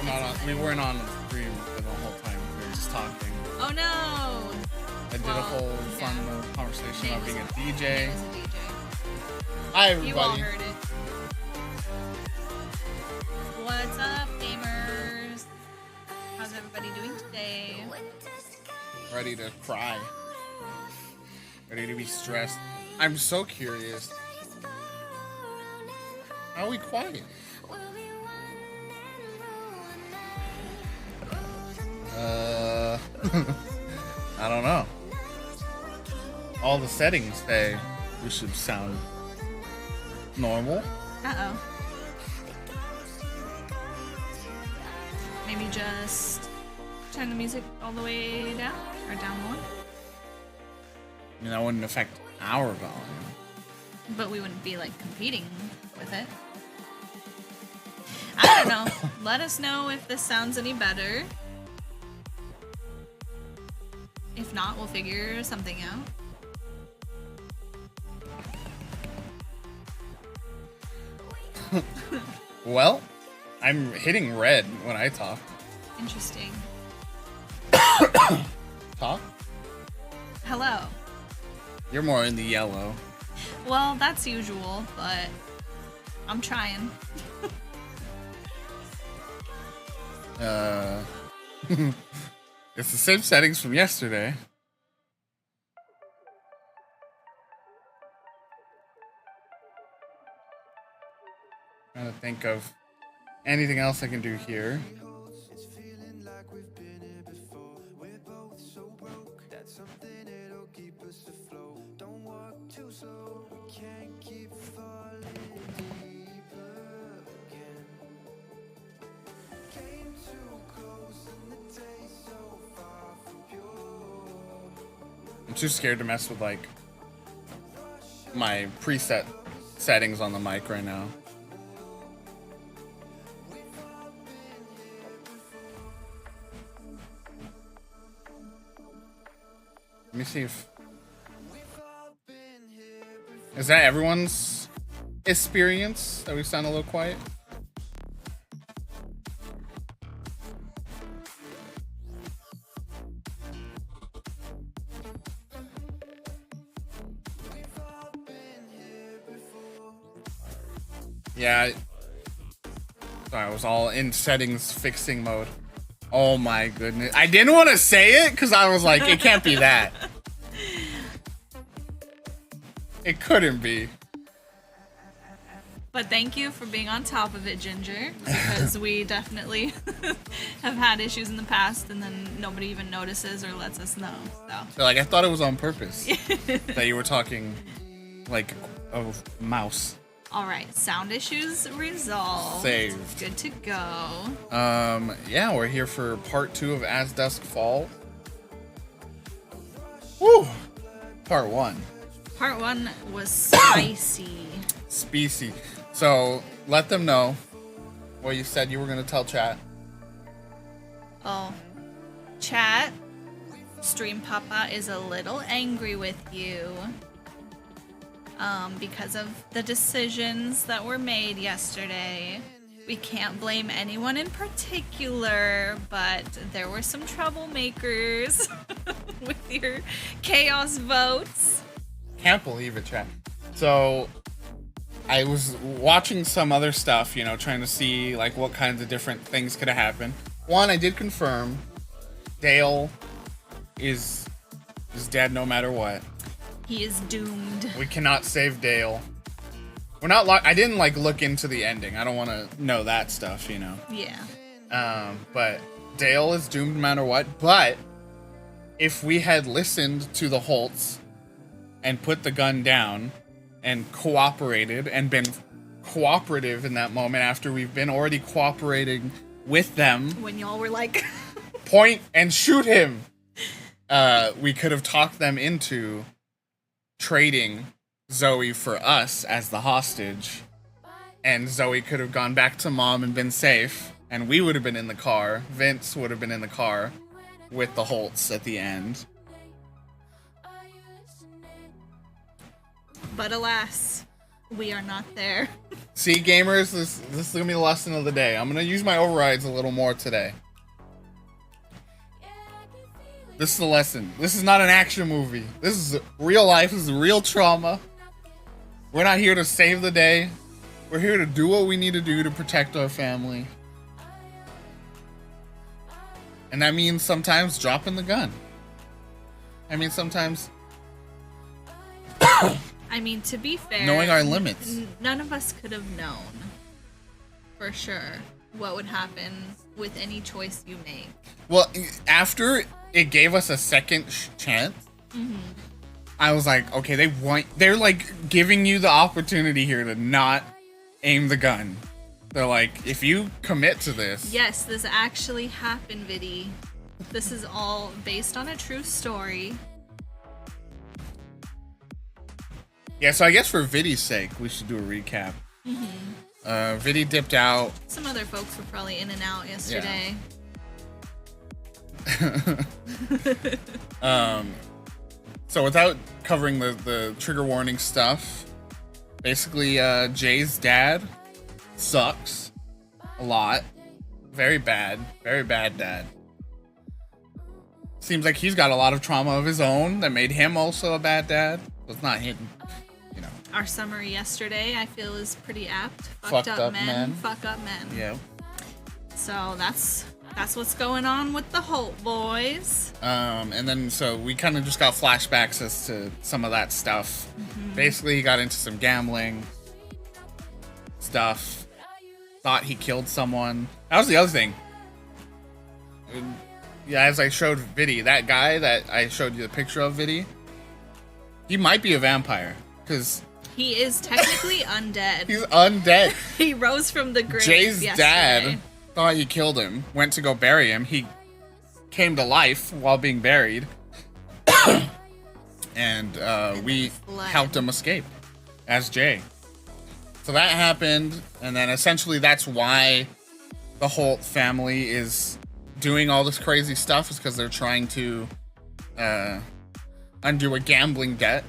not on. We weren't on the stream for the whole time. We were just talking. Oh no! I did a whole fun conversation about being a DJ. He was a DJ. Hi everybody. You all heard it. What's up, gamers? How's everybody doing today? Ready to cry. Ready to be stressed. I'm so curious. How are we quiet? I don't know. All the settings say we should sound normal. Uh-oh. Maybe just turn the music all the way down or down more. I mean, that wouldn't affect our volume. But we wouldn't be like competing with it. I don't know. Let us know if this sounds any better. If not, we'll figure something out. Well, I'm hitting red when I talk. Interesting. Talk? Hello. You're more in the yellow. Well, that's usual, but I'm trying. It's the same settings from yesterday. Trying to think of anything else I can do here. I'm too scared to mess with like my preset settings on the mic right now. Let me see if... Is that everyone's experience that we sound a little quiet? Yeah. Sorry, I was all in settings fixing mode. Oh my goodness. I didn't want to say it because I was like, it can't be that. It couldn't be. But thank you for being on top of it, Ginger, because we definitely have had issues in the past and then nobody even notices or lets us know. So like, I thought it was on purpose that you were talking like a mouse. All right, sound issues resolved. Saved. Good to go. Yeah, we're here for part 2 of As Dusk Falls. Woo! Part 1. Part 1 was spicy. Species. So, let them know what you said you were going to tell chat. Oh, chat, Stream Papa is a little angry with you. Because of the decisions that were made yesterday. We can't blame anyone in particular, but there were some troublemakers with your chaos votes. Can't believe it, chat. So, I was watching some other stuff, you know, trying to see like what kinds of different things could have happened. One, I did confirm Dale is dead no matter what. He is doomed. We cannot save Dale. We're not I didn't like look into the ending. I don't want to know that stuff, you know. Yeah. But Dale is doomed no matter what. But if we had listened to the Holtz and put the gun down and cooperated and been cooperative in that moment after we've been already cooperating with them. When y'all were like... point and shoot him. We could have talked them into trading Zoe for us as the hostage, and Zoe could have gone back to mom and been safe, and we would have been in the car. Vince would have been in the car with the Holtz at the end. But alas, We are not there. See, gamers, this is gonna be the lesson of the day. I'm gonna use my overrides a little more today. This is the lesson. This is not an action movie. This is real life. This is real trauma. We're not here to save the day. We're here to do what we need to do to protect our family. And that means sometimes dropping the gun. I mean, sometimes... I mean, to be fair... knowing our limits. None of us could have known, for sure, what would happen with any choice you make. Well, after it gave us a second chance, I was like, okay, they're like giving you the opportunity here to not aim the gun. They're like, if you commit to this. Yes, this actually happened, Viddy. This is all based on a true story. Yeah, so I guess for Viddy's sake, we should do a recap. Viddy dipped out. Some other folks were probably in and out yesterday. Yeah. So without covering the trigger warning stuff, basically Jay's dad sucks a lot. Very bad dad. Seems like he's got a lot of trauma of his own that made him also a bad dad. It's not hidden, you know. Our summary yesterday, I feel, is pretty apt. Fucked up men. Fuck up men. Yeah. So that's what's going on with the Holt boys. And then so we kind of just got flashbacks as to some of that stuff. Basically, he got into some gambling stuff. Thought he killed someone. That was the other thing. Yeah, as I showed Viddy, that guy that I showed you the picture of, Viddy, he might be a vampire because he is technically undead. He's undead. He rose from the grave. Jay's yesterday. dad thought he killed him, went to go bury him. He came to life while being buried. And we helped him escape as Jay. So that happened, and then essentially that's why the Holt family is doing all this crazy stuff, is because they're trying to undo a gambling debt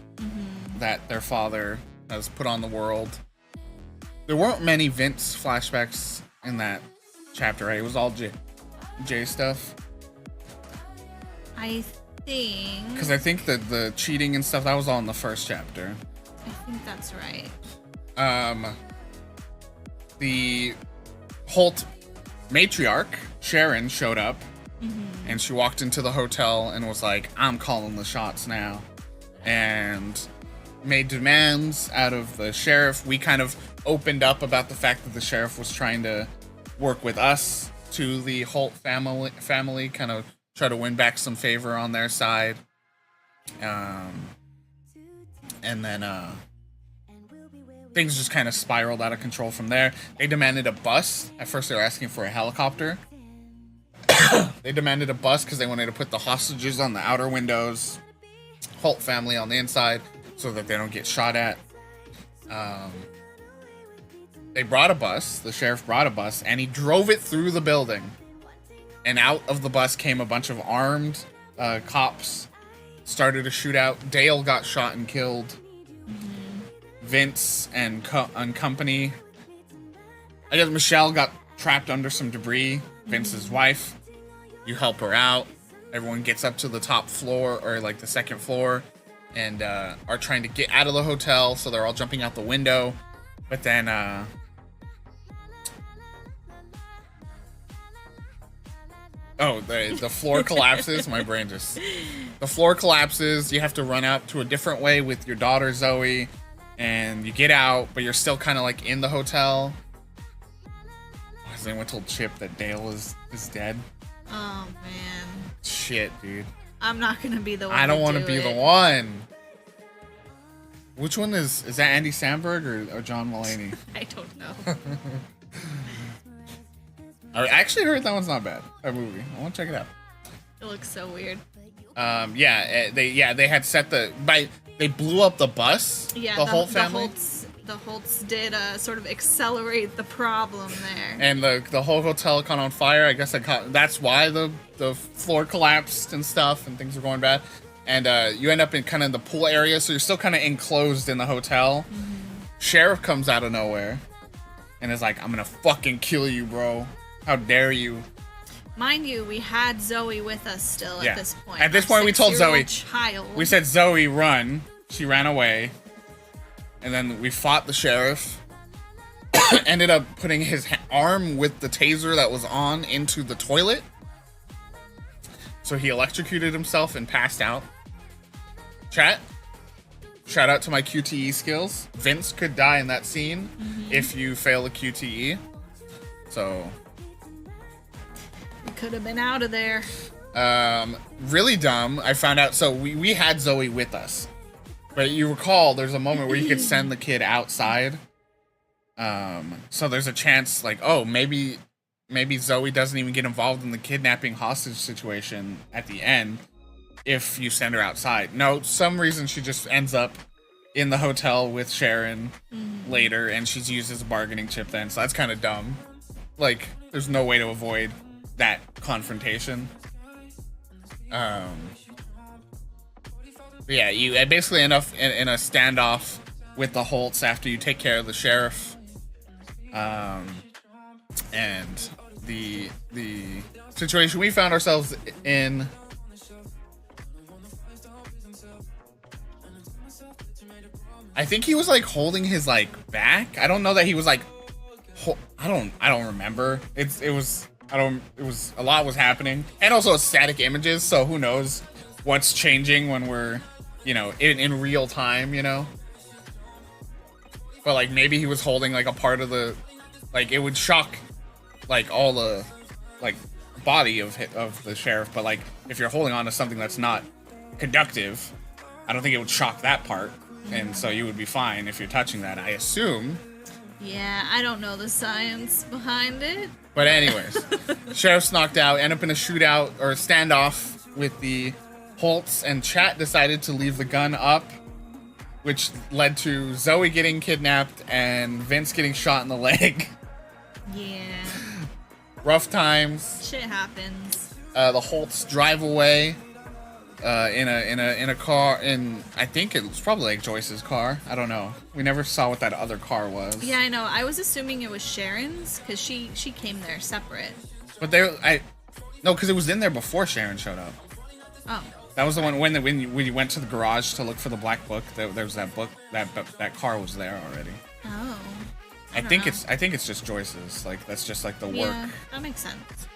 that their father has put on the world. There weren't many Vince flashbacks in that chapter, right? It was all Jay stuff. I think... Because I think that the cheating and stuff, that was all in the first chapter. I think that's right. The Holt matriarch, Sharon, showed up. And she walked into the hotel and was like, I'm calling the shots now. And made demands out of the sheriff. We kind of opened up about the fact that the sheriff was trying to work with us to the Holt family, kind of try to win back some favor on their side. And then things just kind of spiraled out of control from there. They demanded a bus. At first they were asking for a helicopter. They demanded a bus because they wanted to put the hostages on the outer windows, Holt family on the inside, so that they don't get shot at. They brought a bus. The sheriff brought a bus, and he drove it through the building. And out of the bus came a bunch of armed cops. Started a shootout. Dale got shot and killed. Vince and company. I guess Michelle got trapped under some debris. Vince's wife. You help her out. Everyone gets up to the top floor, or like the second floor, and are trying to get out of the hotel. So they're all jumping out the window. But then the floor collapses. My brain just... The floor collapses. You have to run out to a different way with your daughter, Zoe. And you get out, but you're still kind of like in the hotel. Has anyone told Chip that Dale is dead? Oh, man. Shit, dude. I'm not going to be the one. I don't want to be the one. Which one is that Andy Samberg or John Mulaney? I don't know. I actually heard that one's not bad. That movie. I want to check it out. It looks so weird. They had set they blew up the bus. Yeah, the Holt family. The Holts did sort of accelerate the problem there. And the whole hotel caught on fire. I guess that's why the floor collapsed and stuff, and things were going bad. And you end up in kind of the pool area, so you're still kind of enclosed in the hotel. Sheriff comes out of nowhere and is like, I'm gonna fucking kill you, bro. How dare you? Mind you, we had Zoe with us still at this point. At this point, we told Zoe. Child. We said, Zoe, run. She ran away. And then we fought the sheriff. Ended up putting his arm with the taser that was on into the toilet. So he electrocuted himself and passed out. Chat. Shout out to my QTE skills. Vince could die in that scene if you fail a QTE. So we could have been out of there. Really dumb. I found out. So we had Zoe with us, but you recall there's a moment where you could send the kid outside. So there's a chance, like, oh, maybe Zoe doesn't even get involved in the kidnapping hostage situation at the end if you send her outside. No, some reason she just ends up in the hotel with Sharon later, and she's used as a bargaining chip then, so that's kind of dumb. Like, there's no way to avoid that confrontation. But yeah, you basically end up in a standoff with the Holtz after you take care of the sheriff. And the situation we found ourselves in, I think he was like holding his like back. I don't know that he was like I don't remember. It was a lot was happening, and also static images, so who knows what's changing when we're, you know, in real time, you know. But like maybe he was holding like a part of the, like it would shock like all the like body of the sheriff, but like if you're holding on to something that's not conductive, I don't think it would shock that part, and so you would be fine if you're touching that, I assume. Yeah, I don't know the science behind it. But anyways, sheriff's knocked out, end up in a shootout or standoff with the Holtz, and chat decided to leave the gun up, which led to Zoe getting kidnapped and Vince getting shot in the leg. Yeah. Rough times. Shit happens. The Holtz drive away in a car. I think it was probably like Joyce's car. I don't know. We never saw what that other car was. Yeah, I know. I was assuming it was Sharon's because she came there separate. But no, because it was in there before Sharon showed up. Oh. That was the one when you went to the garage to look for the black book. There was that book. That car was there already. Oh. I think it's just Joyce's. Like that's just like the work. Yeah, that makes sense.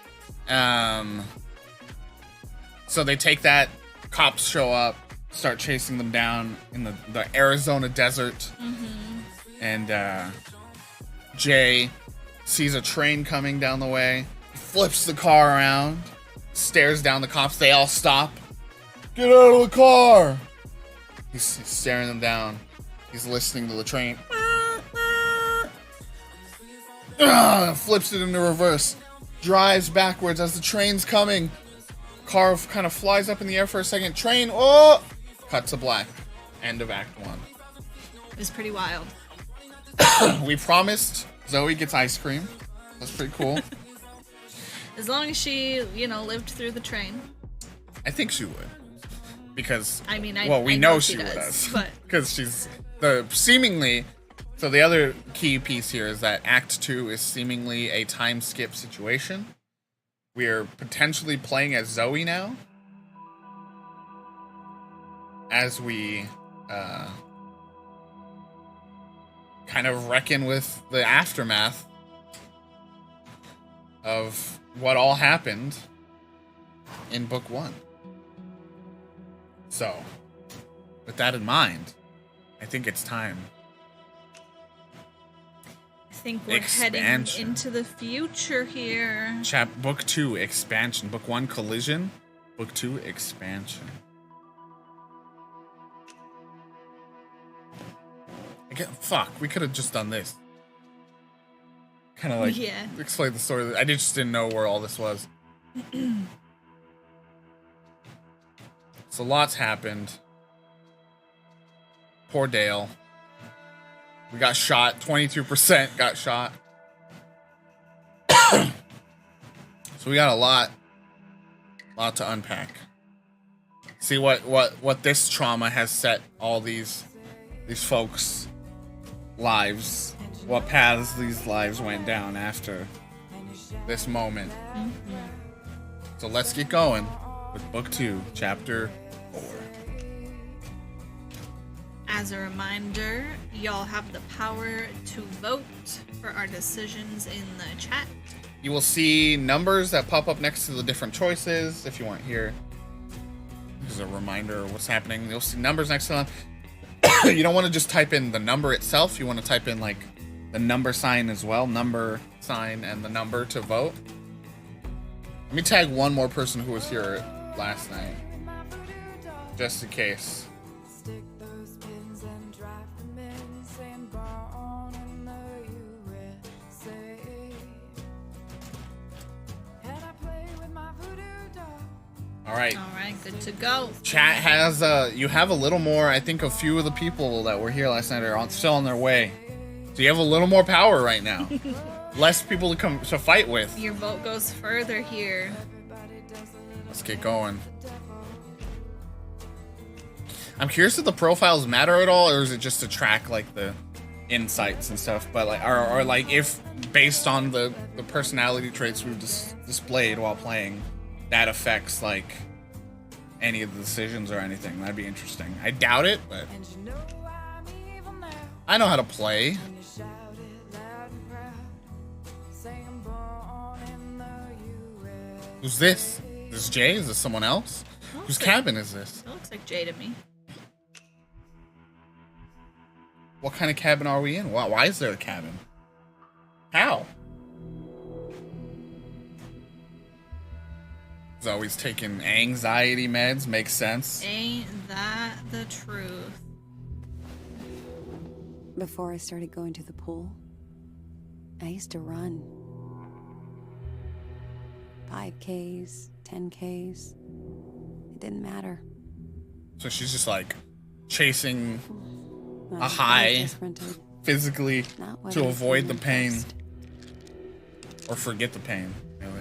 So they take that. Cops show up, start chasing them down in the Arizona desert. And Jay sees a train coming down the way. He flips the car around, stares down the cops. They all stop. Get out of the car! He's staring them down. He's listening to the train. Flips it into reverse. Drives backwards as the train's coming. Car kind of flies up in the air for a second. Train, oh! Cut to black. End of Act 1. It was pretty wild. We promised Zoe gets ice cream. That's pretty cool. As long as she, lived through the train. I think she would. Because, we know she would have. Because she's seemingly. So the other key piece here is that Act 2 is seemingly a time skip situation. We are potentially playing as Zoe now, as we kind of reckon with the aftermath of what all happened in Book 1. So, with that in mind, I think it's time. I think we're heading into the future here. Book 2, expansion. Book 1, collision. Book 2, expansion. Fuck, we could have just done this. Kind of like explain the story. I just didn't know where all this was. So lots happened. Poor Dale. We got shot. 22% got shot. So we got a lot to unpack. See what this trauma has set all these folks lives, what paths these lives went down after this moment. So let's get going with Book 2, Chapter 4. As a reminder, y'all have the power to vote for our decisions in the chat. You will see numbers that pop up next to the different choices if you weren't here. This is a reminder of what's happening. You'll see numbers next to them. You don't want to just type in the number itself. You want to type in like the number sign as well. Number sign and the number to vote. Let me tag one more person who was here last night. Just in case. All right, good to go. Chat has you have a little more. I think a few of the people that were here last night are still on their way, so you have a little more power right now. Less people to come to fight with. Your vote goes further here. Let's get going. I'm curious if the profiles matter at all, or is it just to track like the insights and stuff? But like, or like if based on the personality traits we've displayed while playing, that affects like any of the decisions or anything. That'd be interesting. I doubt it, but I know how to play. Who's this? Is this Jay? Is this someone else? Whose cabin is this? It looks like Jay to me. What kind of cabin are we in? Why is there a cabin? How? Zoe's taking anxiety meds. Makes sense. Ain't that the truth? Before I started going to the pool, I used to run. 5Ks, 10Ks. It didn't matter. So she's just like chasing Well, a high I just rented. physically Not what to I avoid the planned pain. first. Or forget the pain, really.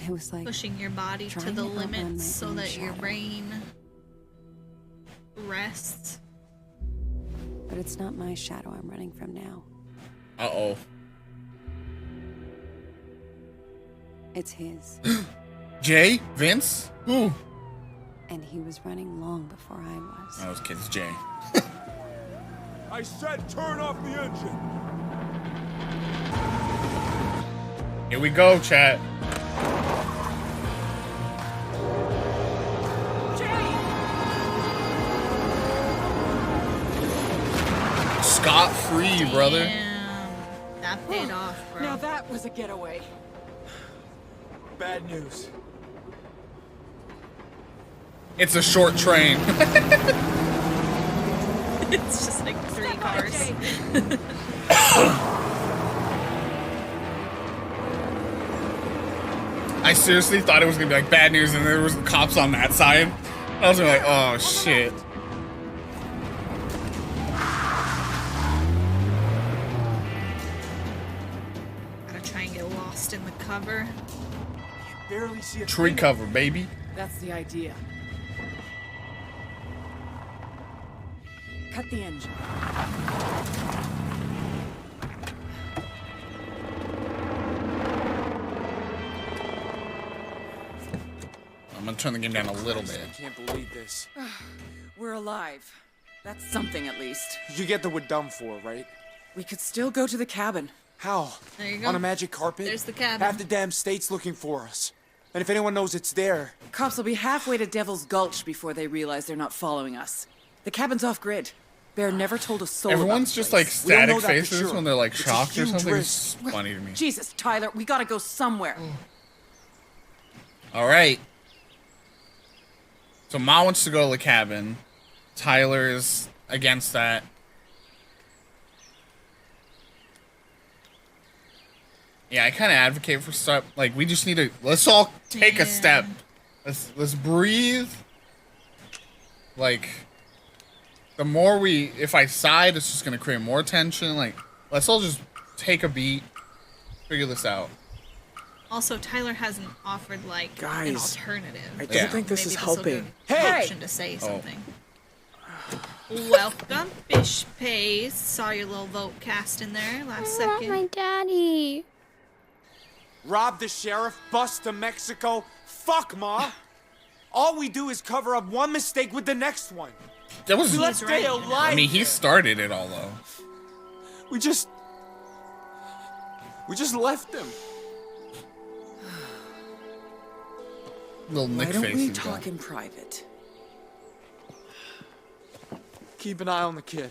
It was like Pushing your body to trying the to outrun my limits so own that your shadow. brain rests. But it's not my shadow I'm running from now. Uh-oh. It's his. Jay? Vince? Who? And he was running long before I was. Oh, those kids, Jay. I said turn off the engine. Here we go, chat. Scot-free, brother. Damn, that paid off, bro. Now that was a getaway. Bad news. It's a short train. It's just like 3 cars. I seriously thought it was gonna be like bad news and there was cops on that side. I was like, oh shit. Gotta try and get lost in the cover. Barely see a Tree thing. cover, baby. That's the idea. Cut the engine. I'm gonna turn the game down a little bit. I can't believe this. We're alive. That's something at least. You get that we're done for, right? We could still go to the cabin. How? There you go. On a magic carpet? There's the cabin. Half the damn state's looking for us. And if anyone knows it's there, Cops will be halfway to Devil's Gulch before they realize they're not following us. The cabin's off grid. Bear never told a soul Everyone's about just the like place. We don't static know that for faces sure. when they're like It's a shocked or huge something. risk. It's funny to me. Jesus, Tyler, we gotta go somewhere. All right. So Ma wants to go to the cabin. Tyler is against that. Yeah, I kind of advocate for stuff. Like, we just need to. Let's all take a step. Let's breathe. Like, the more we, if I side, it's just gonna create more tension. Like, let's all just take a beat, figure this out. Also, Tyler hasn't offered like an Guys, alternative. I don't Yeah. think this Maybe is this'll helping. give Hey! option to say something. Welcome, Fish Pace. Saw your little vote cast in there last second. My daddy. Rob the sheriff, bust to Mexico. Fuck, Ma. All we do is cover up one mistake with the next one. That was. We let He's right, Dale you know. lie. I mean, he started it all though. We just left him. Little Why Nick don't face. we is talk gone. in private? Keep an eye on the kid.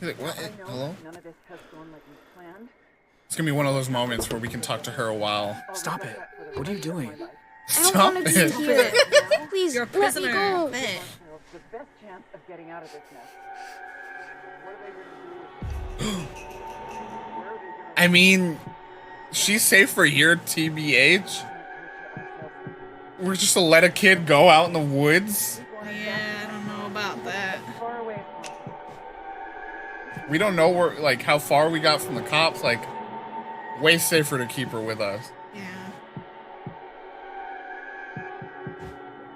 He's like, what? Hello? None of this has gone like we planned. It's gonna be one of those moments where we can talk to her a while. Stop it. What are you doing? I don't Stop want to it. be here. Please, You're a let me prisoner. go. Bet. The best chance of getting out of this mess. What are they gonna do? I mean, she's safe for a year, TBH. We're just to let a kid go out in the woods. Yeah, I don't know about that. Far away from We don't know where, like, how far we got from the cops. Like, way safer to keep her with us. Yeah.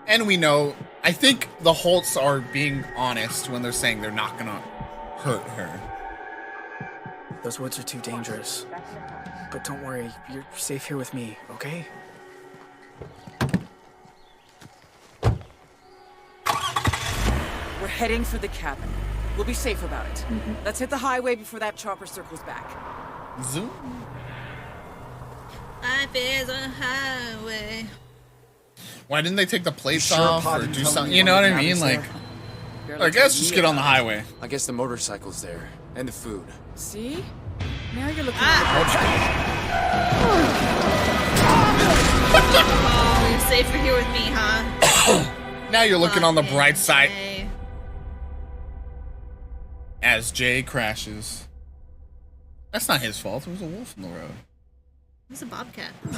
And we know, I think the Holts are being honest when they're saying they're not gonna hurt her. Those woods are too dangerous. But don't worry, you're safe here with me, okay? We're heading for the cabin. We'll be safe about it. Let's hit the highway before that chopper circles back. Zoom. Life is a highway. Why didn't they take the plates Sure, off Pa or didn't do tell something? me You know one what of I the mean? cabins Like, there. I guess just get on the highway. I guess the motorcycle's there. And the food. See? Now you're looking Oh, you're safer here with me, huh? Now you're looking on the Fucking bright side Jay. as Jay crashes. That's not his fault. There was a wolf in the road. He's a bobcat. Is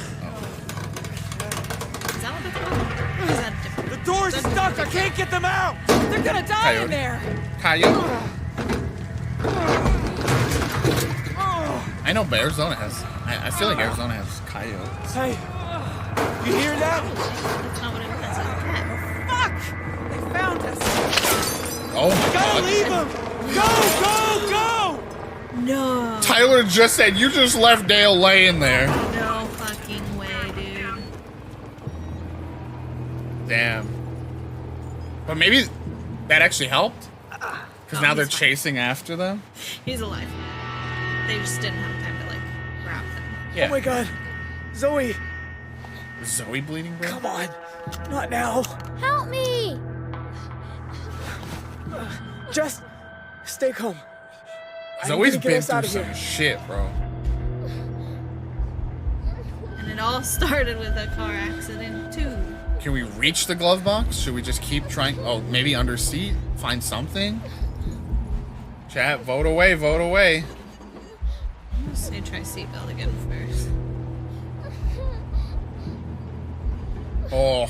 that what they're called? Or is that different? The door's stuck. I can't get them out. They're gonna die Coyote. in there! Coyote. I know, but Arizona has. I feel like Arizona has coyotes. Hey, you hear that? That's not what it was. It's a cat. Fuck! They found us! Oh my Gotta god. leave him. Go, go, go! No. Tyler just said you just left Dale laying there. No fucking way, dude. Damn. But maybe that actually helped. Because now they're chasing after them. He's alive. They just didn't have time to, like, grab them. Yeah. Oh my god. Zoe, Is Zoe bleeding, bro? come on. Not now. Help me! Just stay calm. Zoe's gonna get been us through out of some here. shit, bro. And it all started with a car accident, too. Can we reach the glove box? Should we just keep trying? Oh, maybe under seat? Find something? Chat, vote away, vote away. I'm just gonna try seatbelt again first. Oh,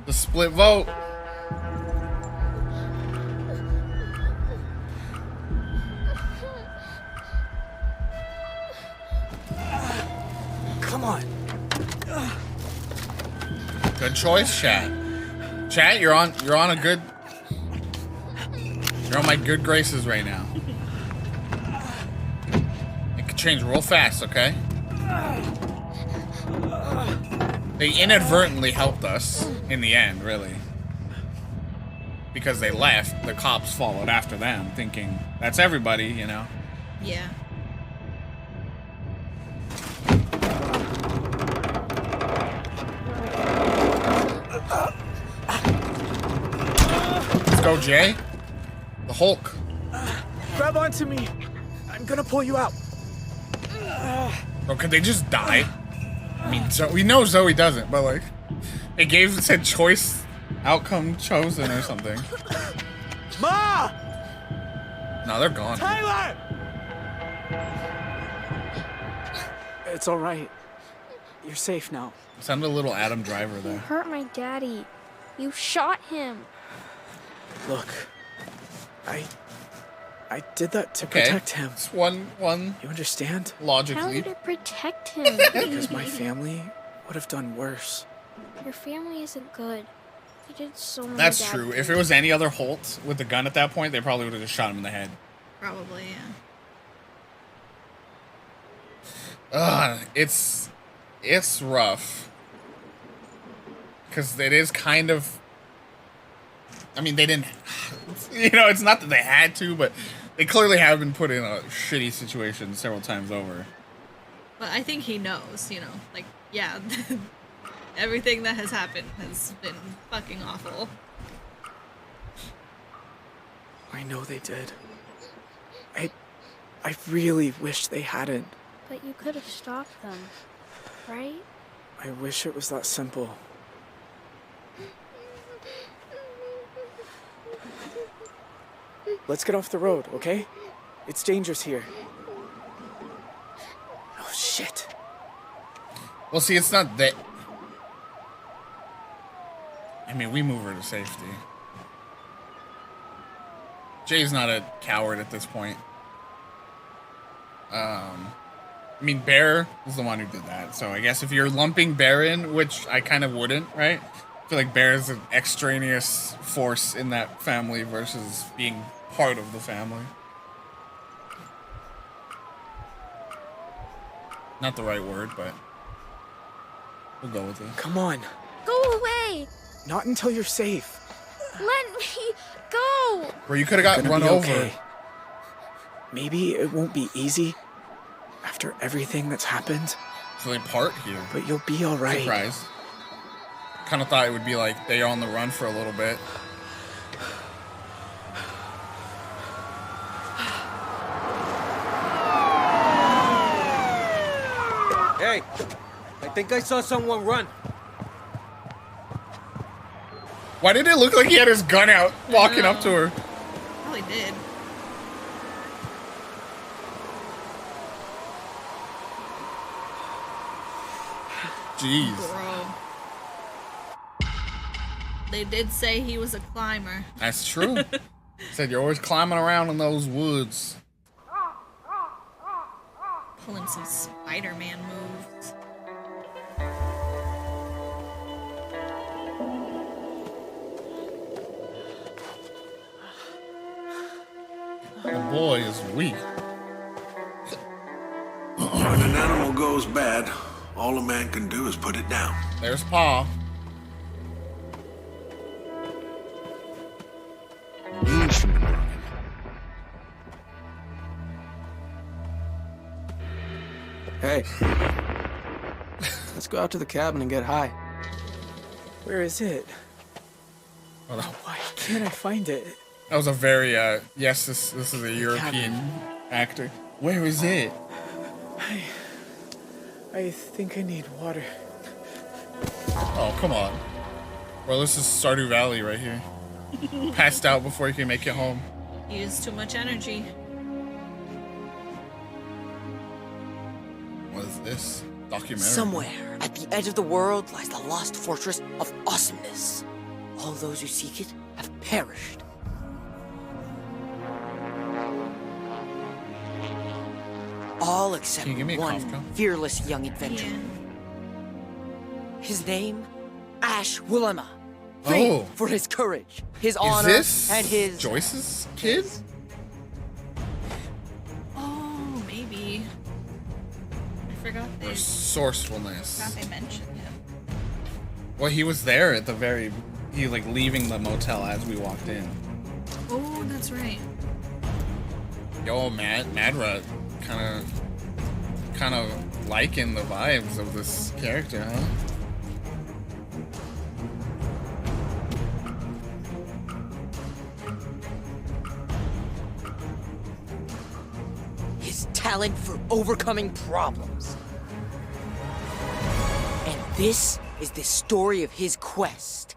the split vote. Come on. Good choice, chat. Chat, you're on a good. You're on my good graces right now. It could change real fast, okay? They inadvertently helped us in the end, really. Because they left, the cops followed after them, thinking that's everybody, you know? Yeah. Let's go, Jay. The Hulk. Grab onto me. I'm gonna pull you out. Bro, could they just die? I mean, we know Zoe doesn't, but like, it said choice outcome chosen or something. Ma! No, they're gone. Tyler! It's all right. You're safe now. Sounded a little Adam Driver You there. hurt my daddy. You shot him. Look, I did that to Okay. protect him. It's one You understand? How logically. did it protect him? Because my family would have done worse. Your family isn't good. He did so many That's bad true. If things. it was any other Holt with the gun at that point, they probably would have just shot him in the head. Probably, yeah. It's rough. Because it is kind of... I mean, they didn't... You know, it's not that they had to, but they clearly have been put in a shitty situation several times over. But I think he knows, you know, like, yeah, everything that has happened has been fucking awful. I know they did. I really wish they hadn't. But you could have stopped them, right? I wish it was that simple. Let's get off the road, okay? It's dangerous here. Oh, shit. Well, see, it's not that... I mean, we move her to safety. Jay's not a coward at this point. I mean, Bear is the one who did that. So I guess if you're lumping Bear in, which I kind of wouldn't, right? I feel like Bear is an extraneous force in that family versus being part of the family. Not the right word, but we'll go with it. Come on. Go away! Not until you're safe. Let me go! Bro, you could have got Gonna run be over. okay. Maybe it won't be easy after everything that's happened, So they part here. but you'll be all right. Surprise. Kind of thought it would be like they're on the run for a little bit. Hey, I think I saw someone run. Why did it look like he had his gun out walking up to her? Probably did. Jeez. Bro. They did say he was a climber. That's true. Said you're always climbing around in those woods. Pulling some Spider-Man moves. The boy is weak. When an animal goes bad, all a man can do is put it down. There's Pa. You should be running. Hey. Let's go out to the cabin and get high. Where is it? Oh, no. Why can't I find it? That was a very, yes, this is a European actor. Where is it? I think I need water. Oh, come on. Well, this is Stardew Valley right here. Passed out before you can make it home. Used too much energy. What is this? Documentary. Somewhere at the edge of the world lies the lost fortress of awesomeness. All those who seek it have perished. All except Can you give me a one cough drop? fearless young adventurer. Yeah. His name, Ash Willema. Famed Oh. for his courage, his Is honor, this and his... Joyce's kid? Oh, maybe. I forgot they, Resourcefulness. they mentioned him. Well, he was there at the very... He, like, leaving the motel as we walked in. Oh, that's right. Yo, Madra kind of liking the vibes of this character, huh? his talent for overcoming problems. And this is the story of his quest.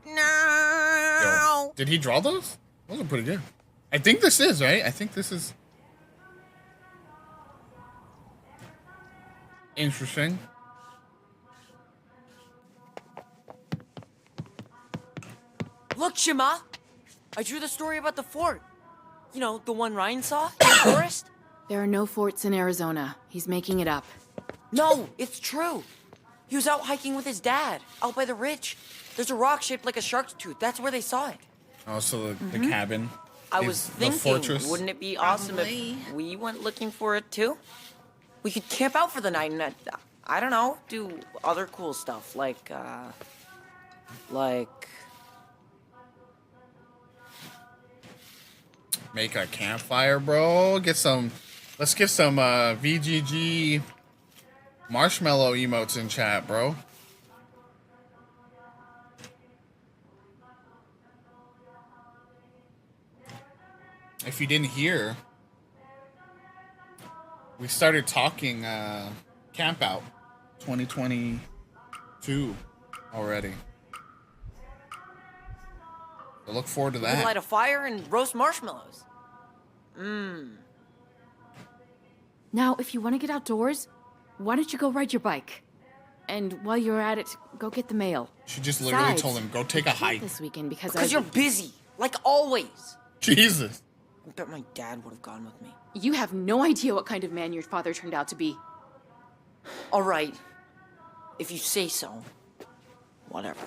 No. Yo, did he draw those? Those are pretty good. I think this is, right? I think this is... Interesting. Look, Shima! I drew the story about the fort. You know, the one Ryan saw in the forest? There are no forts in Arizona. He's making it up. No, it's true. He was out hiking with his dad, out by the ridge. There's a rock shaped like a shark's tooth. That's where they saw it. Oh, so the cabin. I was the thinking, fortress. wouldn't it be awesome Probably. if we went looking for it too? We could camp out for the night and, I don't know, do other cool stuff like Make a campfire, bro. Let's get some VGG marshmallow emotes in chat, bro. If you didn't hear, we started talking Camp Out 2022 already. I look forward to we could that. light a fire and roast marshmallows. Now, if you want to get outdoors, why don't you go ride your bike? And while you're at it, go get the mail. She just literally Besides, told him, go take a I can't hike. this weekend because You're busy, like always. Jesus. I bet my dad would have gone with me. You have no idea what kind of man your father turned out to be. All right, if you say so. Whatever.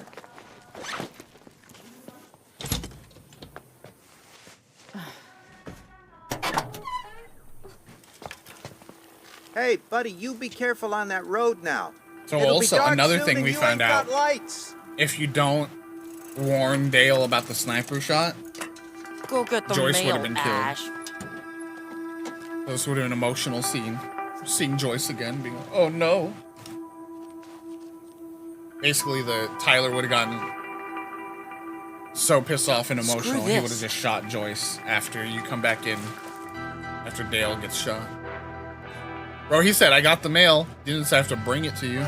Hey, buddy, you be careful on that road now. So It'll be also dark another soon thing and we you found ain't out, got lights. if you don't warn Dale about the sniper shot, Go get the Joyce mail, would have been killed. Ash. this would have been an emotional scene. Seeing Joyce again, being like, oh no. Basically, Tyler would have gotten so pissed off and emotional, he this. would have just shot Joyce after you come back in, after Dale gets shot. Bro, he said, I got the mail. You didn't have to bring it to you.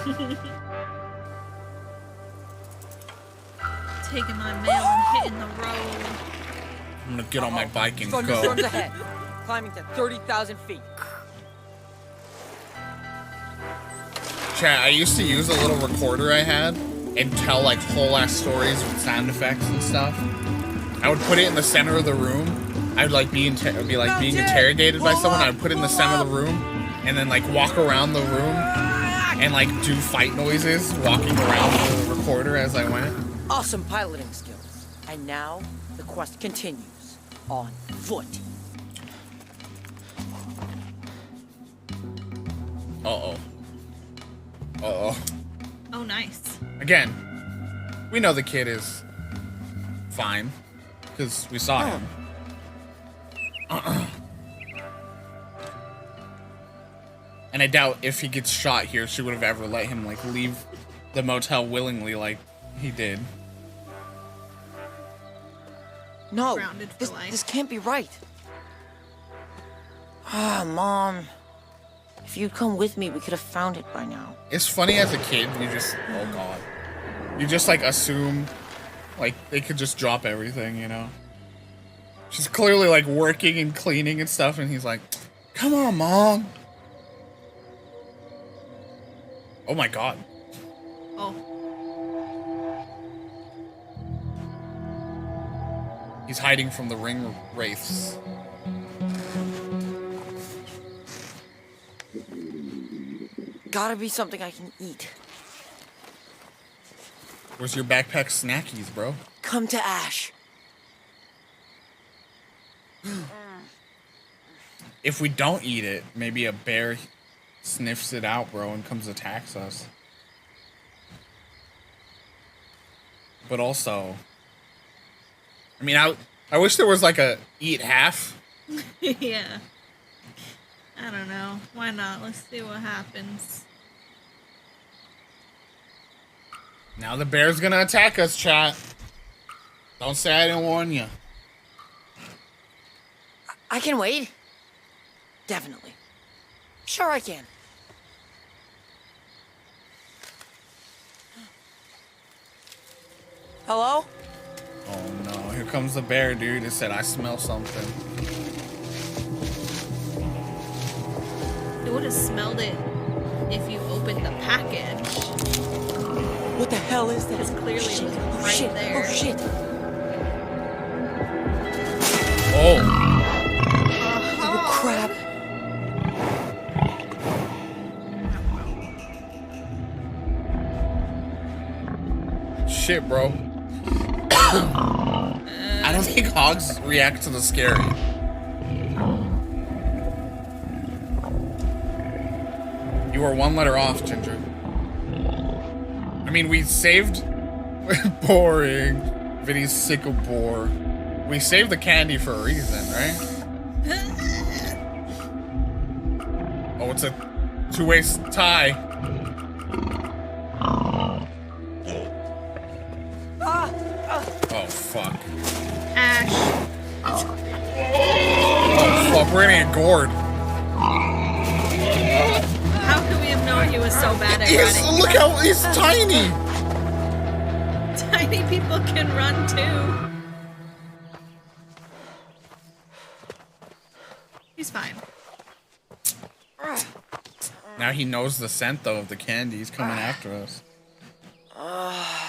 Taking my mail and hitting the road. I'm gonna get on my bike and go. Thunderstorms ahead. Climbing to 30,000 feet. Chat, I used to use a little recorder I had and tell like whole ass stories with sound effects and stuff. I would put it in the center of the room. I'd like be being interrogated by someone. I would put it in the center of the room and then like walk around the room and like do fight noises walking around the recorder as I went. Awesome piloting skills. And now the quest continues on foot. Uh-oh. Uh-oh. Oh, nice. Again, we know the kid is fine because we saw him. And I doubt if he gets shot here, she would have ever let him like leave the motel willingly like he did. No, Grounded for life. this can't be right. Ah, Mom. If you'd come with me, we could have found it by now. It's funny as a kid, you just, oh god. You just like assume like they could just drop everything, you know? She's clearly like working and cleaning and stuff and he's like, come on, Mom. Oh my god. Oh. He's hiding from the ring wraiths. Gotta be something I can eat. Where's your backpack snackies, bro? Come to Ash. If we don't eat it, maybe a bear sniffs it out, bro, and comes attacks us. But also, I mean, I wish there was like a eat half. Yeah. I don't know. Why not? Let's see what happens. Now the bear's gonna attack us, chat. Don't say I didn't warn you. I can wait. Definitely. Sure I can. Hello? Oh no, here comes the bear, dude. It said, I smell something. It would have smelled it if you opened the package. What the hell is that? Because clearly it was Oh, right shit. there. Oh shit. Oh. Oh crap. shit, bro. I don't think hogs react to the scary. You were one letter off, Ginger. I mean, we saved... Boring. Vinny's sick of bore. We saved the candy for a reason, right? Oh, it's a two-way tie. Oh, fuck. Ash. Oh, fuck. We're gonna get gored. How could we have known he was so bad at running? Look how he's tiny. Tiny people can run too. He's fine. Now he knows the scent, though, of the candy. He's coming after us. Huh?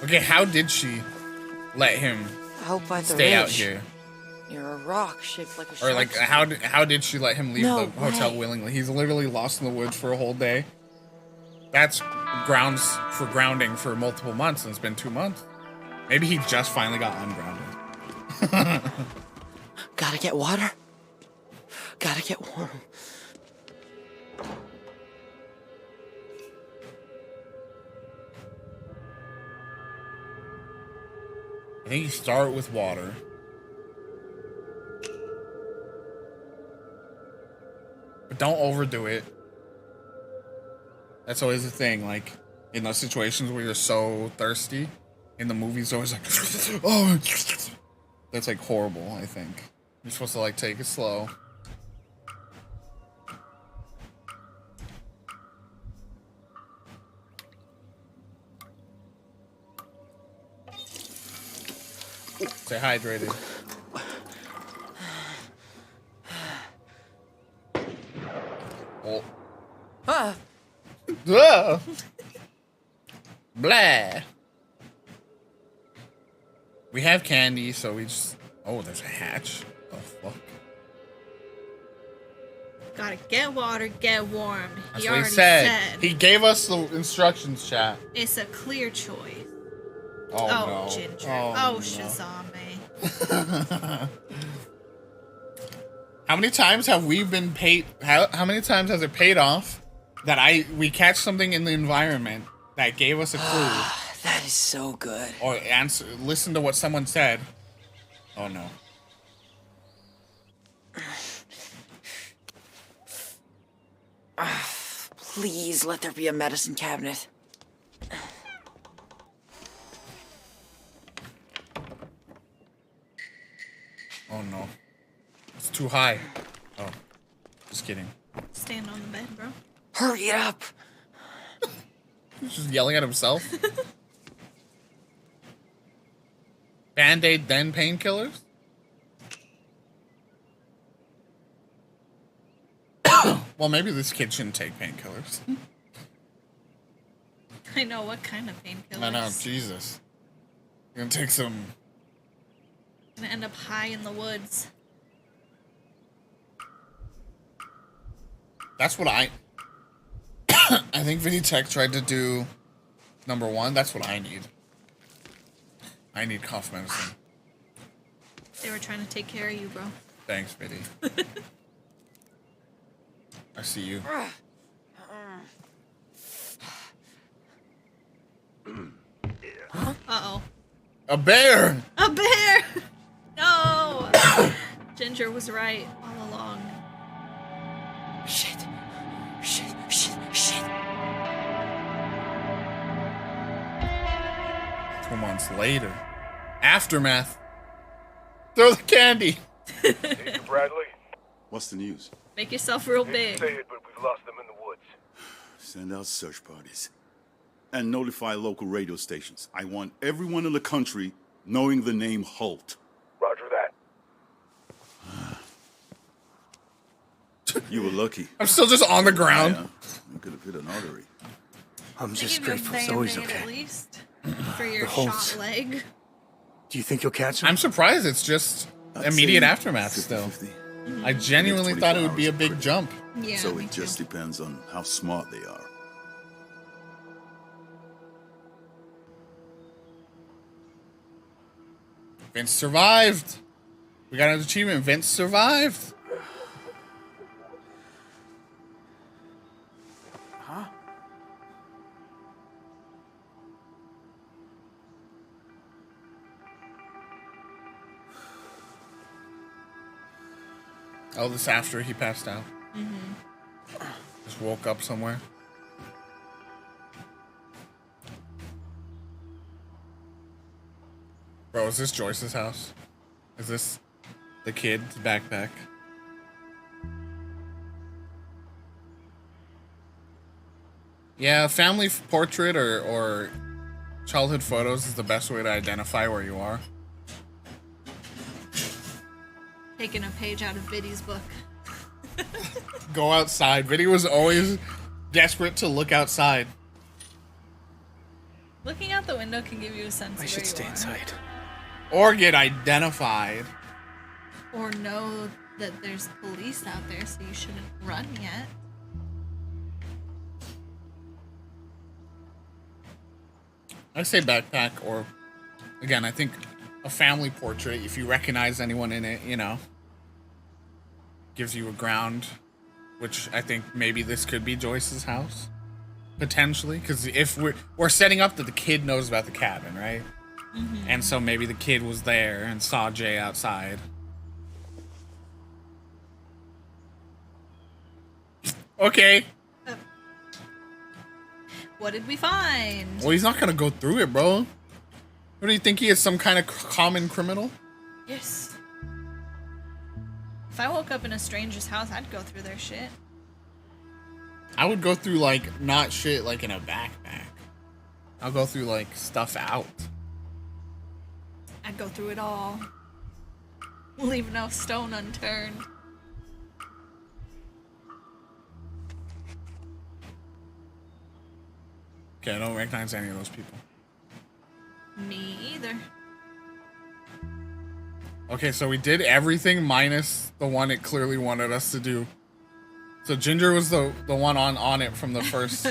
Okay, how did she let him Out by the stay out ridge. here? Near a rock shaped like a Or, like, shark's how did she let him leave No the hotel way. willingly? He's literally lost in the woods for a whole day. That's grounds for grounding for multiple months, and it's been 2 months. Maybe he just finally got ungrounded. Gotta get water. Gotta get warm. I think you start with water. But don't overdo it. That's always the thing, like, in those situations where you're so thirsty, in the movies, always like, oh, that's, like, horrible, I think. You're supposed to, like, take it slow. Stay hydrated. Oh. Ah. Ah. Blah. We have candy, so we just... Oh, there's a hatch. Oh, fuck. Gotta get water, get warm. That's He what he already said. He gave us the instructions, chat. It's a clear choice. Oh, no. Ginger. Oh, Oh, no. Shazame. How many times have we been paid? How many times has it paid off that we catch something in the environment that gave us a clue? That is so good. Or listen to what someone said. Oh no. Please let there be a medicine cabinet. Oh no. It's too high. Oh. Just kidding. Stand on the bed, bro. Hurry it up. He's just yelling at himself. Band-Aid, then painkillers? Well, maybe this kid shouldn't take painkillers. I know what kind of painkillers. I know, Jesus. You're gonna take some... Gonna end up high in the woods. That's what I think Vinny Tech tried to do number one. That's what I need. I need cough medicine. They were trying to take care of you, bro. Thanks, Vinny. I see you. Uh-oh. A bear! A bear! No! Ginger was right all along. Shit. Shit, shit, shit. 2 months later. Aftermath. Throw the candy. Hey, Bradley. What's the news? Make yourself real Hate big. to say it, but we've lost them in the woods. Send out search parties. And notify local radio stations. I want everyone in the country knowing the name Holt. Roger that. You were lucky. I'm still just on the ground. Yeah, you could have hit an artery. I'm They just give you a grateful Zoe's Band-Aid okay. At least for your The Holts. shot leg. Do you think you'll catch him? I'm surprised it's just I'd immediate say aftermath 50-50. still. I genuinely thought it would be a big jump. Yeah. So me it just too. depends on how smart they are. Vince survived. We got an achievement. Vince survived. Huh? Oh, this after he passed out. Just woke up somewhere. Bro, is this Joyce's house? Is this the kid's backpack? Yeah, family portrait or childhood photos is the best way to identify where you are. Taking a page out of Biddy's book. Go outside. Vinny was always desperate to look outside. Looking out the window can give you a sense of I where should you stay are. inside. Or get identified. Or know that there's police out there, so you shouldn't run yet. I say backpack or, again, I think a family portrait, if you recognize anyone in it, you know, gives you a ground, which I think maybe this could be Joyce's house, potentially, because if we're setting up that the kid knows about the cabin, right? And so maybe the kid was there and saw Jay outside. Okay. What did we find? Well, he's not gonna go through it, bro. What do you think? He is some kind of common criminal? Yes. If I woke up in a stranger's house, I'd go through their shit. I would go through, like, not shit like in a backpack. I'll go through, like, stuff out. I'd go through it all. Leave no stone unturned. Okay, I don't recognize any of those people. Me either. Okay, so we did everything minus the one it clearly wanted us to do. So Ginger was the one on it from the first.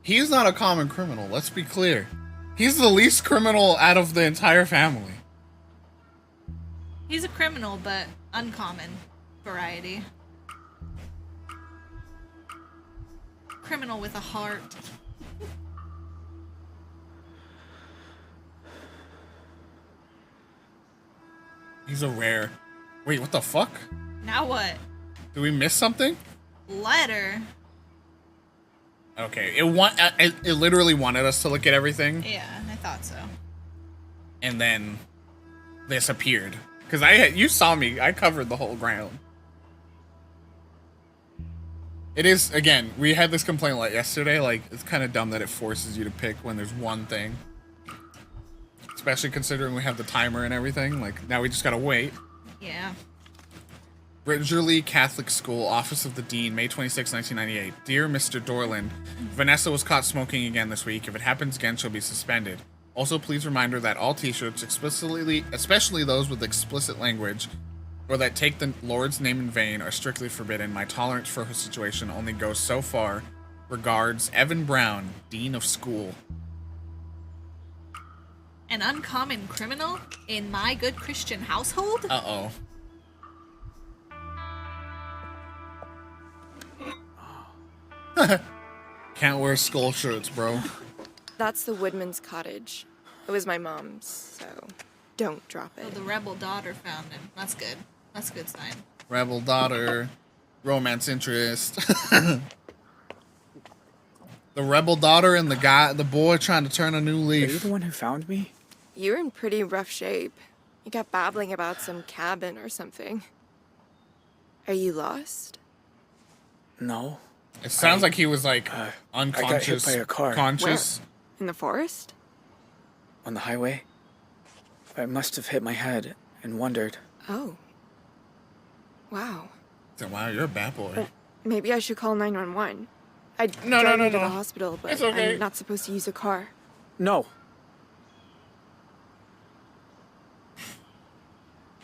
He's not a common criminal, let's be clear. He's the least criminal out of the entire family. He's a criminal, but uncommon variety. Criminal with a heart. He's a rare. Wait, what the fuck? Now what? Did we miss something? Letter. Okay, it literally wanted us to look at everything, Yeah, I thought so. and then this appeared. Because you saw me, I covered the whole ground. It is, again, we had this complaint like yesterday, like, it's kind of dumb that it forces you to pick when there's one thing. Especially considering we have the timer and everything, like, now we just gotta wait. Yeah. Ridgerley Catholic School, Office of the Dean, May 26, 1998. Dear Mr. Dorland, Vanessa was caught smoking again this week. If it happens again, she'll be suspended. Also, please remind her that all t-shirts, especially those with explicit language, or that take the Lord's name in vain, are strictly forbidden. My tolerance for her situation only goes so far. Regards, Evan Brown, Dean of School. An uncommon criminal in my good Christian household? Uh-oh. Can't wear skull shirts, bro. That's the Woodman's cottage. It was my mom's, so don't drop it. Oh, the rebel daughter found him. That's good. That's a good sign. Rebel daughter, romance interest. The rebel daughter and the boy trying to turn a new leaf. Are you the one who found me? You're in pretty rough shape. You got babbling about some cabin or something. Are you lost? No. It sounds like he was like I got unconscious. hit by a car. Conscious. Where? In the forest? On the highway. I must have hit my head and wondered. Oh. Wow. So, wow, you're a bad boy. Maybe I should call 911. I'd No, drive no, you to no. the hospital, but It's okay. I'm not supposed to use a car. No.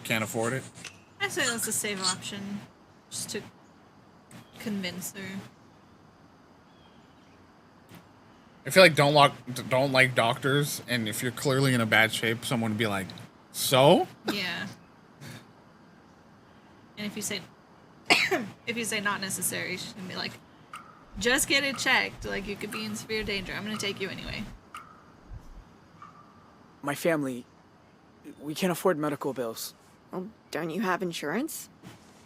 Can't afford it. I say that's a safe option. Just to convince her. I feel like don't like doctors, and if you're clearly in a bad shape, someone would be like, so? Yeah. And if you say not necessary, she's gonna be like, just get it checked. Like, you could be in severe danger. I'm gonna take you anyway. My family, we can't afford medical bills. Well, don't you have insurance?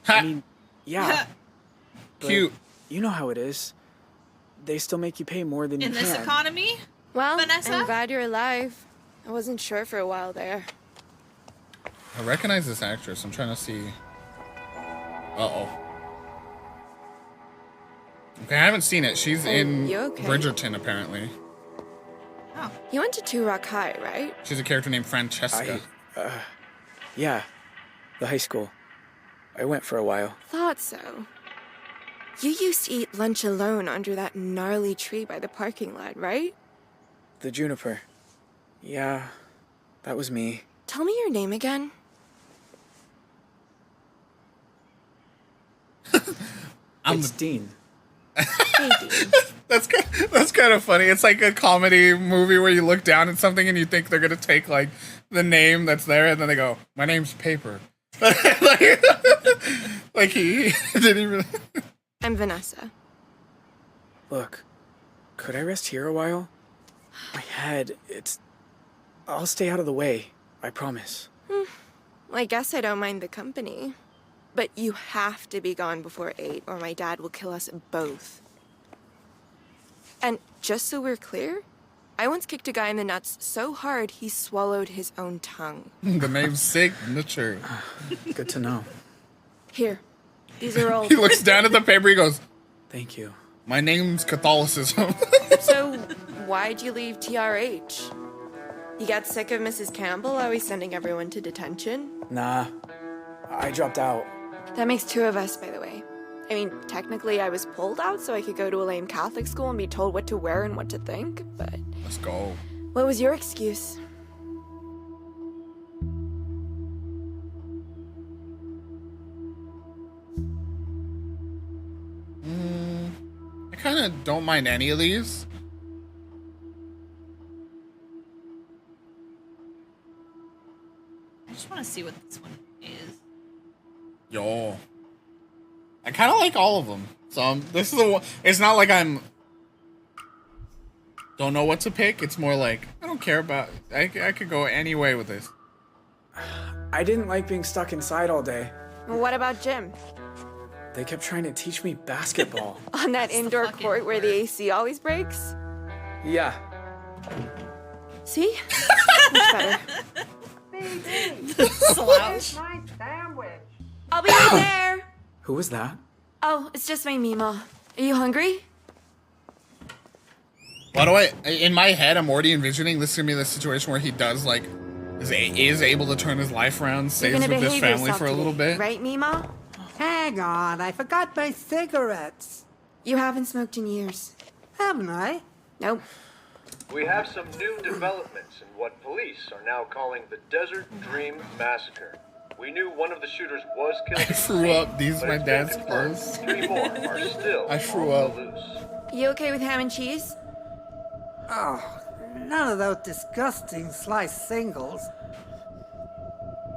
I mean, yeah. but Cute. You know how it is. They still make you pay more than you In can. this economy? Well, Vanessa? I'm glad you're alive. I wasn't sure for a while there. I recognize this actress. I'm trying to see. Uh-oh. Okay, I haven't seen it. She's in you okay? Bridgerton, apparently. Oh. You went to Two Rock High, right? She's a character named Francesca. Yeah, the high school. I went for a while. Thought so. You used to eat lunch alone under that gnarly tree by the parking lot, right? The juniper. Yeah, that was me. Tell me your name again. It's Dean. Hey, Dean. That's kind of funny. It's like a comedy movie where you look down at something and you think they're gonna take like the name that's there, and then they go, "My name's Paper." like he didn't even. I'm Vanessa. Look, could I rest here a while? My head, I'll stay out of the way, I promise. Well, I guess I don't mind the company. But you have to be gone before 8, or my dad will kill us both. And just so we're clear, I once kicked a guy in the nuts so hard he swallowed his own tongue. The name's Signature. Good to know. Here, these are all... He looks down at the paper, he goes, "Thank you." My name's Catholicism. So, why'd you leave TRH? You got sick of Mrs. Campbell always sending everyone to detention? Nah, I dropped out. That makes 2 of us, by the way. I mean, technically I was pulled out so I could go to a lame Catholic school and be told what to wear and what to think, but... Let's go. What was your excuse? I kind of don't mind any of these. I just want to see what this one is. Yo. I kind of like all of them. So this is the one. It's not like I'm don't know what to pick. It's more like I don't care about. I could go any way with this. I didn't like being stuck inside all day. Well, what about gym? They kept trying to teach me basketball. On that indoor court where the AC always breaks? Yeah. See? Much better. Slouch. I'll be right there. Who was that? Oh, it's just my Mima. Are you hungry? Why do in my head, I'm already envisioning this is gonna be the situation where he does like, is able to turn his life around, stays with his family for a little bit. Right, Mima? Hang on, I forgot my cigarettes. You haven't smoked in years. Haven't I? Nope. We have some new developments in what police are now calling the Desert Dream Massacre. We knew one of the shooters was killed. I threw up. These are my dad's clothes. 3 more are still I threw up. You okay with ham and cheese? Oh, none of those disgusting sliced singles.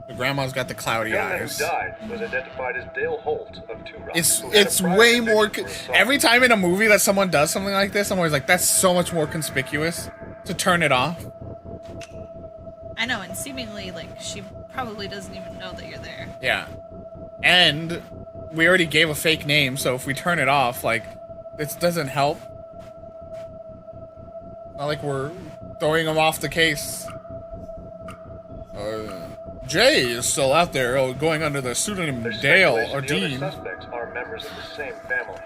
The grandma's got the cloudy eyes. Who died was identified as Dale Holt of Two Rock. It's way more. Every time in a movie that someone does something like this, I'm always like, that's so much more conspicuous to turn it off. I know, and seemingly, like, she probably doesn't even know that you're there. Yeah. And we already gave a fake name, so if we turn it off, like, this doesn't help. Not like we're throwing him off the case. Jay is still out there, going under the pseudonym Dale or Dean. The suspects are members of the same family.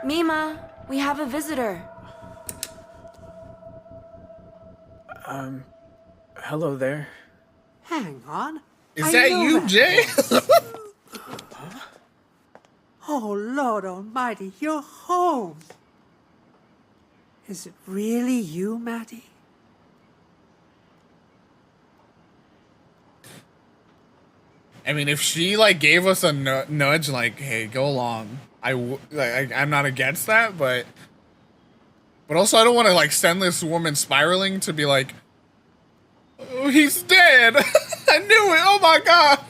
Mima, we have a visitor. Hello there. Hang on. Is that you, Jay? Oh, Lord Almighty, you're home. Is it really you, Maddie? I mean, if she like gave us a nudge, like, "Hey, go along," I'm not against that, but But also, I don't want to like send this woman spiraling to be like, oh, he's dead. I knew it. Oh my god.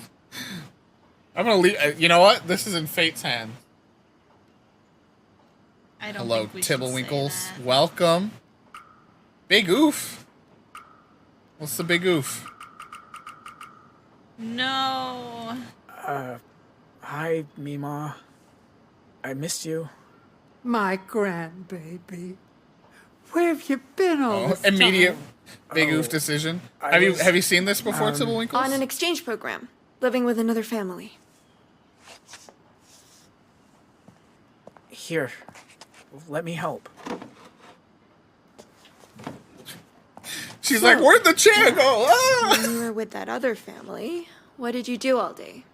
I'm gonna leave. You know what? This is in fate's hand. I don't Hello, think we should say Tibblewinkles. that. Welcome. Big oof. What's the big oof? No. Hi, Mima. I missed you. My grandbaby. Where have you been all this Immediate time? big oof decision. I was, Have you seen this before, Tibblewinkles? On an exchange program, living with another family. Here. Let me help. She's like, where'd the chair go? Ah! When you were with that other family, what did you do all day?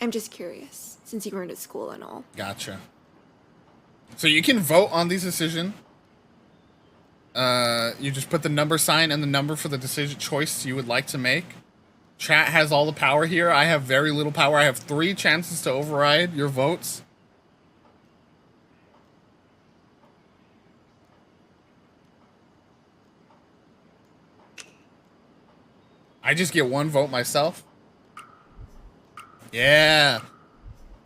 I'm just curious, since you weren't at school and all. Gotcha. So you can vote on these decisions. You just put the number sign and the number for the decision choice you would like to make. Chat has all the power here. I have very little power. I have 3 chances to override your votes. I just get 1 vote myself. Yeah.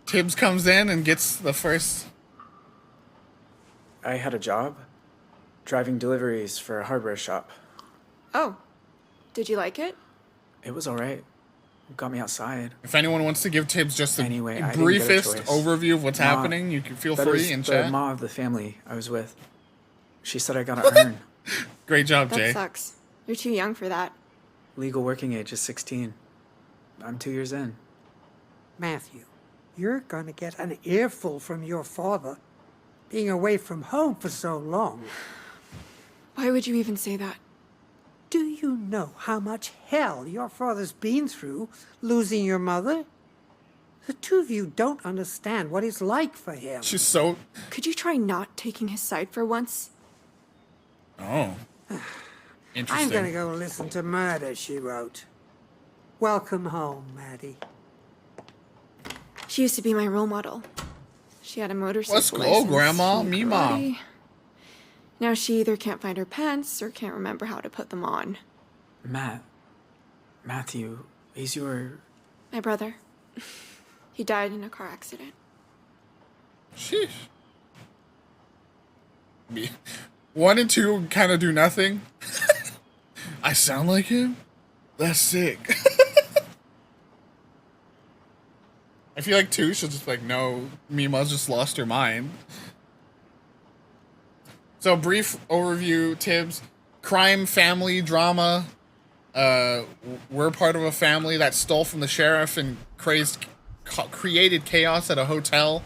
Tibbs comes in and gets the first. I had a job. Driving deliveries for a hardware shop. Oh, did you like it? It was alright. Got me outside. If anyone wants to give Tibbs just the Anyway, I didn't get a briefest choice. overview of what's Ma, happening, you can feel that free was in the chat. ma of the family I was with. She said I gotta earn. Great job, That Jay. sucks. You're too young for that. Legal working age is 16. I'm 2 years in. Matthew, you're going to get an earful from your father, being away from home for so long. Why would you even say that? Do you know how much hell your father's been through losing your mother? The two of you don't understand what it's like for him. She's so... Could you try not taking his side for once? Oh. Interesting. I'm going to go listen to Murder, She Wrote. Welcome home, Maddie. She used to be my role model. She had a motorcycle Let's go, license, Grandma. and Mima. karate. Now she either can't find her pants or can't remember how to put them on. Matthew, he's your... My brother. He died in a car accident. Sheesh. 1 and 2 kind of do nothing. I sound like him? That's sick. I feel like 2, she'll just be like, no, Mima's just lost her mind. So, brief overview, Tibbs. Crime, family, drama. We're part of a family that stole from the sheriff and created chaos at a hotel.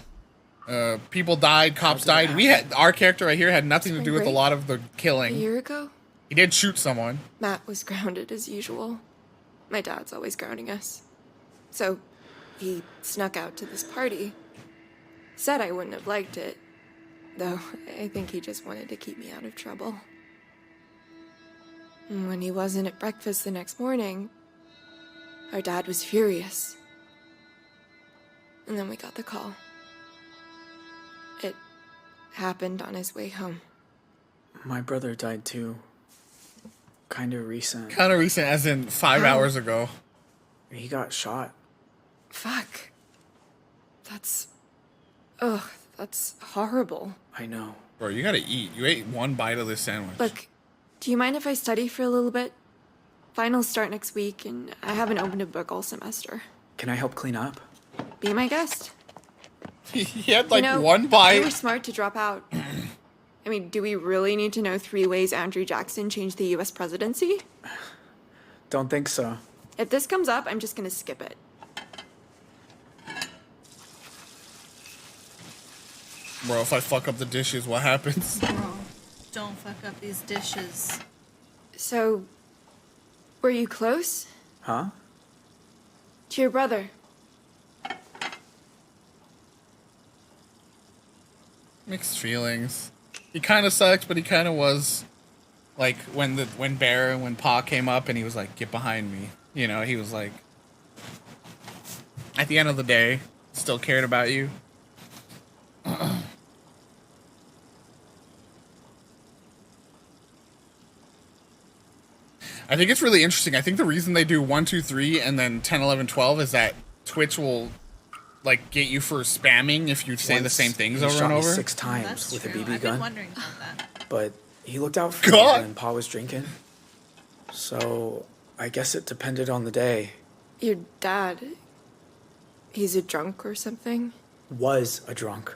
People died, cops died. Our character right here had nothing to do with a lot of the A killing. year ago, He did shoot someone. Matt was grounded as usual. My dad's always grounding us. So he snuck out to this party. Said I wouldn't have liked it, though I think he just wanted to keep me out of trouble. And when he wasn't at breakfast the next morning, our dad was furious. And then we got the call. It happened on his way home. My brother died too. Kinda recent. Kind of recent, as in 5 hours ago. He got shot. Fuck. That's horrible. I know. Bro, you gotta eat. You ate 1 bite of this sandwich. Look, do you mind if I study for a little bit? Finals start next week, and I haven't opened a book all semester. Can I help clean up? Be my guest. He had like You know, 1 bite. You were smart to drop out. I mean, do we really need to know 3 ways Andrew Jackson changed the U.S. presidency? Don't think so. If this comes up, I'm just gonna skip it. Bro, if I fuck up the dishes, what happens? Bro, don't fuck up these dishes. So, were you close? Huh? To your brother? Mixed feelings. He kind of sucked, but he kind of was. Like when Pa came up and he was like, "Get behind me," you know, he was like, at the end of the day, still cared about you. I think it's really interesting. I think the reason they do 1, 2, 3 and then 10, 11, 12 is that Twitch will like get you for spamming if you say the same things over and over. 6 times That's with true. a BB I've gun. been wondering about that. But he looked out for me God. when Pa was drinking. So I guess it depended on the day. Your dad, he's a drunk or something? Was a drunk.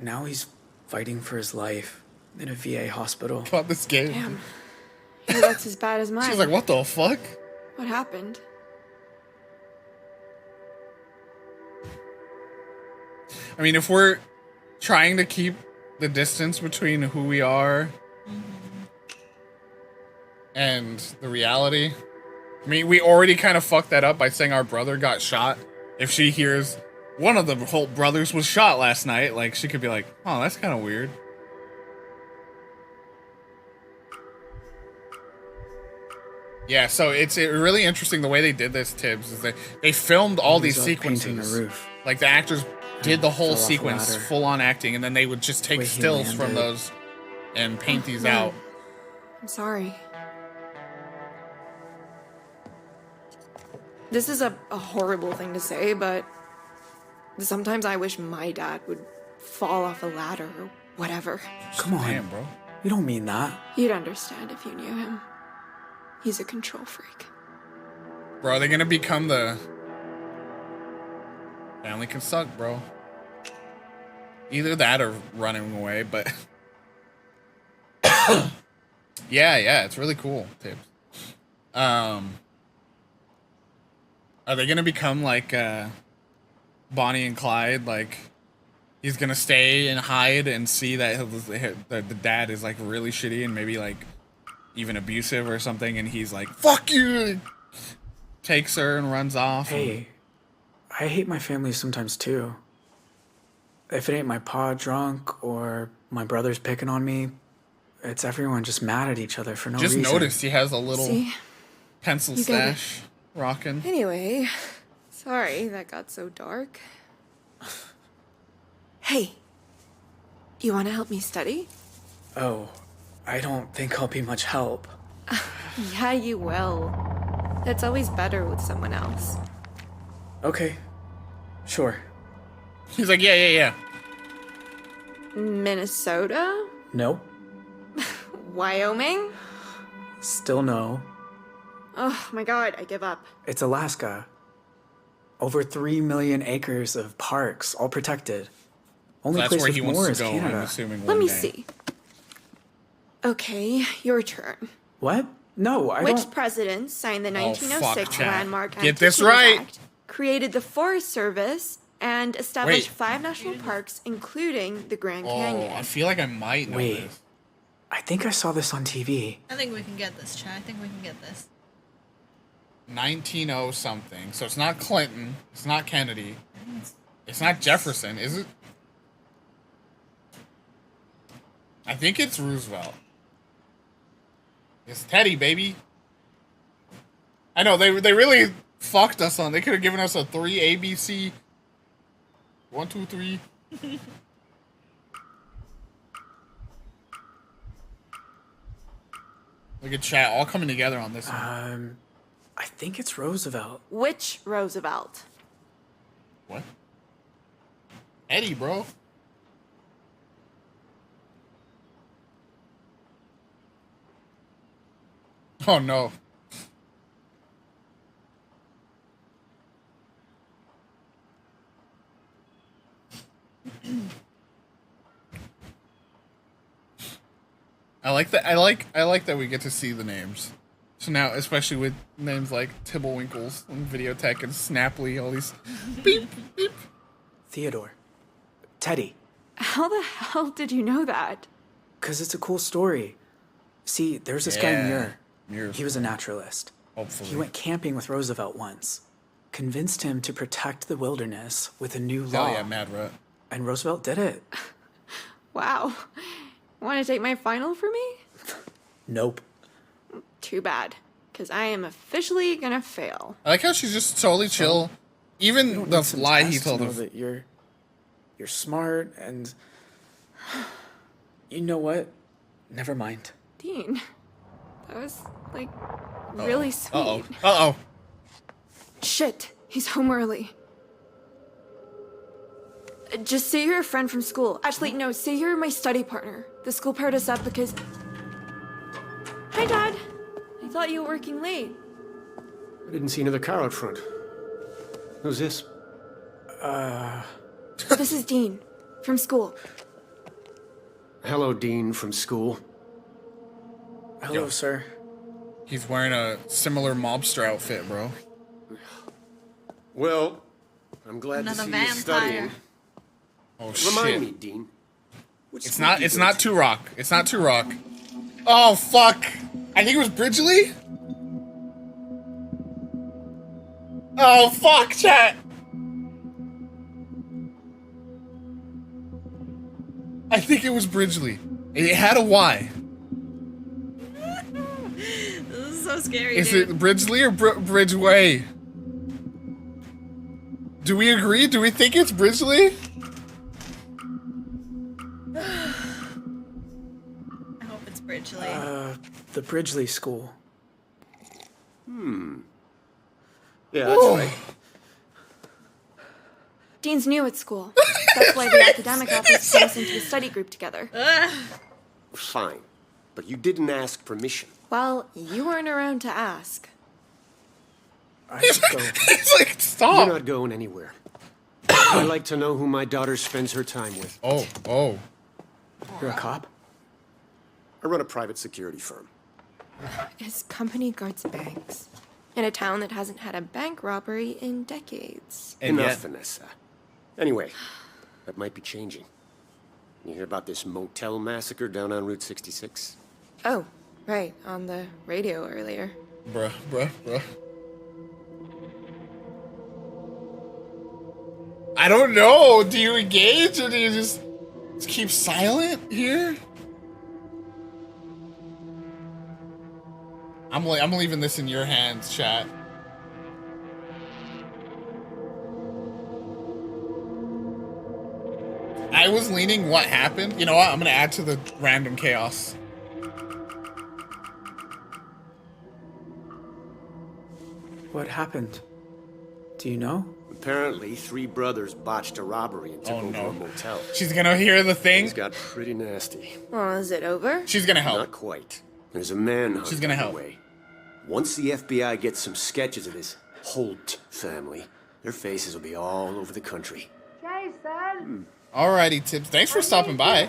Now he's fighting for his life in a VA hospital. About this game. Damn. Yeah, that's as bad as mine. She's like, what the fuck? What happened? I mean, if we're trying to keep the distance between who we are and the reality, I mean, we already kind of fucked that up by saying our brother got shot. If she hears one of the whole brothers was shot last night, like, she could be like, oh, that's kind of weird. Yeah, so it's really interesting the way they did this, Tibbs, is that they filmed all these sequences. The roof. Like, the actors did the whole Fell off a sequence, ladder. full on acting, and then they would just take Way he stills from landed. those and paint these No. out. I'm sorry. This is a horrible thing to say, but sometimes I wish my dad would fall off a ladder or whatever. Come on. Damn, bro. You don't mean that. You'd understand if you knew him. He's a control freak. Bro, are they gonna become the... Family can suck, bro. Either that or running away, but... yeah, it's really cool, Tibbs. Are they gonna become like Bonnie and Clyde? Like, he's gonna stay and hide and see that the dad is like really shitty and maybe like even abusive or something, and he's like, "Fuck you!" Takes her and runs off. Hey, I hate my family sometimes too. If it ain't my pa drunk or my brother's picking on me, it's everyone just mad at each other for no Just reason. noticed he has a little See? pencil You get it. stash rocking. Anyway, sorry that got so dark. Hey, you want to help me study? Oh, I don't think I'll be much help. Yeah, you will. It's always better with someone else. Okay, sure. He's like, yeah. Minnesota? No, Wyoming? still no. Oh my god, I give up. It's Alaska. Over 3 million acres of parks, all protected. Only So that's place where with he more wants is to go, I'm Canada. assuming. Let one me day. see. Okay, your turn. What? No, I Which don't. president signed the Oh, 1906 fuck, Chad. Landmark Get this Antiquities right. Act, created the Forest Service, and established Wait. 5 national parks, including the Grand Oh, Canyon? I feel like I might know Wait. this. I think I saw this on TV. I think we can get this, Chad. I think we can get this. 1900 something. So it's not Clinton. It's not Kennedy. It's not Jefferson, is it? I think it's Roosevelt. It's Teddy, baby. I know they really fucked us on. They could have given us a 3 ABC. 1, 2, 3. Look at chat all coming together on this one. I think it's Roosevelt. Which Roosevelt? What? Eddie, bro. Oh no. I like that. I like that we get to see the names. So now, especially with names like Tibblewinkles and Videotech and Snapply, all these beep beep. Theodore. Teddy. How the hell did you know that? Because it's a cool story. See, there's this guy Yeah. Muir. Muir's He was a naturalist. Hopefully. He went camping with Roosevelt once. Convinced him to protect the wilderness with a new law. Hell yeah, Mad Rat. And Roosevelt did it. Wow. Want to take my final for me? Nope. Too bad, because I am officially gonna fail. I like how she's just totally chill. You Even don't the need some lie he tests to told know her. that you're smart and you know what? Never mind. Dean, That was, like, really sweet. Uh-oh. Uh-oh. Shit, he's home early. Just say you're a friend from school. Actually, no, say you're my study partner. The school paired us up because... Hi, Dad. I thought you were working late. I didn't see another car out front. Who's this? This is Dean, from school. Hello, Dean from school. Hello, sir. He's wearing a similar mobster outfit, bro. Well, I'm glad Another to see you studying. Oh shit. Remind me, Dean. It's not Two Rock. It's not Two Rock. Oh fuck. I think it was Bridgely? Oh fuck, chat. I think it was Bridgely. It had a Y. This is so scary, Is dude. it Bridgely or Bridgeway? Do we agree? Do we think it's Bridgely? I hope it's Bridgely. The Bridgely School. Yeah, that's right. Dean's new at school. That's why the academic office put us into a study group together. Fine. But you didn't ask permission. Well, you weren't around to ask. I should go. It's like, stop. You're not going anywhere. I like to know who my daughter spends her time with. Oh. You're a cop? I run a private security firm. His company guards banks. In a town that hasn't had a bank robbery in decades. Enough, Vanessa. Anyway, that might be changing. You hear about this motel massacre down on Route 66? Oh, right, on the radio earlier. Bruh. I don't know. Do you engage or do you just keep silent here? I'm leaving this in your hands, chat. I was leaning what happened. You know what? I'm gonna add to the random chaos. What happened? Do you know? Apparently, 3 brothers botched a robbery and took over a motel. She's gonna hear the thing. Things got pretty nasty. Well, is it over? She's gonna help. Not quite. There's a manhunt. She's gonna help. Underway. Once the FBI gets some sketches of this Holt family, their faces will be all over the country. Jason! Alrighty, Tibbs. Thanks for stopping by.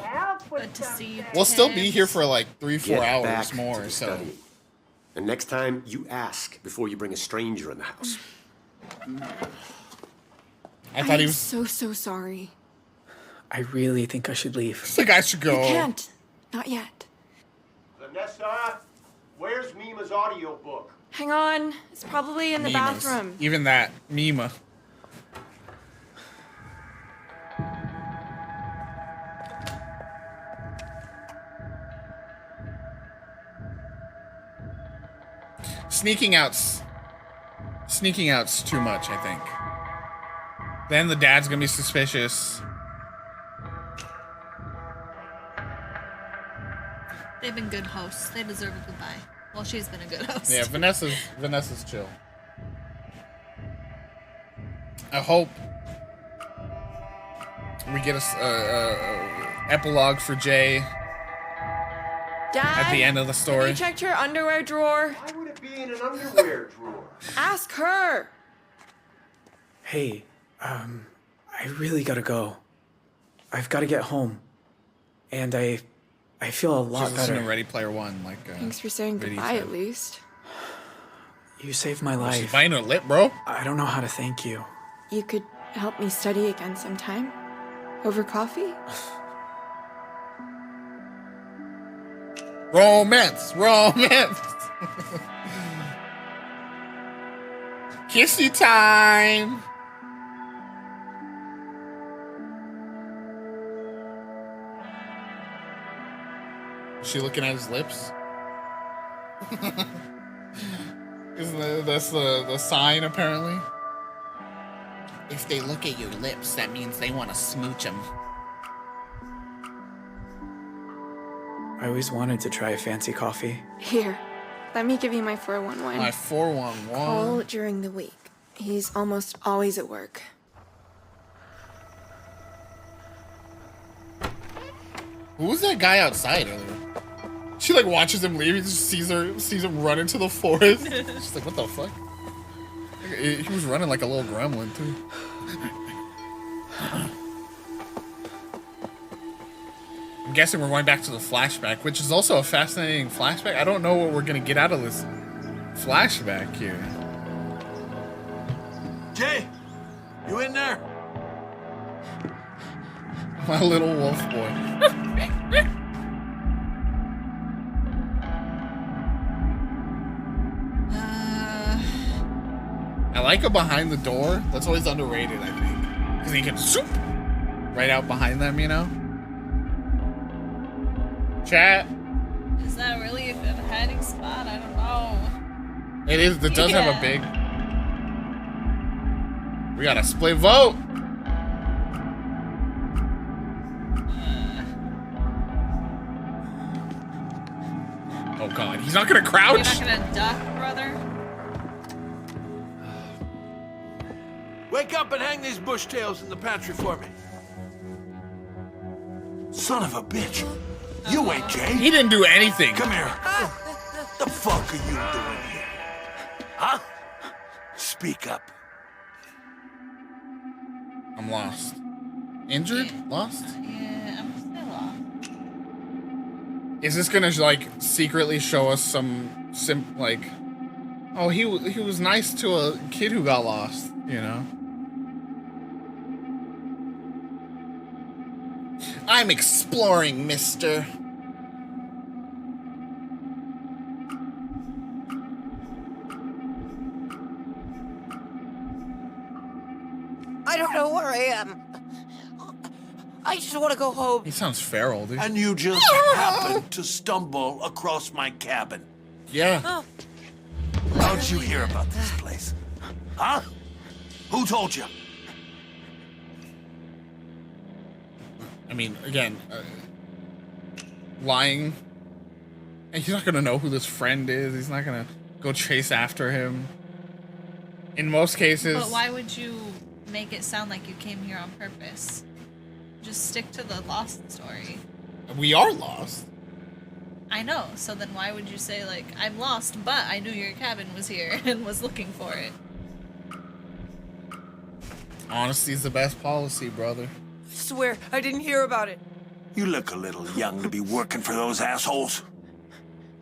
Good to see you. We'll still be here for like 3-4 Get hours back more. to the So studying. And next time, you ask before you bring a stranger in the house. I thought he was. So sorry. I really think I should leave. It's like I should go. You can't. Not yet. Vanessa, where's Mima's audiobook? Hang on. It's probably in the Mimas. bathroom. Even that Mima. Sneaking out's too much, I think. Then the dad's gonna be suspicious. They've been good hosts. They deserve a goodbye. Well, she's been a good host. Yeah, Vanessa's chill. I hope we get a epilogue for Jay Dad, at the end of the have story. you checked your underwear drawer? Why would it be in an underwear drawer? Ask her. Hey, I really gotta go. I've gotta get home. And I feel a lot She's listening better. to Ready Player One, like. Thanks for saying Really goodbye said. at least. You saved my She's life. biting her lip, bro. I don't know how to thank you. You could help me study again sometime? Over coffee? Romance. Kissy time. Is she looking at his lips? That's the sign apparently? If they look at your lips, that means they want to smooch them. I always wanted to try a fancy coffee. Here, Let me give you my 411. My 411. Call during the week. He's almost always at work. Who was that guy outside earlier? She like watches him leave. He just sees him run into the forest. She's like, what the fuck? He was running like a little gremlin too. I'm guessing we're going back to the flashback, which is also a fascinating flashback. I don't know what we're gonna get out of this flashback here. Jay, you in there? My little wolf boy. I like a behind the door. That's always underrated, I think. Because he can zoop right out behind them, you know? Chat. Is that really a good hiding spot? I don't know. It is. It does have a big... We got a split vote. Oh, God. He's not going to crouch? You're not gonna duck, brother? Wake up and hang these bush tails in the pantry for me. Son of a bitch. You ain't Jay. He didn't do anything. Come here. The fuck are you doing here? Huh? Speak up. I'm lost. Injured? Lost? Yeah, I'm still lost. Is this gonna like secretly show us some like, oh, he was nice to a kid who got lost, you know? I'm exploring, mister. I don't know where I am. I just want to go home. He sounds feral, dude. And you just happened to stumble across my cabin. Yeah. How'd you hear about this place? Huh? Who told you? I mean, again, lying. And he's not gonna know who this friend is. He's not gonna go chase after him. In most cases. But why would you make it sound like you came here on purpose? Just stick to the lost story. We are lost. I know. So then why would you say, like, I'm lost, but I knew your cabin was here and was looking for it? Honesty's the best policy, brother. I swear, I didn't hear about it. You look a little young to be working for those assholes.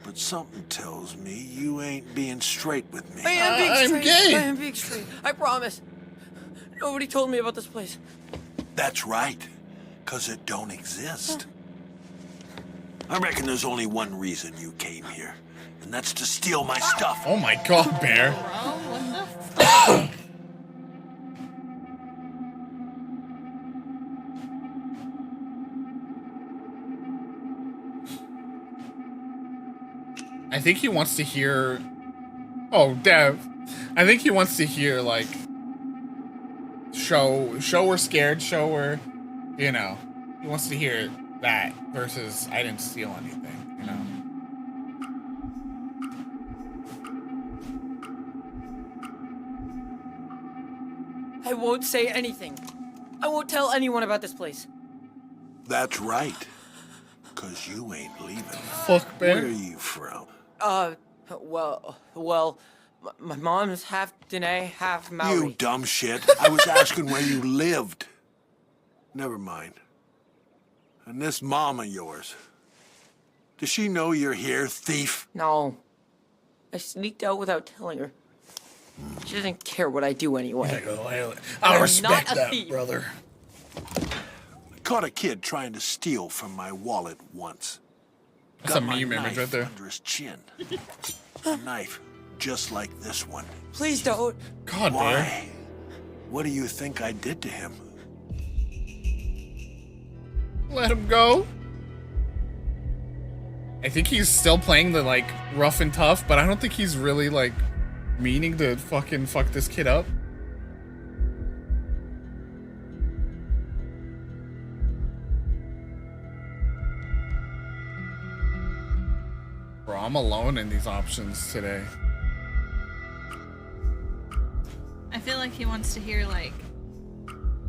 But something tells me you ain't being straight with me. I am being I'm straight. gay. I am being straight. I promise. Nobody told me about this place. That's right, 'cause it don't exist. I reckon there's only one reason you came here, and that's to steal my stuff. Oh my God, Bear. Bro, what the fuck? I think he wants to hear... Oh, Dev. I think he wants to hear, like... Show we're scared, show we're... You know. He wants to hear that versus I didn't steal anything, you know? I won't say anything. I won't tell anyone about this place. That's right, 'cause you ain't leaving. Fuck, Bear. Where are you from? My mom's half Dene, half Maori. You dumb shit. I was asking where you lived. Never mind. And this mom of yours, does she know you're here, thief? No. I sneaked out without telling her. She doesn't care what I do anyway. I'll I'm respect not a that, thief. brother. I caught a kid trying to steal from my wallet once. That's Got a my meme image knife right there. under his chin. A knife just like this one. Please don't. God, Why? Bear. What do you think I did to him? Let him go. I think he's still playing the, like, rough and tough, but I don't think he's really, like, meaning to fucking fuck this kid up. Bro, I'm alone in these options today. I feel like he wants to hear like,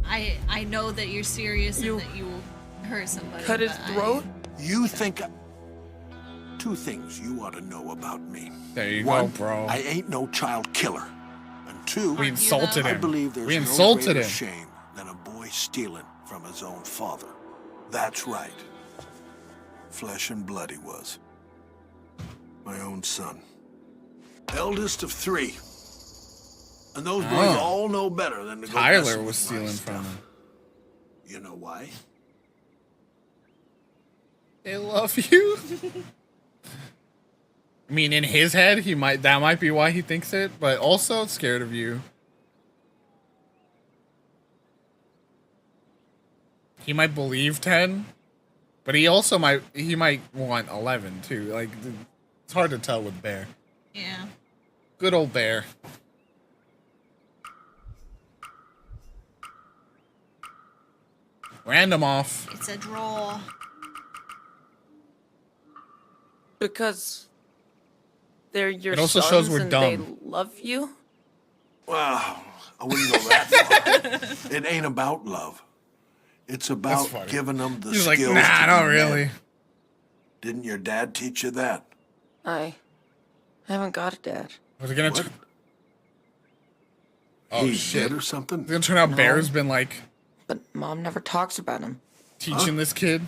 I know that you're serious and that you will hurt somebody. Cut his throat? You think... Two things you ought to know about me. There you One, go, bro. I ain't no child killer. And two, We insulted I him. believe there's We no insulted greater him. shame than a boy stealing from his own father. That's right. Flesh and blood he was. My own son. Eldest of 3. And those boys Oh. all know better than to go Tyler messing was with my stealing from stuff. him. You know why? They love you. I mean, in his head, that might be why he thinks it, but also scared of you. He might believe 10, but he might want 11 too. Like, it's hard to tell with Bear. Yeah. Good old Bear. Random off. It's a draw. Because they're your It also sons shows we're and dumb. they love you? Well, I wouldn't go that far. It ain't about love. It's That's about funny. giving them the He's skills like, nah, to not be really. men. Didn't your dad teach you that? I haven't got a dad. Was it gonna? Oh He's shit! dead or something? It's gonna turn out No. Bear's been like But Mom never talks about him. teaching this kid.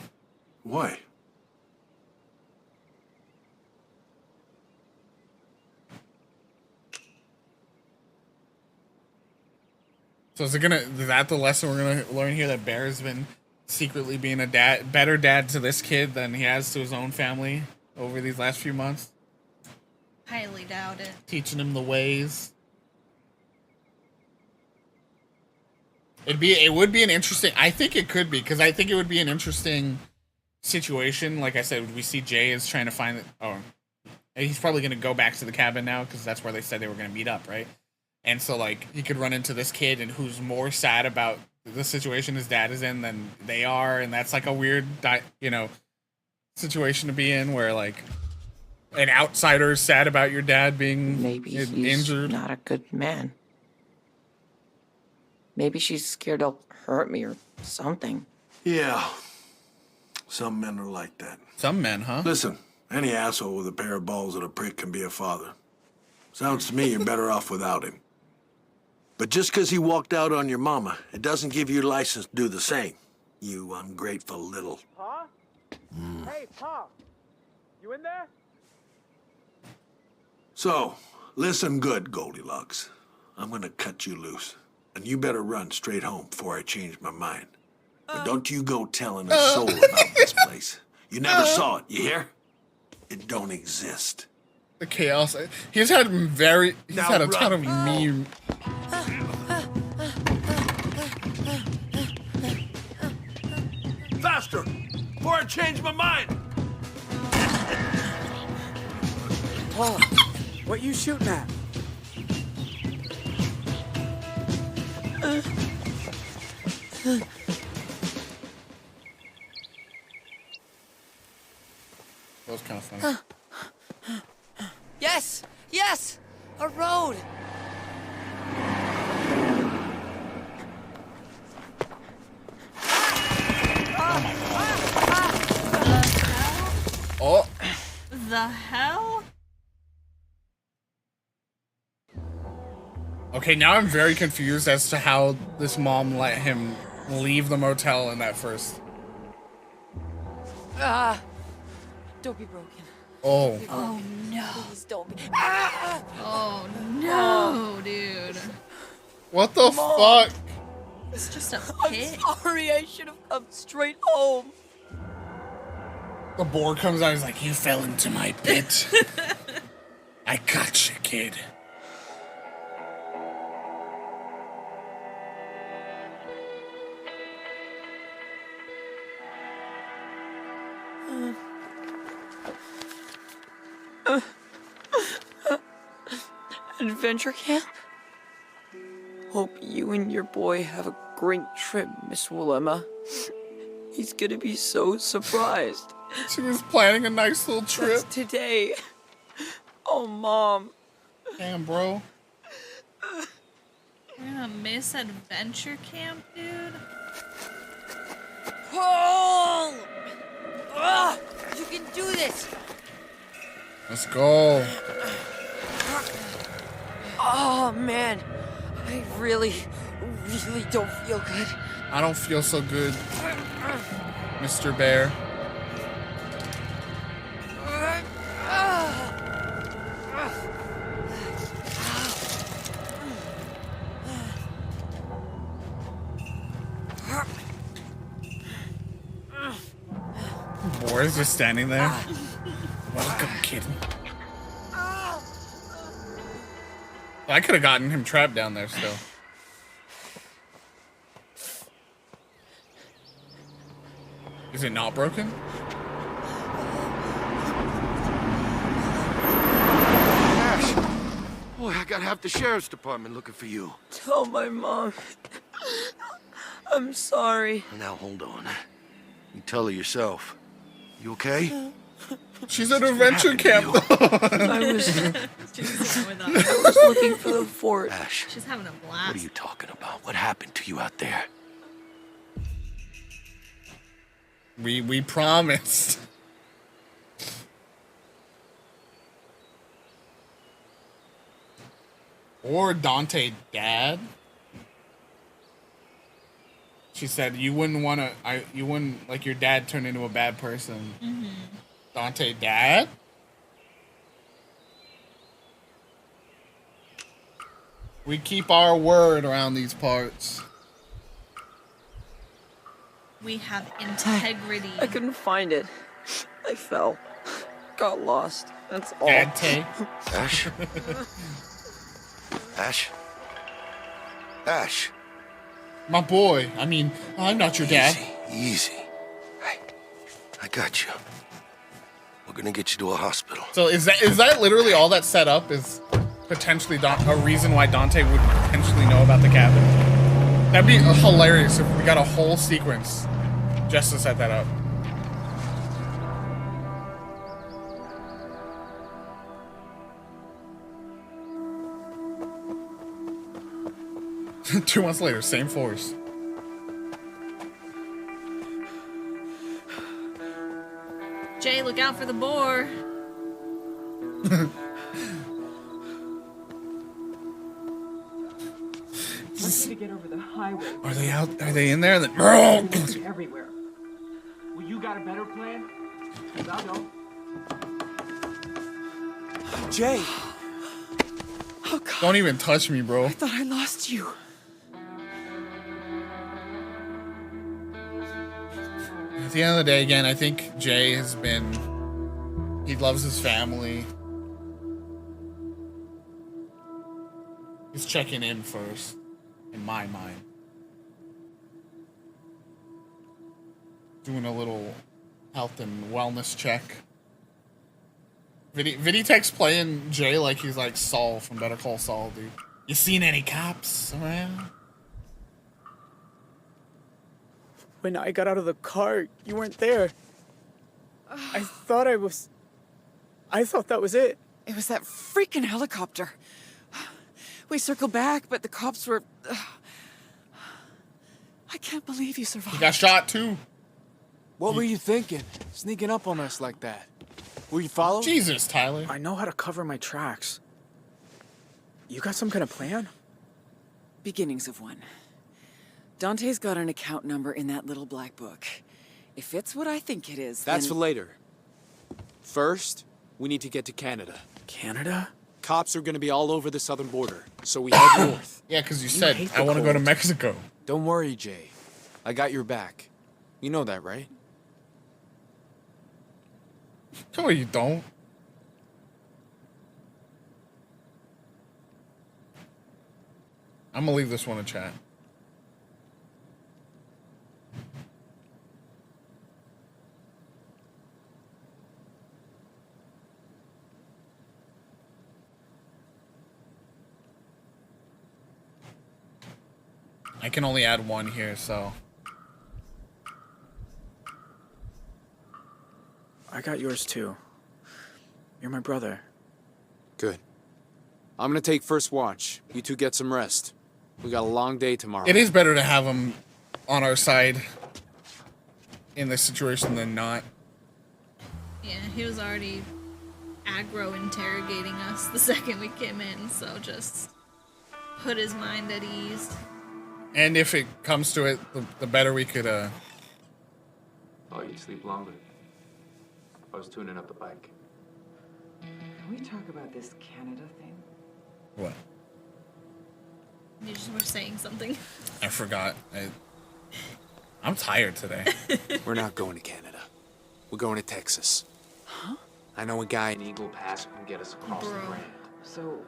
Why? So is that the lesson we're gonna learn here, that Bear's been secretly being a better dad to this kid than he has to his own family over these last few months, Highly doubt it. teaching him the ways. It would be an interesting. I think it could be, because I think it would be an interesting situation. Like I said, we see Jay is trying to find it. Oh, he's probably gonna go back to the cabin now because that's where they said they were gonna meet up, right? And so, like, he could run into this kid and who's more sad about the situation his dad is in than they are, and that's like a weird, situation to be in, where like an outsider is sad about your dad being Maybe he's injured. not a good man. Maybe she's scared he'll hurt me or something. Yeah. Some men are like that. Some men, huh? Listen, any asshole with a pair of balls and a prick can be a father. Sounds to me you're better off without him. But just because he walked out on your mama, it doesn't give you license to do the same. You ungrateful little... Pa? Hey, Pa. You in there? So, listen good, Goldilocks. I'm gonna cut you loose. And you better run straight home before I change my mind. But don't you go telling a soul about this place. You never saw it, you hear? It don't exist. The chaos. He's had Now had a ton run. of meme. Faster! Before I change my mind! Paul, what you shooting at? That was kind of funny. Yes! Yes! A road! Oh. The hell? Okay, now I'm very confused as to how this mom let him leave the motel in that first. Don't be broken. Oh. Oh no. Please don't be. Oh no, dude. What the Mom. fuck? It's just a pit. I'm sorry, I should have come straight home. The boar comes out, he's like, you fell into my pit. I got you, kid. Adventure camp? Hope you and your boy have a great trip, Miss Willema. He's gonna be so surprised. She was planning a nice little trip. That's today. Oh, Mom. Damn, bro. We're gonna miss adventure camp, dude. Paul! Ah, you can do this! Let's go. Oh, man. I really don't feel good. I don't feel so good, Mr. Bear. Boris just standing there. Welcome, kitten. I could have gotten him trapped down there still. Is it not broken? Ash! Boy, I got half the sheriff's department looking for you. Tell my mom. I'm sorry. Now, hold on. You tell her yourself. You okay? She's at adventure camp. I was looking for the fort. Ash, She's having a what blast. are you talking about? What happened to you out there? We promised. Or Dante dad. She said you wouldn't want to. You wouldn't like your dad turn into a bad person. Mm-hmm. Dante dad. We keep our word around these parts. We have integrity. I couldn't find it. I fell. Got lost. That's all. Dante. Ash? Ash? Ash? My boy. I mean, I'm not your dad. Easy. I got you. We're gonna get you to a hospital. So is that literally all that's set up? Is potentially a reason why Dante would potentially know about the cabin? That'd be hilarious if we got a whole sequence just to set that up. Two months later, same force. Jay, look out for the boar. Want you to get over the highway. Are they out? Are they in there? Everywhere. Well, you got a better plan? 'Cause I don't. Jay! Don't even touch me, bro. I thought I lost you. At the end of the day, again, I think Jay has been. He loves his family. He's checking in first, in my mind. Doing a little health and wellness check. Viditech's playing Jay like he's like Saul from Better Call Saul, dude. You seen any cops around? When I got out of the car, you weren't there. I thought that was it. It was that freaking helicopter. We circled back, but the cops were... I can't believe you survived. He got shot too. What were you thinking? Sneaking up on us like that? Were you following? Jesus, Tyler. I know how to cover my tracks. You got some kind of plan? Beginnings of one. Dante's got an account number in that little black book. If it's what I think it is, That's then... for later. First, we need to get to Canada. Canada? Cops are gonna be all over the southern border, so we head north. Yeah, because you said, I want to go to Mexico. Don't worry, Jay. I got your back. You know that, right? No, you don't. I'm gonna leave this one in chat. I can only add one here, so. I got yours too. You're my brother. Good. I'm gonna take first watch. You two get some rest. We got a long day tomorrow. It is better to have him on our side in this situation than not. Yeah, he was already aggro interrogating us the second we came in, so just put his mind at ease. And if it comes to it, the better we could, Oh, you'd sleep longer. I was tuning up the bike. Can we talk about this Canada thing? What? You just were saying something. I forgot. I'm tired today. We're not going to Canada. We're going to Texas. Huh? I know a guy in Eagle Pass who can get us across the Grand. So,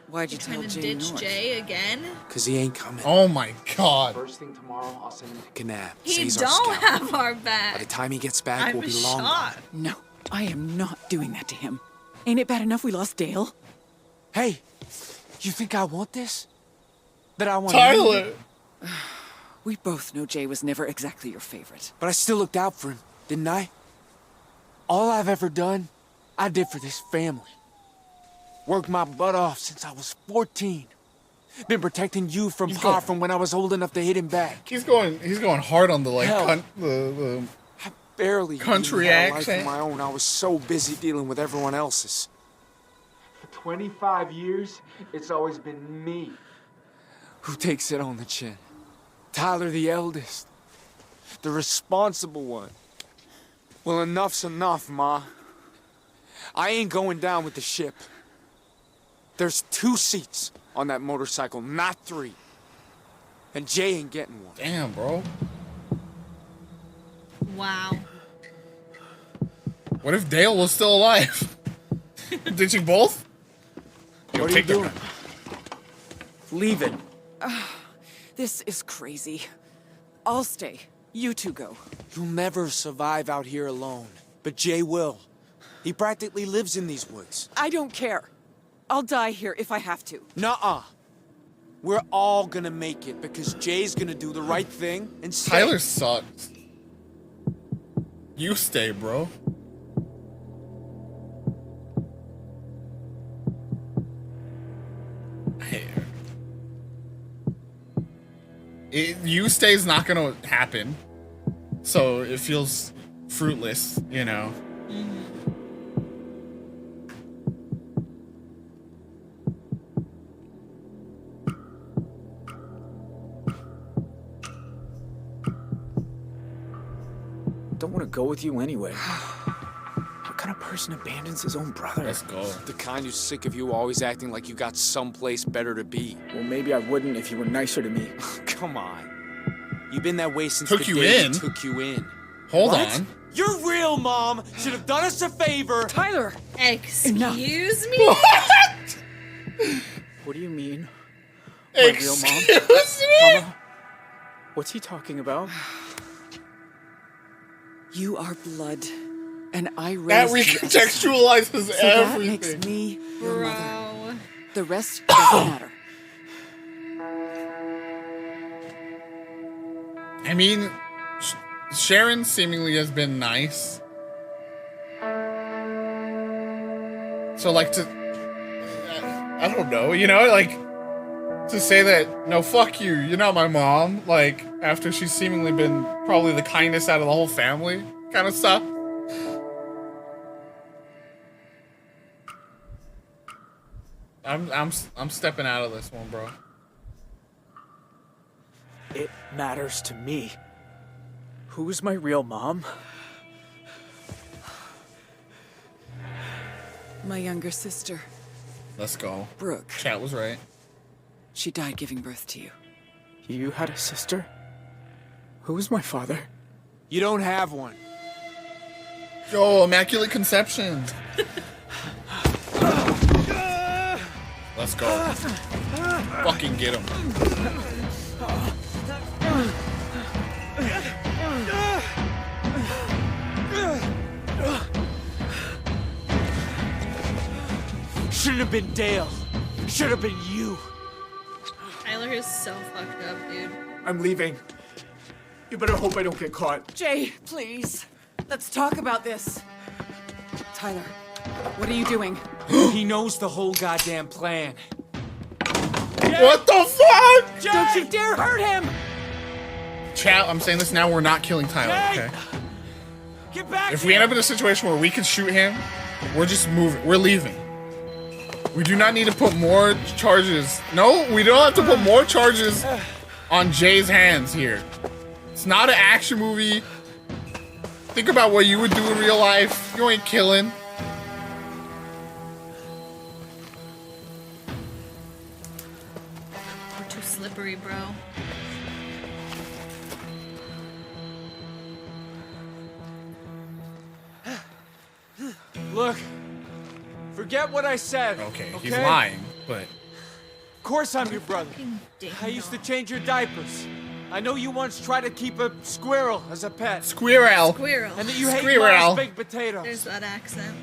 why'd you tell trying to Jay ditch North? Jay again? Because he ain't coming. Oh my god. First thing tomorrow, I'll send him a canab. He He's don't our scout. have our back. By the time he gets back, I'm we'll be long gone. shocked. No, I am not doing that to him. Ain't it bad enough we lost Dale? Hey, you think I want this? That I want Tyler! We both know Jay was never exactly your favorite. But I still looked out for him, didn't I? All I've ever done, I did for this family. Worked my butt off since I was 14. Been protecting you from Pa from when I was old enough to hit him back. He's going hard on the like Hell. the Barely country even had a life accent. of my own. I was so busy dealing with everyone else's. For 25 years, it's always been me. Who takes it on the chin? Tyler, the eldest. The responsible one. Well, enough's enough, Ma. I ain't going down with the ship. There's 2 seats on that motorcycle, not 3. And Jay ain't getting one. Damn, bro. Wow. What if Dale was still alive? Ditching both? What are you doing? Leaving. This is crazy. I'll stay. You two go. You'll never survive out here alone. But Jay will. He practically lives in these woods. I don't care. I'll die here if I have to. Nuh-uh. We're all gonna make it because Jay's gonna do the right thing and stay. Tyler sucks. You stay, bro. You stay's not gonna happen, so it feels fruitless, you know. Don't want to go with you anyway. What kind of person abandons his own brother? Let's go. The kind who's sick of you always acting like you got someplace better to be. Well, maybe I wouldn't if you were nicer to me. Come on. You've been that way since Took the you day in? we took you in. Hold What? on. Your real mom should have done us a favor. Tyler! Excuse me? What? What do you mean? My real mom? Excuse me? Mama? What's he talking about? You are blood, and I That raised you as a son. recontextualizes So that everything. makes me your Bro. mother. The rest doesn't matter. I mean, Sharon seemingly has been nice. So, like, I don't know, you know, like, to say that, no, fuck you, you're not my mom, like, after she's seemingly been probably the kindest out of the whole family, kind of stuff. I'm stepping out of this one, bro. It matters to me. Who's my real mom? My younger sister, Let's go. Brooke. Chat was right. She died giving birth to you. You had a sister? Who was my father? You don't have one. Yo, Immaculate Conception. Let's go. Fucking get him. Shouldn't have been Dale. Should have been you. Tyler is so fucked up, dude. I'm leaving. You better hope I don't get caught. Jay, please. Let's talk about this. Tyler, What are you doing? He knows the whole goddamn plan. What the fuck? Jay! Don't you dare hurt him! Chat, I'm saying this now, we're not killing Tyler, Jay! okay? Get back If we end up in a situation where we can shoot him, we're just moving. We're leaving. We do not need to put more charges. No, we don't have to put more charges on Jay's hands here. It's not an action movie. Think about what you would do in real life. You ain't killing. We're too slippery, bro. Look, forget what I said. Okay, he's lying, but... Of course I'm your brother. I used to change your diapers. I know you once tried to keep a squirrel as a pet. Squirrel. Squirrel. And that you hate Squirrel. Ma's baked potatoes. There's that accent.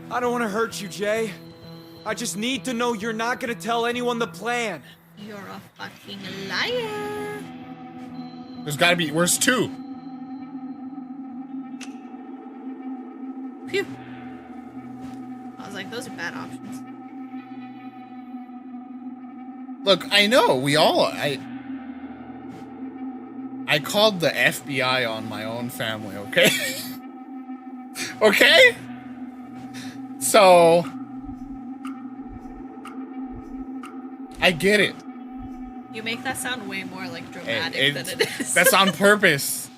I don't want to hurt you, Jay. I just need to know you're not gonna tell anyone the plan. You're a fucking liar. There's gotta be... Where's 2? Phew. I was like, those are bad options. Look, I know, we all... I called the FBI on my own family, okay? Okay? So... I get it. You make that sound way more like dramatic than it is. That's on purpose.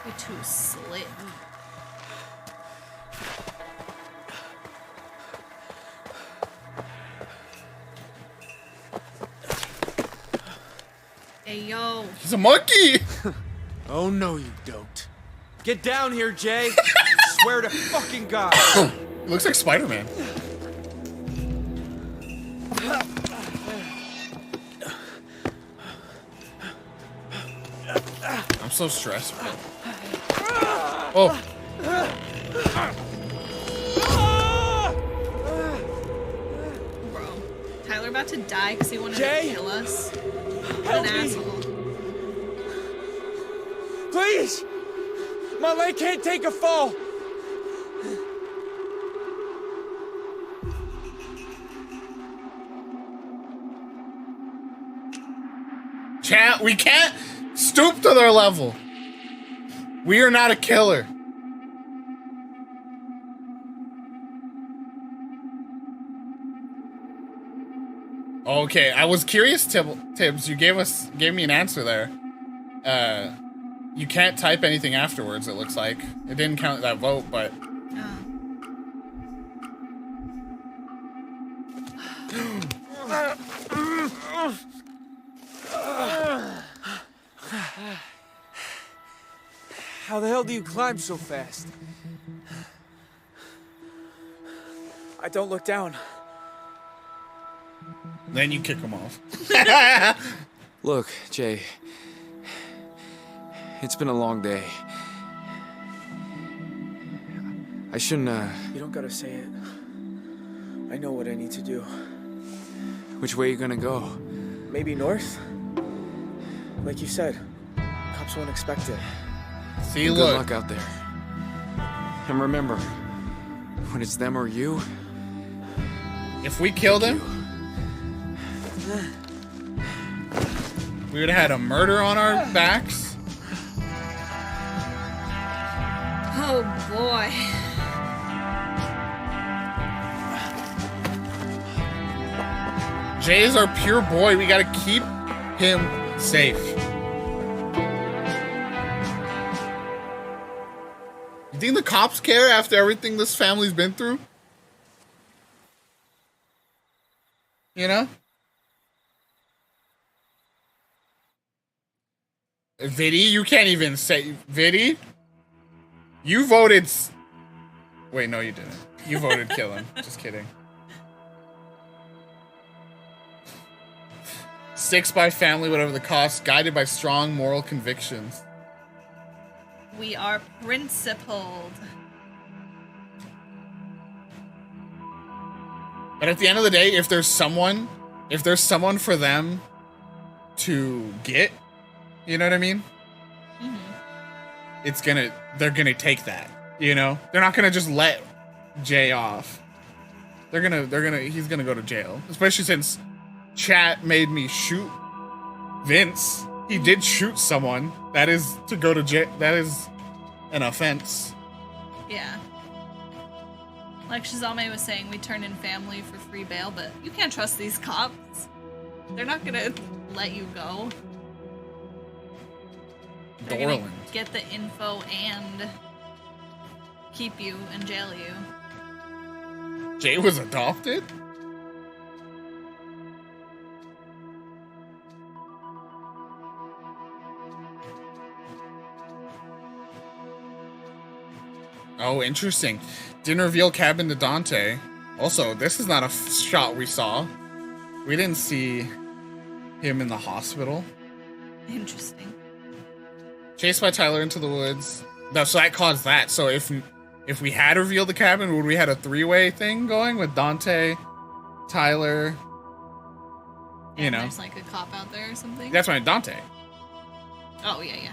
You're too slick. Hey, yo. He's a monkey! Oh, no, you don't. Get down here, Jay. Swear to fucking God. He looks like Spider-Man. I'm so stressed. Oh. Bro. Tyler about to die because he wanted Jay? to kill us. What Help an me. asshole. Please! My leg can't take a fall! Chat, we can't stoop to their level. We are not a killer. Okay, I was curious, Tibbs. You gave me an answer there. You can't type anything afterwards, it looks like. It didn't count that vote, but... How the hell do you climb so fast? I don't look down. Then you kick him off. Look, Jay. It's been a long day. I shouldn't, You don't gotta say it. I know what I need to do. Which way you gonna go? Maybe north? Like you said, cops won't expect it. See you, Good look. luck out there. And remember, when it's them or you... If we killed him, we would have had a murder on our backs. Oh boy. Jay is our pure boy. We gotta keep him safe. You think the cops care after everything this family's been through? You know? Viddy, you can't even say... Viddy? You voted... Wait, no you didn't. You voted kill him. Just kidding. 6 by family, whatever the cost. Guided by strong moral convictions. We are principled. But at the end of the day, if there's someone if there's someone for them to get, you know what I mean? They're gonna take that, you know? They're not gonna just let Jay off. He's gonna go to jail. Especially since chat made me shoot Vince. He did shoot someone. That is to go to jail. That is an offense. Yeah. Like Shazame was saying, we turn in family for free bail, but you can't trust these cops. They're not gonna let you go. They're gonna get the info and keep you and jail you. Jay was adopted? Oh, interesting. Didn't reveal cabin to Dante. Also, this is not a shot we saw. We didn't see him in the hospital. Interesting. Chased by Tyler into the woods. So that caused that. So if we had revealed the cabin, would we had a three-way thing going with Dante, Tyler, you know? There's like a cop out there or something? That's right, Dante. Oh, yeah.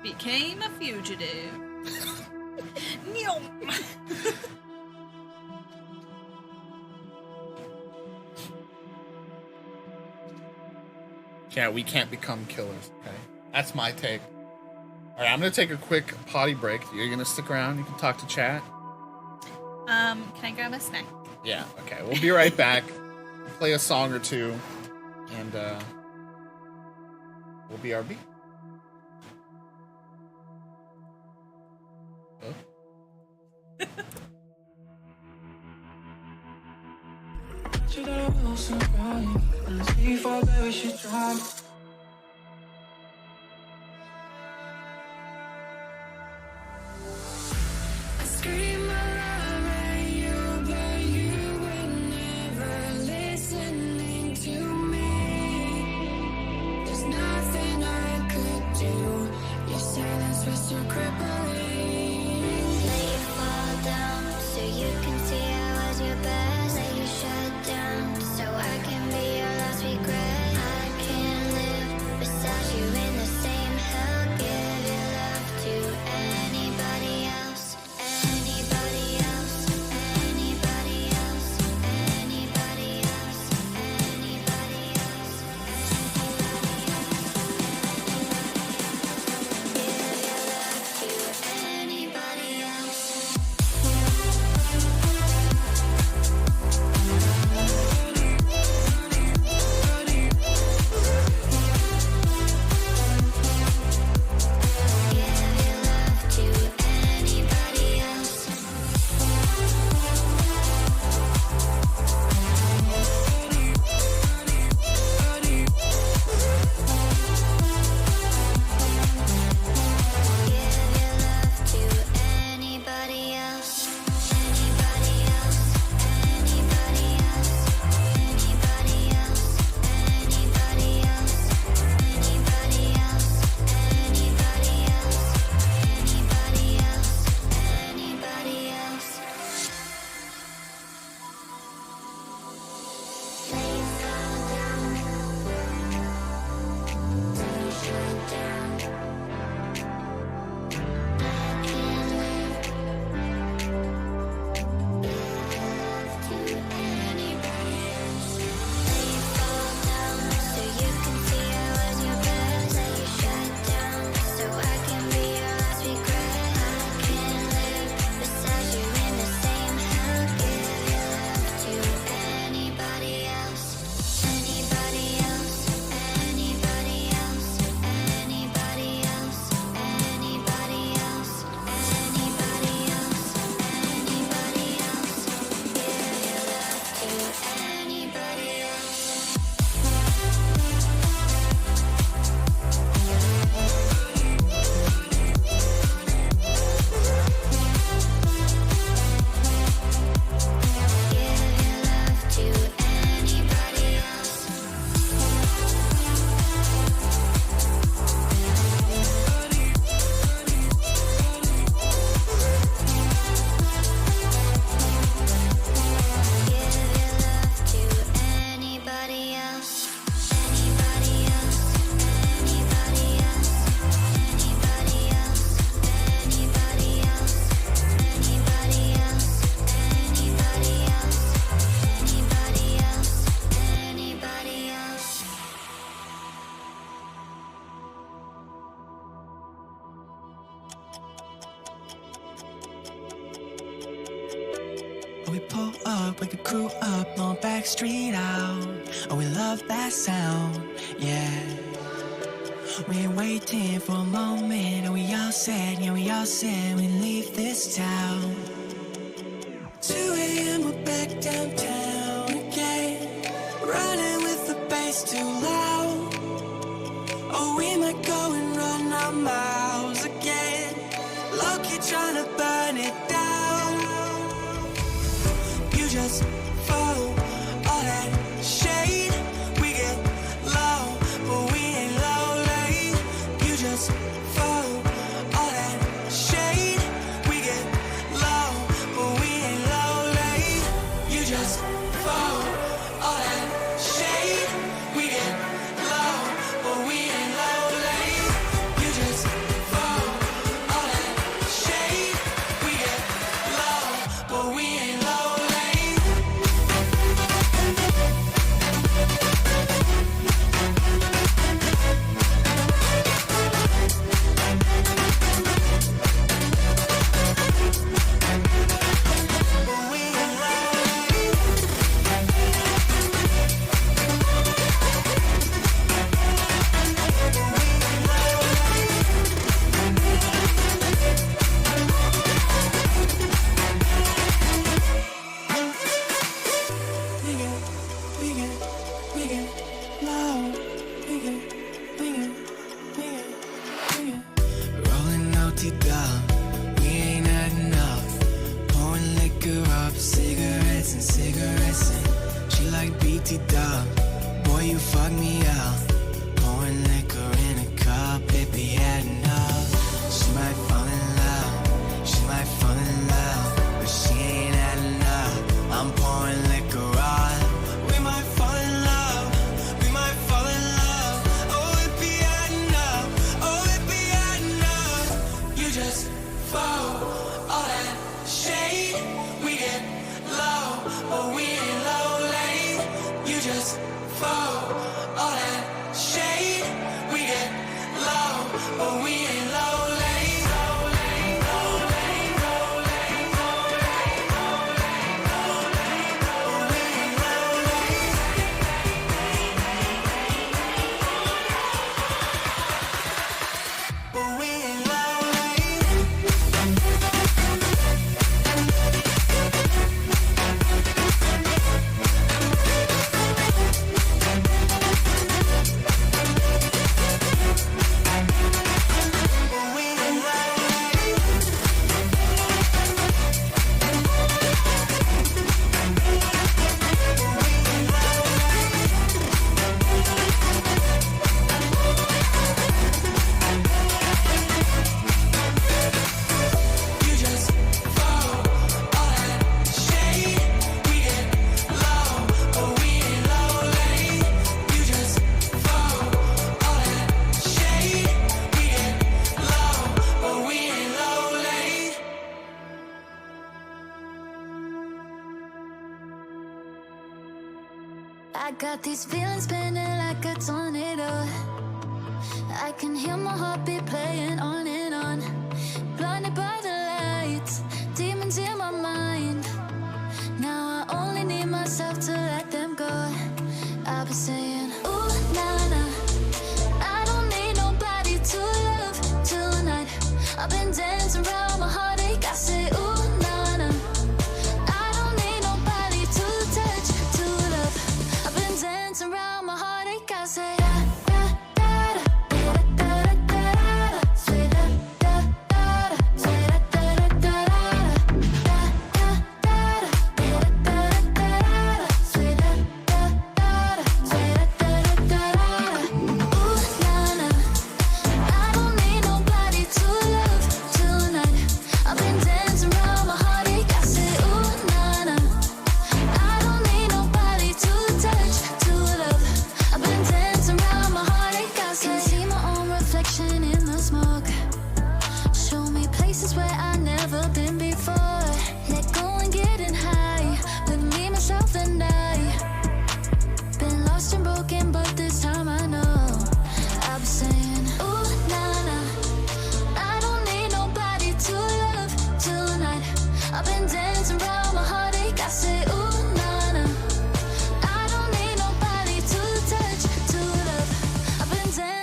Became a fugitive. No. Yeah, we can't become killers, okay? That's my take. Alright, I'm gonna take a quick potty break. You're gonna stick around? You can talk to chat? Can I grab a snack? Yeah, okay. We'll be right back. Play a song or two. And, we'll BRB. Oh. Let you shut down so I can be your last regret. I can't live Oh, we pull up, wake the crew up, no back street out. Oh, we love that sound, yeah. We ain't waiting for a moment, and we all said, yeah, we all said we leave this town. 2 a.m. we're back downtown again, running with the bass too loud. Oh, we might go and run our miles again, low-key trying to burn it down. You just follow all that shade. We get low, but we ain't low late. You just follow all that shade. We get low, but we ain't low late. You just follow all that shade. We get low, but we ain't low late. You just follow all that shade. We get low, but we ain't low late. Rolling out the dub, we ain't had enough. Pouring liquor up, cigarettes and cigarettes and she like BT dub. Boy, you fuck me up. Pouring liquor in a cup, it be had enough. She might fall in love, she might fall in love, but she ain't had enough. I'm pouring liquor up. We might fall in love, we might fall in love. Oh, it be had enough, oh, it be had enough. You just follow all that shade. We get low, but we ain't low late. You just follow all that shade. We get low, but we ain't low late. Low late, low late, low late, low late, low late, low late, but we ain't low late. But we ain't low late. You just follow all that shade. We get low, but we ain't low late. You just follow all that shade. We get low, but we ain't low late. I got these feelings spinning like a tornado. I can hear my heartbeat playing on and on. Blinded by the lights, demons in my mind. Now I only need myself to let them go. I've been saying, ooh, nah, nah. I don't need nobody to love tonight. I've been dancing around my heartache. I say, ooh, nah, nah. I don't need nobody to touch, to love. I've been dancing around my heartache. I say, da, da, da, da, da, da, da, da, da, da, da,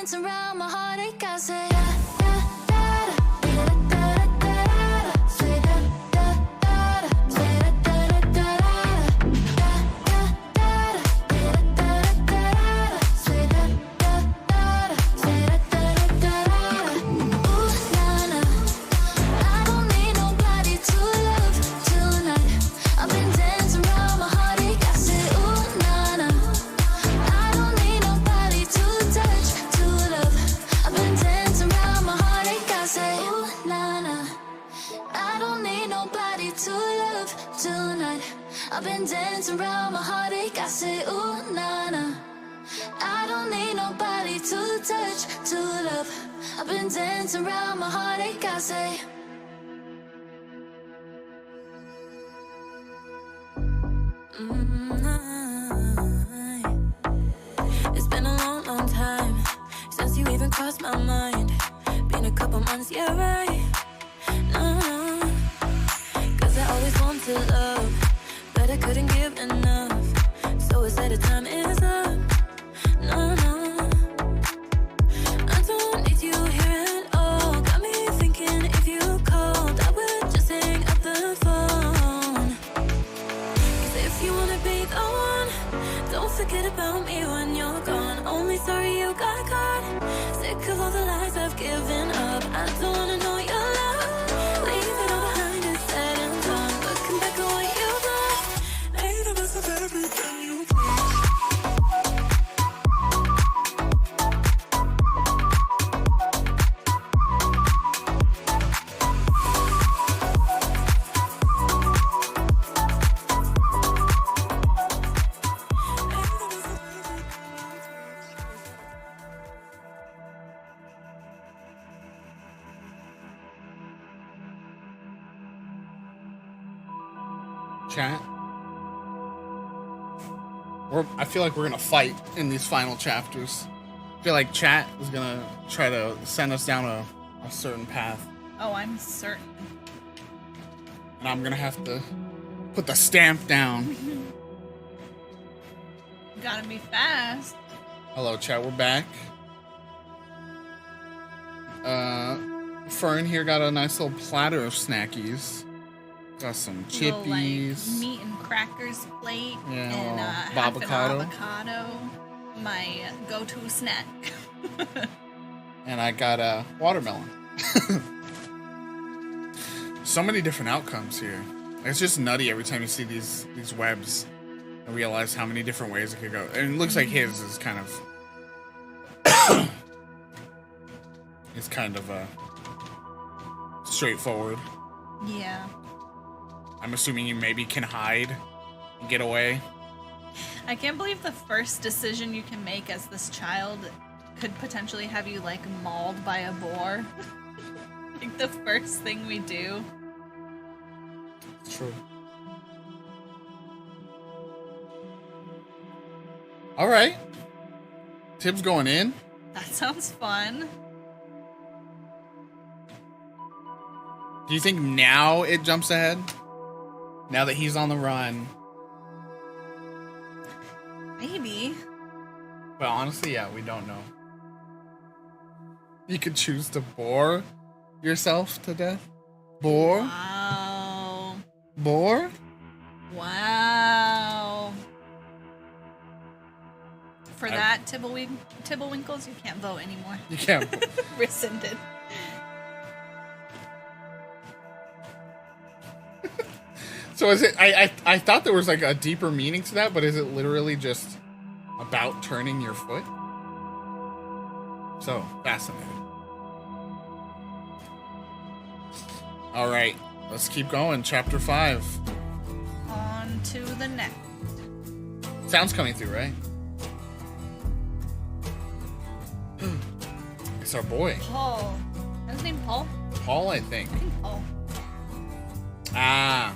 dancing around my heartache. I say da da da da da da da. Say da da da da. Say da da da da da da da da. Say da da da da. Say da da da da. Ooh na na, I don't need nobody to love tonight. I've been dancing around my heartache. I say ooh na na, I don't need nobody to touch to love. I've been dancing around my heartache. I say ooh na na, I don't need nobody to love tonight. I've been dancing around my heartache. I say ooh na na, I don't need nobody to touch to love. I've been dancing around my heartache. I say. It's been a long, long time since you even crossed my mind. Been a couple months, yeah, right. No, 'cause I always wanted love, but I couldn't give enough. So I said the time is up. No, I don't need you here at all. Got me thinking if you called, I would just hang up the phone. 'Cause if you wanna be the one, don't forget about me when you're gone. Only sorry you got caught. Sick of all the lies I've given up. I don't wanna know your love. Leave it all behind, it's said and done. Looking back at what you've done, made the best of everything you've done. Chat. I feel like we're gonna fight in these final chapters. I feel like chat is gonna try to send us down a certain path, Oh, I'm certain. and I'm gonna have to put the stamp down. Gotta be fast. Hello, chat. We're back. Fern here got a nice little platter of snackies. Got some Little, like, chippies. meat and crackers plate. Yeah, and little half an avocado. avocado. My go-to snack. And I got a watermelon. So many different outcomes here. It's just nutty every time you see these webs and realize how many different ways it could go. And it looks like his is kind of straightforward. Yeah. I'm assuming you maybe can hide and get away. I can't believe the first decision you can make as this child could potentially have you, like, mauled by a boar. Like, the first thing we do. It's true. All right. Tibbs going in. That sounds fun. Do you think now it jumps ahead? Now that he's on the run. Maybe. But honestly, yeah, we don't know. You could choose to bore yourself to death. Bore? Wow. Bore? Wow. For that, Tibblewinkles, you can't vote anymore. You can't. Rescinded. So is it? I thought there was like a deeper meaning to that, but is it literally just about turning your foot? So fascinating. All right, let's keep going. Chapter 5. On to the next. Sound's coming through, right? It's our boy. Paul. Is his name Paul? Paul, I think. I think Paul. Ah.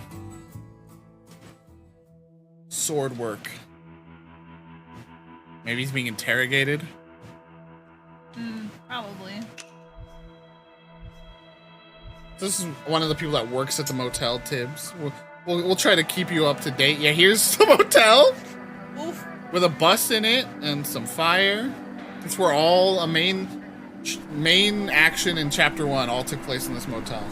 Sword work. Maybe he's being interrogated. Probably. This is one of the people that works at the motel, Tibbs. We'll try to keep you up to date. Yeah, here's the motel. Oof. With a bus in it and some fire. It's where all main action in chapter 1 all took place in this motel.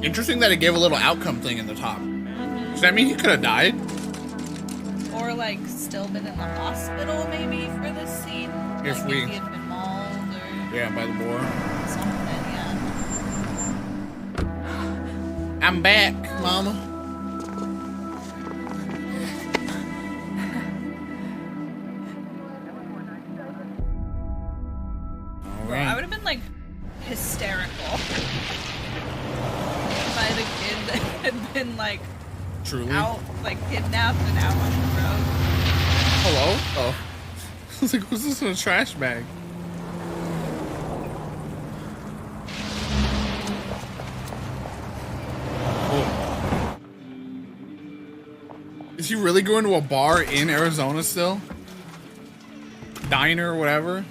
Interesting that it gave a little outcome thing in the top. Does that mean he could have died? Or like still been in the hospital maybe for this scene? If like we- if he had been mauled or Yeah, by the boar. something, yeah. I'm back, mama. Bro, I would have been like hysterical if I had a kid that had been like Truly? out, like kidnapped and out on the road. Hello? Oh. I was like, what's this in a trash bag? Oh. Is he really going to a bar in Arizona still? Diner or whatever?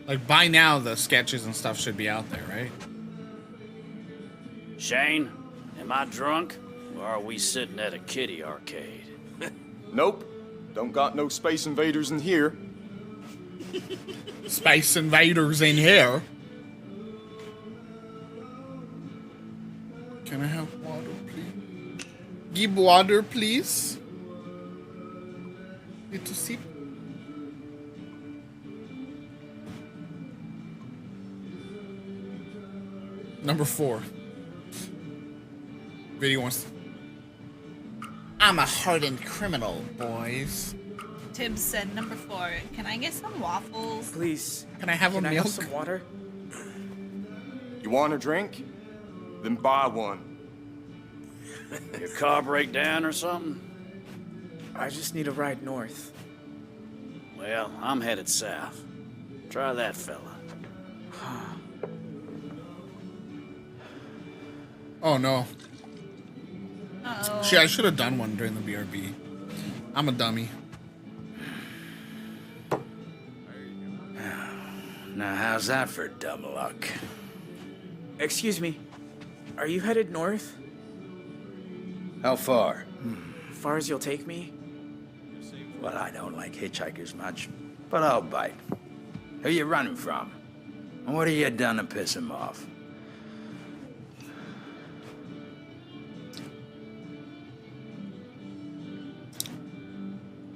Like, by now, the sketches and stuff should be out there, right? Shane, am I drunk? Or are we sitting at a kiddie arcade? Nope. Don't got no space invaders in here. Space invaders in here. Can I have water, please? Give water, please. Need to sip. Number 4. Video wants. I'm a hardened criminal, boys. Tibbs said number 4. Can I get some waffles? Please. Can I have a milk? Some water? You want a drink? Then buy one. Your car break down or something? I just need a ride north. Well, I'm headed south. Try that fella. Oh no. Uh-oh. Shit, I should have done one during the BRB. I'm a dummy. Now, how's that for dumb luck? Excuse me. Are you headed north? How far? Far as you'll take me? Well, I don't like hitchhikers much, but I'll bite. Who you running from? And what have you done to piss him off?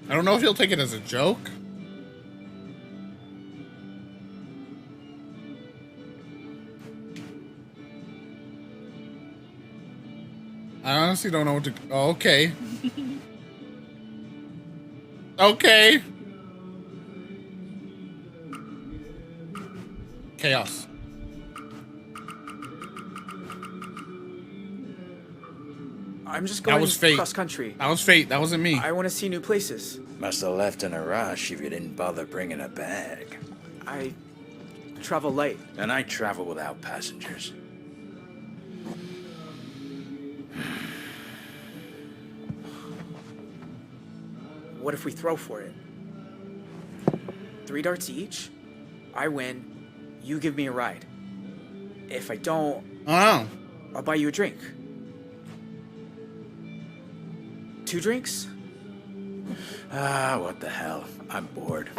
I don't know if he'll take it as a joke. I honestly don't know what to. Oh, okay. Okay. Chaos. I'm just That going was fate. cross country. That was fate. That wasn't me. I want to see new places. Must have left in a rush if you didn't bother bringing a bag. I travel light. And I travel without passengers. What if we throw for it? 3 darts each. I win. You give me a ride. If I don't, Oh. I'll buy you a drink. 2 drinks? Ah, what the hell. I'm bored.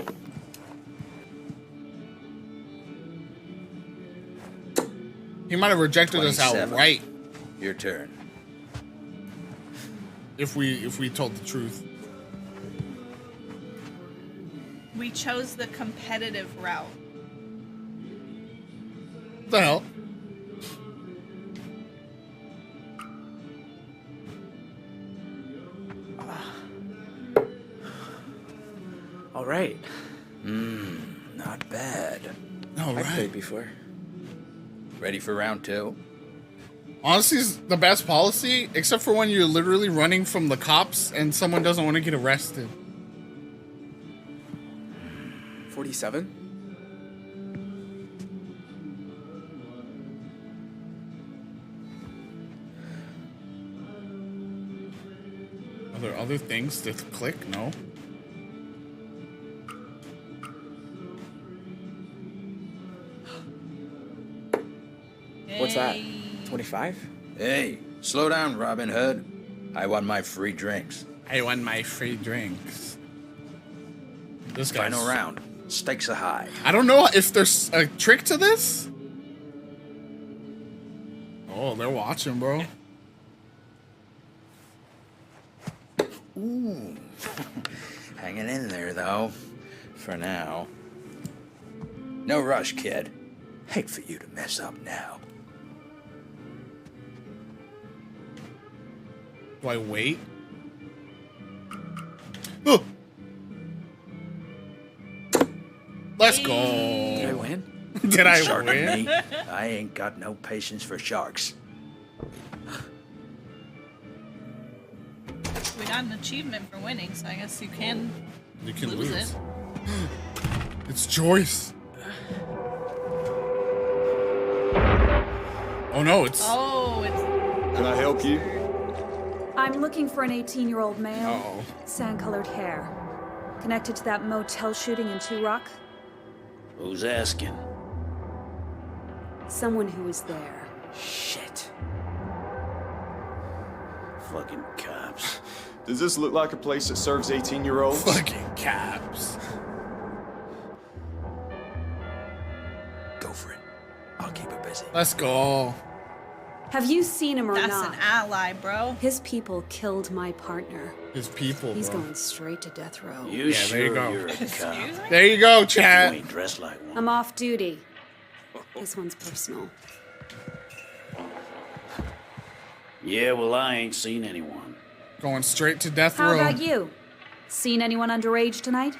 He might have rejected us 27. outright Your turn. if we told the truth. We chose the competitive route. What the hell? All right. Not bad. All I've right. played before. Ready for round 2? Honestly, it's the best policy, except for when you're literally running from the cops and someone doesn't want to get arrested. 47? Are there other things to click? No. What's that? 25? Hey, slow down, Robin Hood. I want my free drinks. I want my free drinks. This guy's... Final round. Stakes are high. I don't know if there's a trick to this. Oh, they're watching, bro. Ooh. Hanging in there, though. For now. No rush, kid. Hate for you to mess up now. Do I wait? Oh. Let's go. Did I win? Did I Shark win? Me. I ain't got no patience for sharks. We got an achievement for winning, so I guess you can lose it. It's Joyce. Oh no, it's... Oh, it's... Can I help you? I'm looking for an 18-year-old male. Uh-oh. Sand-colored hair. Connected to that motel shooting in Two Rock? Who's asking? Someone who was there. Shit. Fucking cops. Does this look like a place that serves 18-year-olds? Fucking cops. Go for it. I'll keep it busy. Let's go. Have you seen him or That's not? an ally, bro. His people killed my partner. His people, He's bro. going straight to death row. You Yeah, sure there you go. you're a cop? There you go, chat. You ain't dressed like one. I'm off duty. This one's personal. Yeah, well, I ain't seen anyone. Going straight to death How row. about you? Seen anyone underage tonight?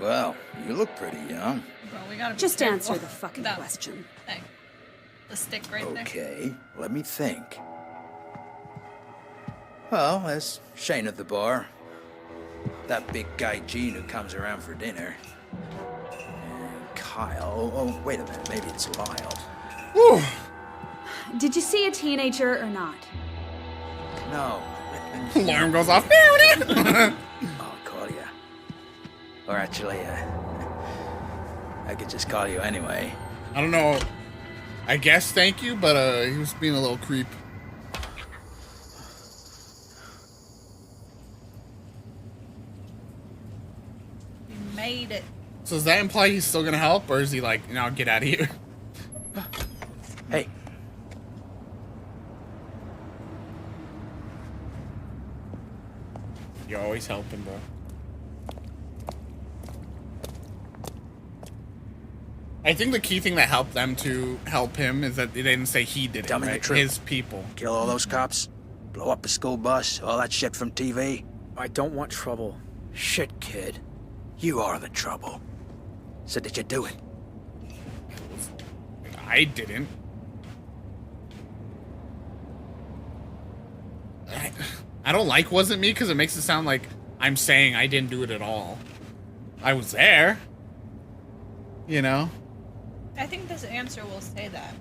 Well, you look pretty young. Bro, we gotta be Just careful. answer the fucking question. Hey, the stick right there. Okay, let me think. Well, there's Shane at the bar. That big guy Gene who comes around for dinner. And Kyle. Oh, wait a minute. Maybe it's Lyle. Whew. Did you see a teenager or not? No. Alarm goes off. Oh, call ya. Or actually, I could just call you anyway. I don't know. I guess thank you, but he was being a little creep. We made it. So does that imply he's still gonna help, or is he like, no, get out of here? Hey. You're always helping, bro. I think the key thing that helped them to help him is that they didn't say he did it, Tell me the right? truth. His people. Kill all those cops? Blow up a school bus? All that shit from TV? I don't want trouble. Shit, kid. You are the trouble. So did you do it? I didn't. I don't like wasn't me because it makes it sound like I'm saying I didn't do it at all. I was there. You know? I think this answer will say that.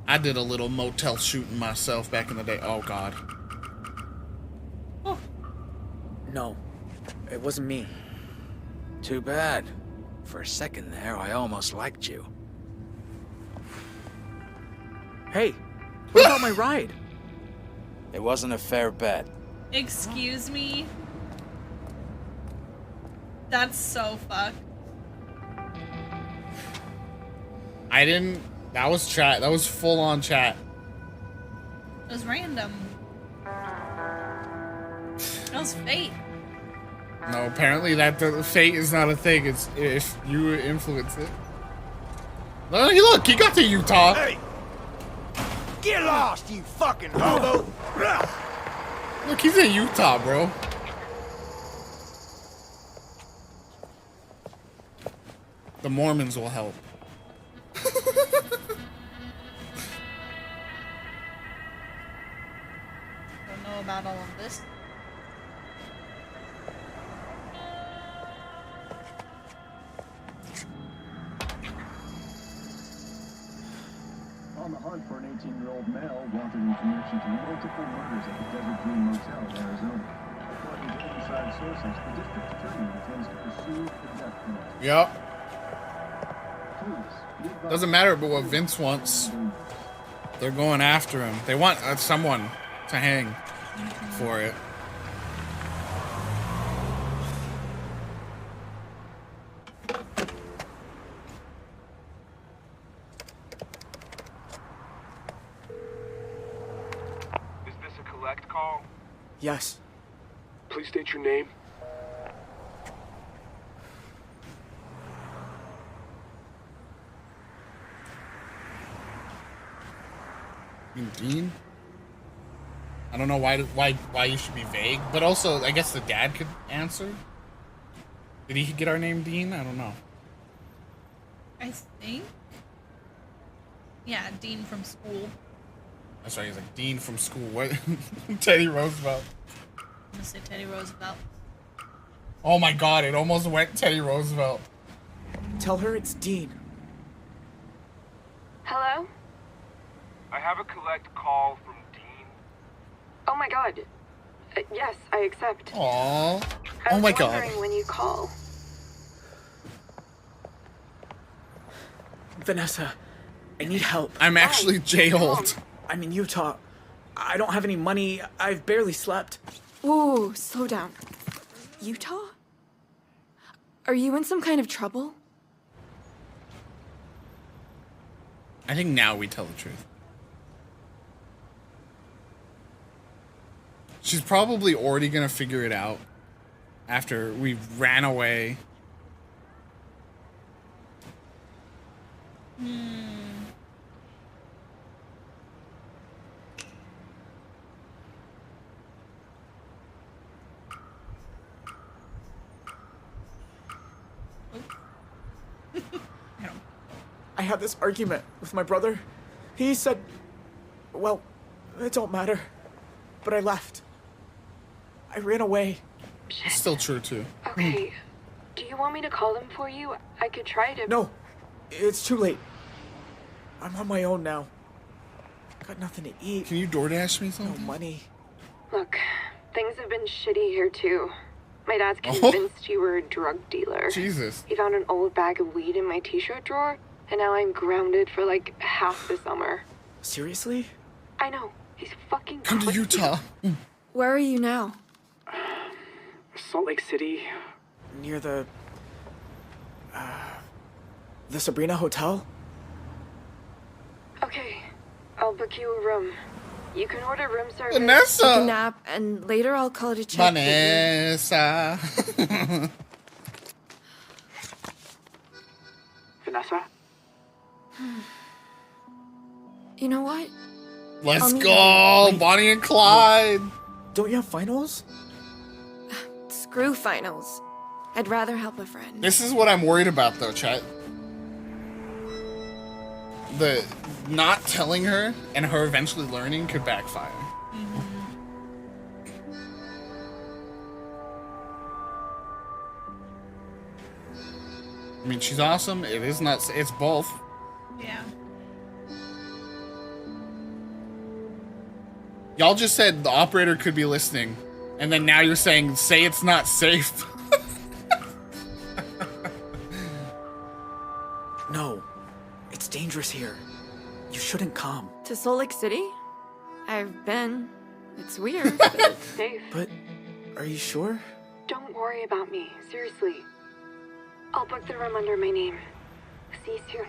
I did a little motel shooting myself back in the day. Oh, God. No, it wasn't me. Too bad. For a second there, I almost liked you. Hey, what about my ride? It wasn't a fair bet. Excuse me? That's so fucked. I didn't... That was chat. That was full-on chat. It was random. It was fate. No, apparently that the fate is not a thing. It's if you influence it. Look, he got to Utah. Hey! Get lost, you fucking hobo! Look, he's in Utah, bro. The Mormons will help. Don't know about all of this. On the hunt report for an 18-year-old male wanted in connection to multiple murders at the Desert Dream Motel in Arizona. According to inside sources, the district attorney intends to pursue the death penalty. Yup. Doesn't matter about what Vince wants. They're going after him. They want someone to hang for it. Is this a collect call? Yes. Please state your name. You mean Dean? I don't know why you should be vague, but also I guess the dad could answer. Did he get our name Dean? I don't know. I think. Yeah, Dean from school. That's right. He's like Dean from school. What? Teddy Roosevelt. I'm gonna say Teddy Roosevelt. Oh my God! It almost went Teddy Roosevelt. Tell her it's Dean. Hello? I have a collect call from Dean. Oh my god. Yes, I accept. Aww. I Oh was my God. wondering when you call. Vanessa, I need help. I'm actually jailed. I'm in Utah. I don't have any money. I've barely slept. Whoa, slow down. Utah? Are you in some kind of trouble? I think now we tell the truth. She's probably already gonna figure it out after we ran away. I had this argument with my brother. He said, well, it don't matter. But I left. I ran away. It's still true too. Okay. Do you want me to call them for you? I could try to. No, it's too late. I'm on my own now. Got nothing to eat. Can you DoorDash me something? No money. Look, things have been shitty here too. My dad's convinced you were a drug dealer. Jesus. He found an old bag of weed in my t-shirt drawer, and now I'm grounded for like half the summer. Seriously? I know. He's fucking Come to crazy. Utah. Where are you now? Salt Lake City. Near the Sabrina Hotel? Okay. I'll book you a room. You can order room service, Vanessa! take a nap, and later I'll call to check. Vanessa. Vanessa? You know what? Let's I'll meet go, you. Bonnie and Clyde. Don't you have finals? Screw finals. I'd rather help a friend. This is what I'm worried about, though, chat. The not telling her and her eventually learning could backfire. I mean, she's awesome. It is not. It's both. Yeah. Y'all just said the operator could be listening, and then now you're saying, say it's not safe. No. It's dangerous here. You shouldn't come. To Salt Lake City? I've been. It's weird, but it's safe. But are you sure? Don't worry about me. Seriously. I'll book the room under my name. See you soon.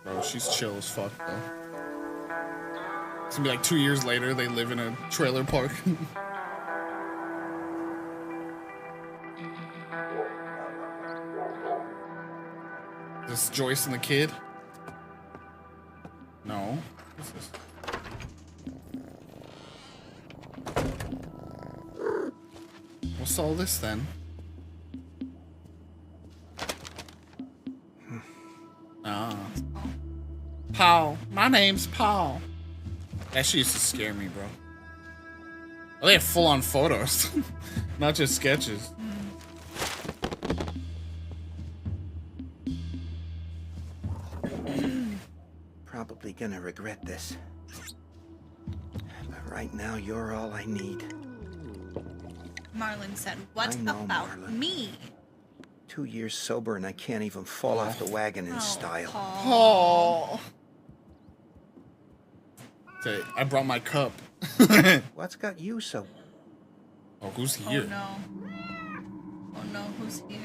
Bro, she's chill as fuck, though. It's gonna be like 2 years later, they live in a trailer park. This Joyce and the kid? No. What's this? What's all this then? Ah. Paul. My name's Paul. That shit used to scare me, bro. Oh, they have full-on photos, not just sketches. Probably gonna regret this. But right now, you're all I need. Marlon said, what I know, about Marlon. me? 2 years sober and I can't even fall off the wagon in Oh, style. Oh. Say, I brought my cup. What's got you so... Oh, who's here? Oh no. Oh no, who's here?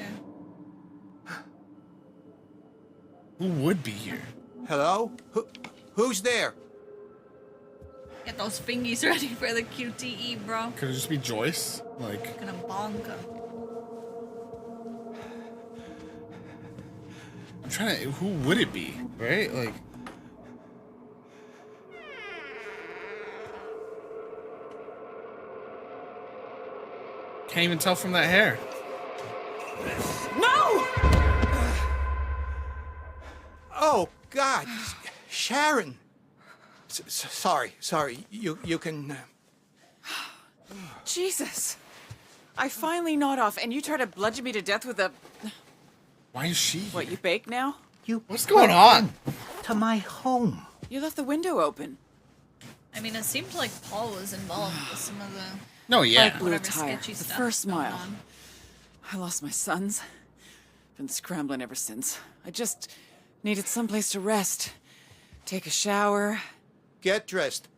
Who would be here? Hello? Who's there? Get those fingies ready for the QTE, bro. Could it just be Joyce? Like, Gonna bonka. I'm trying to. Who would it be? Right? Like. Can't even tell from that hair. No! Oh, God. Sharon. Sorry. You can... Jesus. I finally gnawed off, and you try to bludgeon me to death with a... Why is she What, here? you bake now? What's going on? To my home. You left the window open. I mean, it seemed like Paul was involved with some of the... No, yeah. Like blew a whatever tire. sketchy The stuff first going mile. on. I lost my sons. Been scrambling ever since. I just needed someplace to rest. Take a shower. Get dressed.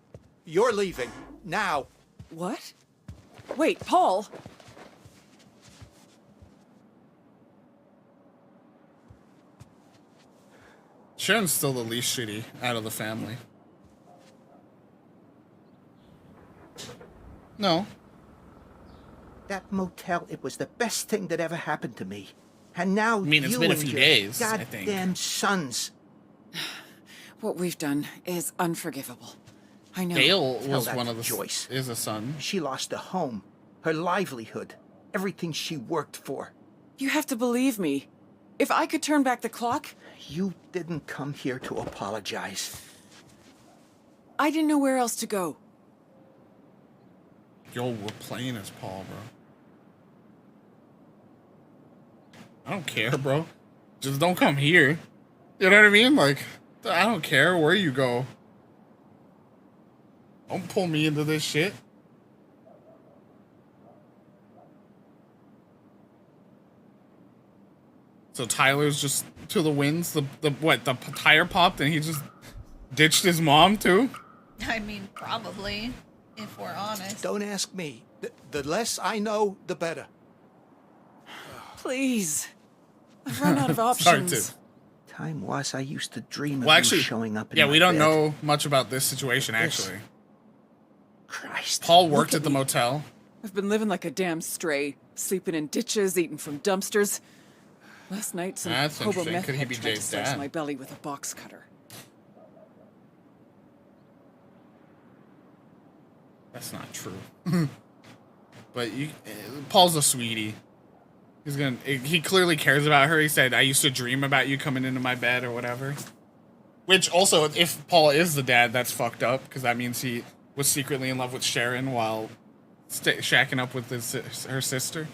You're leaving. Now. What? Wait, Paul! Sharon's still the least shitty out of the family. No. That motel, it was the best thing that ever happened to me. And now I mean, it's you been a and few your days, I think. goddamn sons. What we've done is unforgivable. I know. Dale Tell was that one to of the Joyce. is a son. She lost a home, her livelihood, everything she worked for. You have to believe me. If I could turn back the clock... You didn't come here to apologize. I didn't know where else to go. Yo, we're playing as Paul, bro. I don't care, bro. Just don't come here. You know what I mean? Like, I don't care where you go. Don't pull me into this shit. So Tyler's just to the winds. The tire popped and he just ditched his mom too? I mean, probably, if we're honest. Don't ask me. The less I know, the better. Please. I've run out of Sorry, options. too. Time was I used to dream of Well, you actually, showing up in yeah, my we don't bed. know much about this situation, actually. Christ. Paul worked Look at the me. motel. I've been living like a damn stray, sleeping in ditches, eating from dumpsters. Last night, some That's hobo interesting. meth Could he head be tried to Jay's slice dad? my belly with a box cutter. That's not true. But Paul's a sweetie. He clearly cares about her. He said, I used to dream about you coming into my bed or whatever. Which also, if Paul is the dad, that's fucked up, because that means he was secretly in love with Sharon while shacking up with her sister.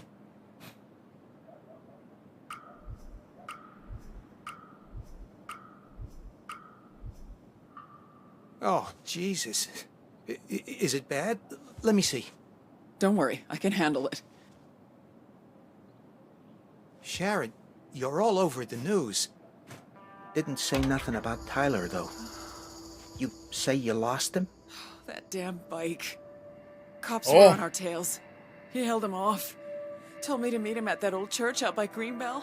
Oh, Jesus. Is it bad? Let me see. Don't worry, I can handle it. Sharon, you're all over the news. Didn't say nothing about Tyler, though. You say you lost him? That damn bike. Cops Oh. were on our tails. He held him off. Told me to meet him at that old church out by Greenbell.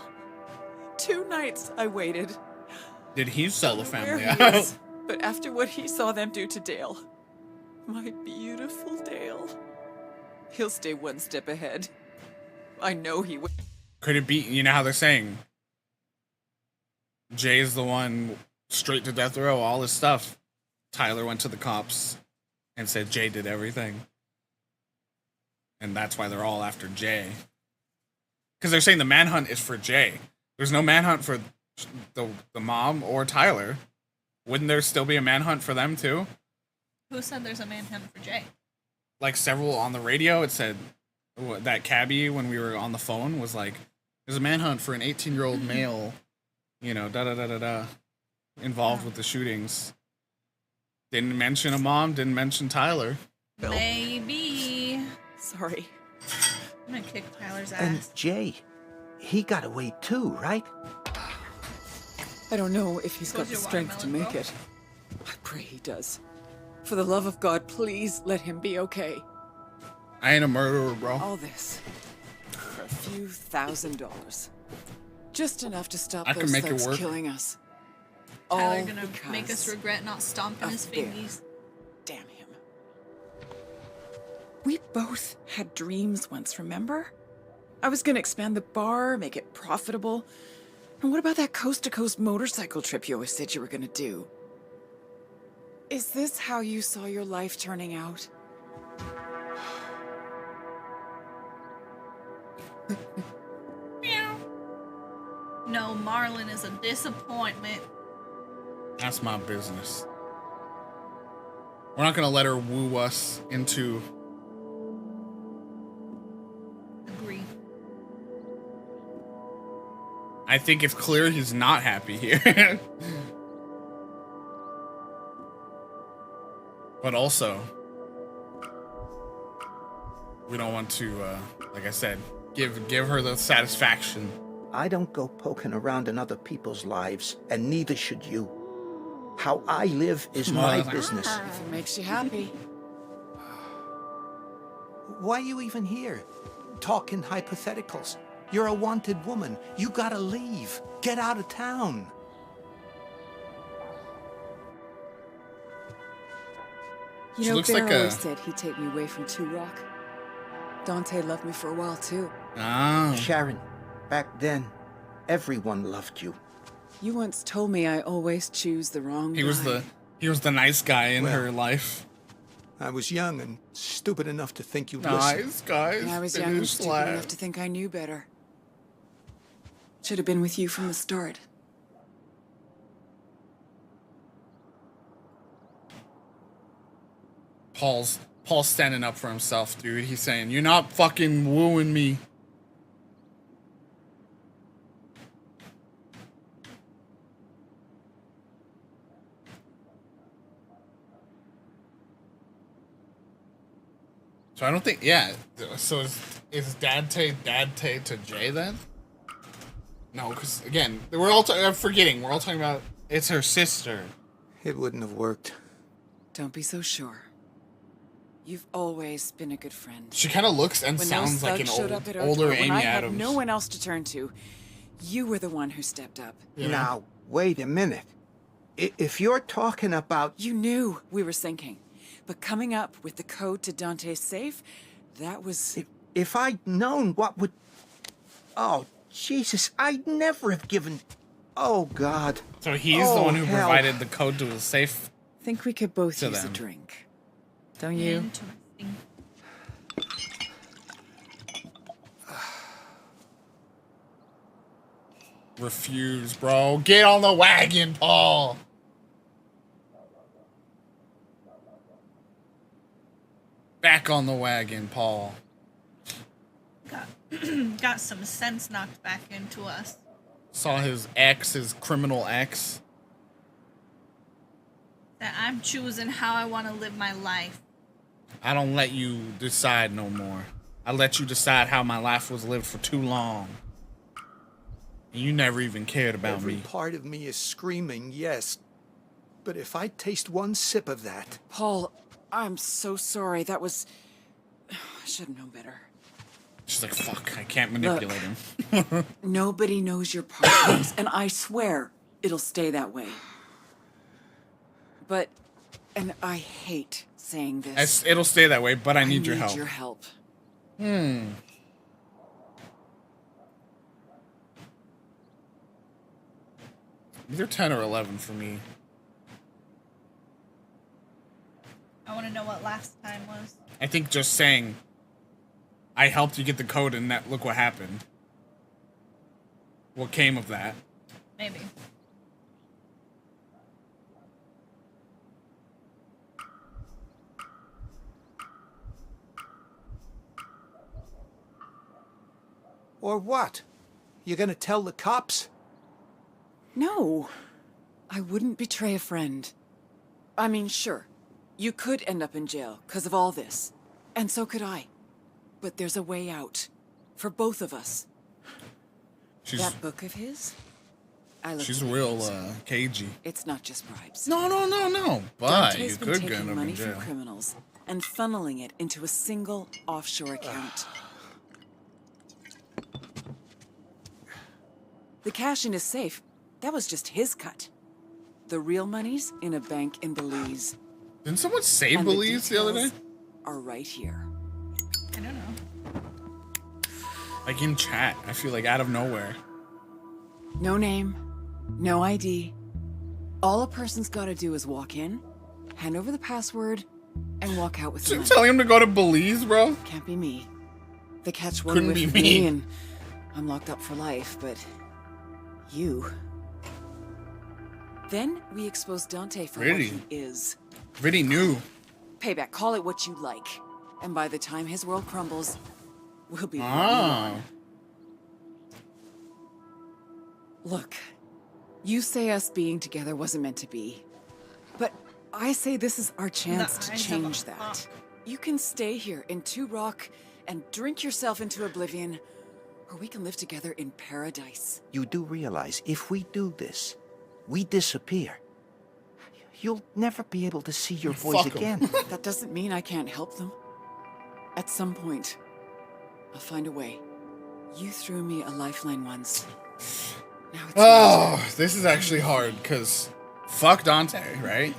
2 nights I waited. Did he sell the Where family he out? is, but after what he saw them do to Dale, my beautiful Dale, he'll stay one step ahead. I know he will. Could it be, you know how they're saying, Jay's the one straight to death row, all this stuff. Tyler went to the cops and said Jay did everything. And that's why they're all after Jay. Because they're saying the manhunt is for Jay. There's no manhunt for the mom or Tyler. Wouldn't there still be a manhunt for them too? Who said there's a manhunt for Jay? like several on the radio. It said that cabbie when we were on the phone was like, "There's a manhunt for an 18-year-old male, you know, da da da da da, involved with the shootings." Didn't mention a mom. Didn't mention Tyler. Maybe. Sorry. I'm gonna kick Tyler's ass. And Jay, he got away too, right? I don't know if he's got the strength to make it. I pray he does. For the love of God, please let him be okay. I ain't a murderer, bro. All this for a few $1,000s. Just enough to stop I can those make it thugs work. killing us. Tyler All gonna make us because regret not stomping his fear. fingies. Damn him. We both had dreams once, remember? I was gonna expand the bar, make it profitable. And what about that coast-to-coast motorcycle trip you always said you were gonna do? Is this how you saw your life turning out? No, Marlon is a disappointment. That's my business. We're not gonna let her woo us into. Agree. I think it's clear he's not happy here. But also, we don't want to, like I said, give her the satisfaction. I don't go poking around in other people's lives, and neither should you. How I live is my business. If it makes you happy. Why are you even here? Talking hypotheticals. You're a wanted woman. You gotta leave. Get out of town. You She know, looks Bear like a- always said he'd take me away from Two Rock. Dante loved me for a while, too. Ah. Sharon, back then, everyone loved you. You once told me I always choose the wrong He guy. was the nice guy in her life. I was young and stupid enough to think you'd Nice listen. guy. And I was young and stupid enough to think I knew better. Should have been with you from the start. Paul's standing up for himself, dude. He's saying, "You're not fucking wooing me." So I don't think, yeah. So is Dad Tay to Jay then? No, because again, we're all I'm forgetting. We're all talking about it's her sister. It wouldn't have worked. Don't be so sure. You've always been a good friend. She kind of looks and When sounds those like an thugs showed up at our older door, Amy when I Adams. had no one else to turn to, you were the one who stepped up. Yeah. Now, wait a minute. If you're talking about... You knew we were sinking. But coming up with the code to Dante's safe, that was... If I'd known what would... Oh, Jesus, I'd never have given... Oh, God. So he's the one who hell. provided the code to the safe. Think we could both To use them. a drink. Don't you? Interesting. Refuse, bro. Get on the wagon, Paul. Back on the wagon, Paul. Got some sense knocked back into us. Saw his ex, his criminal ex. That I'm choosing how I want to live my life. I don't let you decide no more. I let you decide how my life was lived for too long. And you never even cared about Every me. part of me is screaming, yes. But if I taste one sip of that... Paul, I'm so sorry. That was... I should have known better. She's like, fuck, I can't manipulate him. Nobody knows your problems, and I swear it'll stay that way. But, and I hate saying this. It'll stay that way, but I need your help. your help. Either 10 or 11 for me. I want to know what last time was. I think just saying, I helped you get the code and that, look what happened. What came of that? Maybe. Or what? You gonna tell the cops? No. I wouldn't betray a friend. I mean, sure. You could end up in jail because of all this. And so could I. But there's a way out. For both of us. That book of his? She's real cagey. It's not just bribes. No. But Dante's you been could taking get him money in from jail. criminals and funneling it into a single offshore account. The cash in his safe, that was just his cut. The real money's in a bank in Belize. Didn't someone say And Belize the other day? details are right here. I don't know. Like in chat, I feel like out of nowhere. No name, no ID. All a person's gotta do is walk in, hand over the password, and walk out with the money. Telling him to go to Belize, bro? Can't be me. The catch one Couldn't with be me, me. and I'm locked up for life, but you. Then we expose Dante for Really? what he is. Really new. Payback, call it what you like. And by the time his world crumbles, we'll be Ah. Look, you say us being together wasn't meant to be. But I say this is our chance to change that. You can stay here in Two Rock and drink yourself into oblivion, or we can live together in paradise. You do realize if we do this, we disappear. You'll never be able to see your boys Fuck 'em. again. That doesn't mean I can't help them. At some point, I'll find a way. You threw me a lifeline once. Now it's Oh, this is actually hard because fuck Dante, right?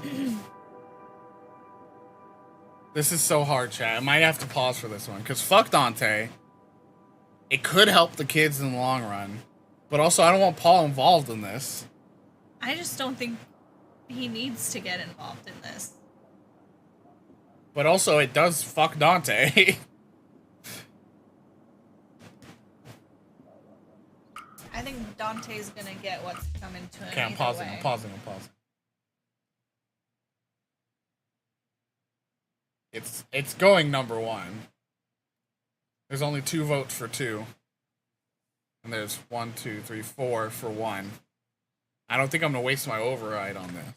This is so hard, chat. I might have to pause for this one because fuck Dante. It could help the kids in the long run, but also I don't want Paul involved in this. I just don't think he needs to get involved in this. But also it does fuck Dante. I think Dante's gonna get what's coming to him. Okay, I'm either pausing. way. I'm pausing. It's going number one. There's only 2 votes for 2. And there's 1, 2, 3, 4 for 1. I don't think I'm gonna waste my override on this.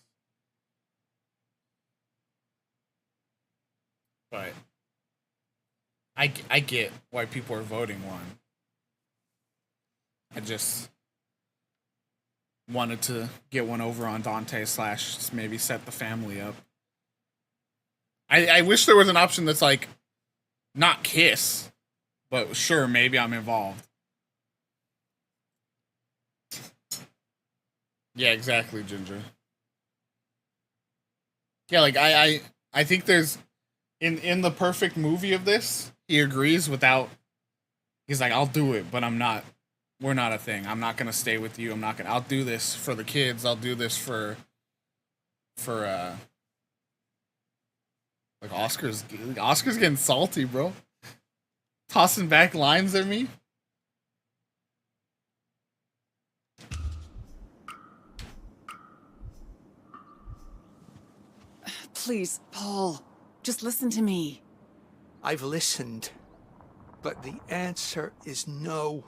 But I get why people are voting 1. I just wanted to get one over on Dante / maybe set the family up. I wish there was an option that's like not kiss, but sure, maybe I'm involved. Yeah, exactly, Ginger. Yeah, like I think there's in the perfect movie of this, he agrees without he's like, I'll do it, but I'm not. We're not a thing. I'm not gonna stay with you. I'll do this for the kids. I'll do this for like Oscar's getting salty, bro. Tossing back lines at me. Please, Paul, just listen to me. I've listened, but the answer is no.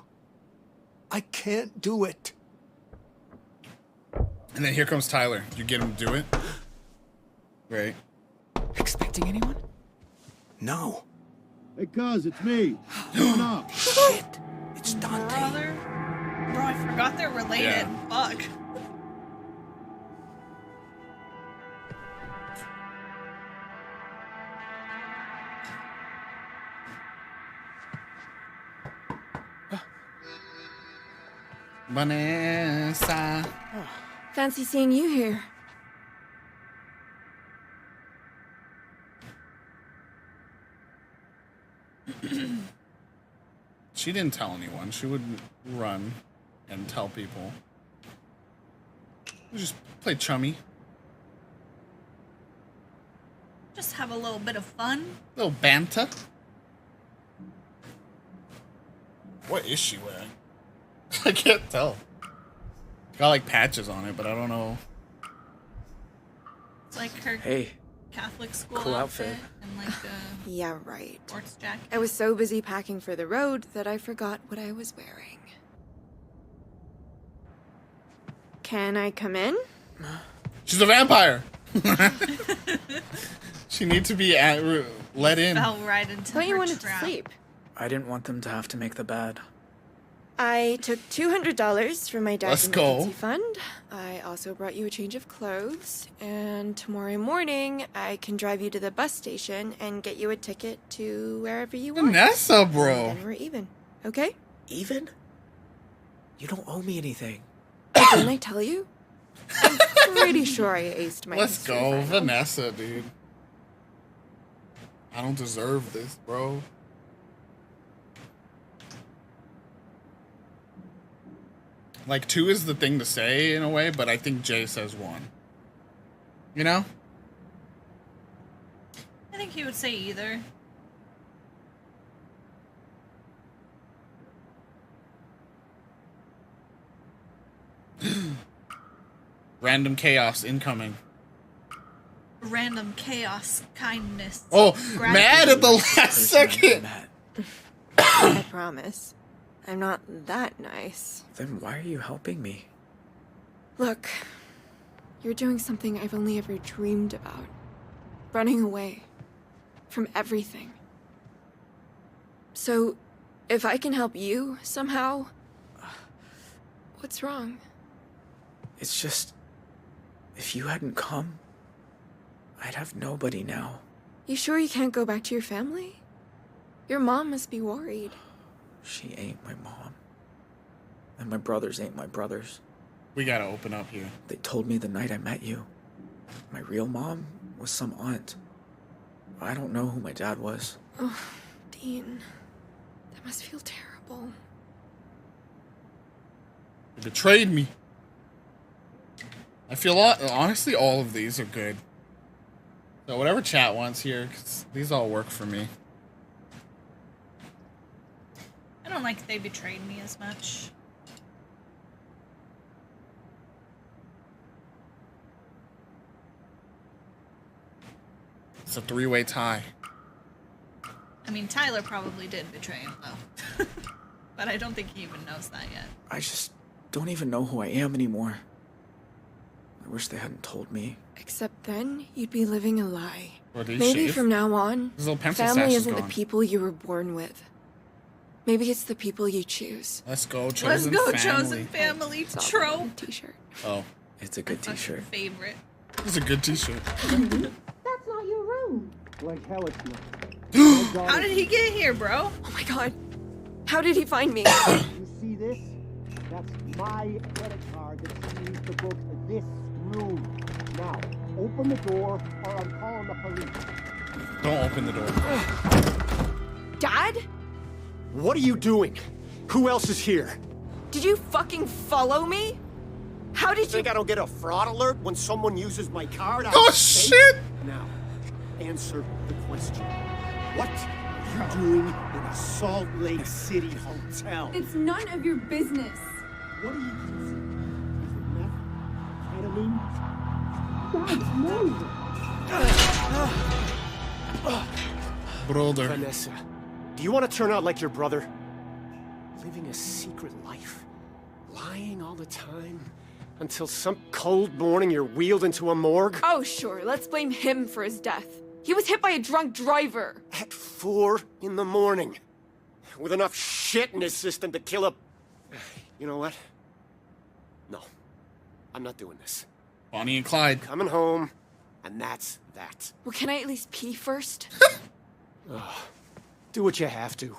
I can't do it. And then here comes Tyler. You get him to do it? Right. Expecting anyone? No. Hey, cuz, it's me. Open up. Shit. It's Dante. Brother. Bro, I forgot they're related. Yeah. Fuck. Vanessa. Fancy seeing you here. She didn't tell anyone. She would run and tell people. We just play chummy. Just have a little bit of fun. Little banter. What is she wearing? I can't tell. Got like patches on it, but I don't know. It's like her Hey, Catholic school Cool outfit. outfit. And like a Yeah, right. sports jacket. I was so busy packing for the road that I forgot what I was wearing. Can I come in? She's a vampire. She needs to be let in. Fell right into Thought you her wanted trap. to sleep. I didn't want them to have to make the bed. I took $200 from my dad's Let's go. emergency fund. I also brought you a change of clothes. And tomorrow morning, I can drive you to the bus station and get you a ticket to wherever you want. Vanessa, bro. And then we're even. Okay? Even? You don't owe me anything. Didn't I tell you? I'm pretty sure I aced my Let's history go, final. Vanessa, dude. I don't deserve this, bro. Like, 2 is the thing to say in a way, but I think Jay says 1. You know? I think he would say either. Random chaos incoming. Random chaos, kindness. Oh, gratitude. mad at the last second. I promise. I'm not that nice. Then why are you helping me? Look, you're doing something I've only ever dreamed about. Running away. From everything. So, if I can help you somehow... What's wrong? It's just... If you hadn't come, I'd have nobody now. You sure you can't go back to your family? Your mom must be worried. She ain't my mom. And my brothers ain't my brothers. We gotta open up here. They told me the night I met you. My real mom was some aunt. I don't know who my dad was. Oh, Dean. That must feel terrible. You betrayed me. I feel honestly all of these are good. So whatever chat wants here, 'cause these all work for me. I don't like they betrayed me as much. It's a 3-way tie. I mean, Tyler probably did betray him, though. But I don't think he even knows that yet. I just don't even know who I am anymore. I wish they hadn't told me. Except then, you'd be living a lie. Or did he Maybe shave? from now on, His little pencil family stash is isn't the gone. people you were born with. Maybe it's the people you choose. Let's go, chosen Let's go, family. chosen family trope. T-shirt. Oh, It's a good t-shirt. Favorite. it's a good t-shirt. That's not your room. Like hell it's not. How did he get here, bro? Oh my god. How did he find me? You see this? That's my credit card that she used to book this room. Now, open the door or I'm calling the police. Don't open the door. Dad? What are you doing? Who else is here? Did you fucking follow me? How did you... Think I don't get a fraud alert when someone uses my card? Oh, I'm safe? shit! Now, answer the question. What are you doing in a Salt Lake City hotel? It's none of your business. What are you using? Is it meth? Ketamine? God, no. Brother. Vanessa, do you want to turn out like your brother? Living a secret life? Lying all the time? Until some cold morning you're wheeled into a morgue? Oh, sure. Let's blame him for his death. He was hit by a drunk driver. At 4 in the morning. With enough shit in his system to kill a... You know what? No. I'm not doing this. Bonnie and Clyde. Coming home, and that's that. Well, can I at least pee first? Do what you have to.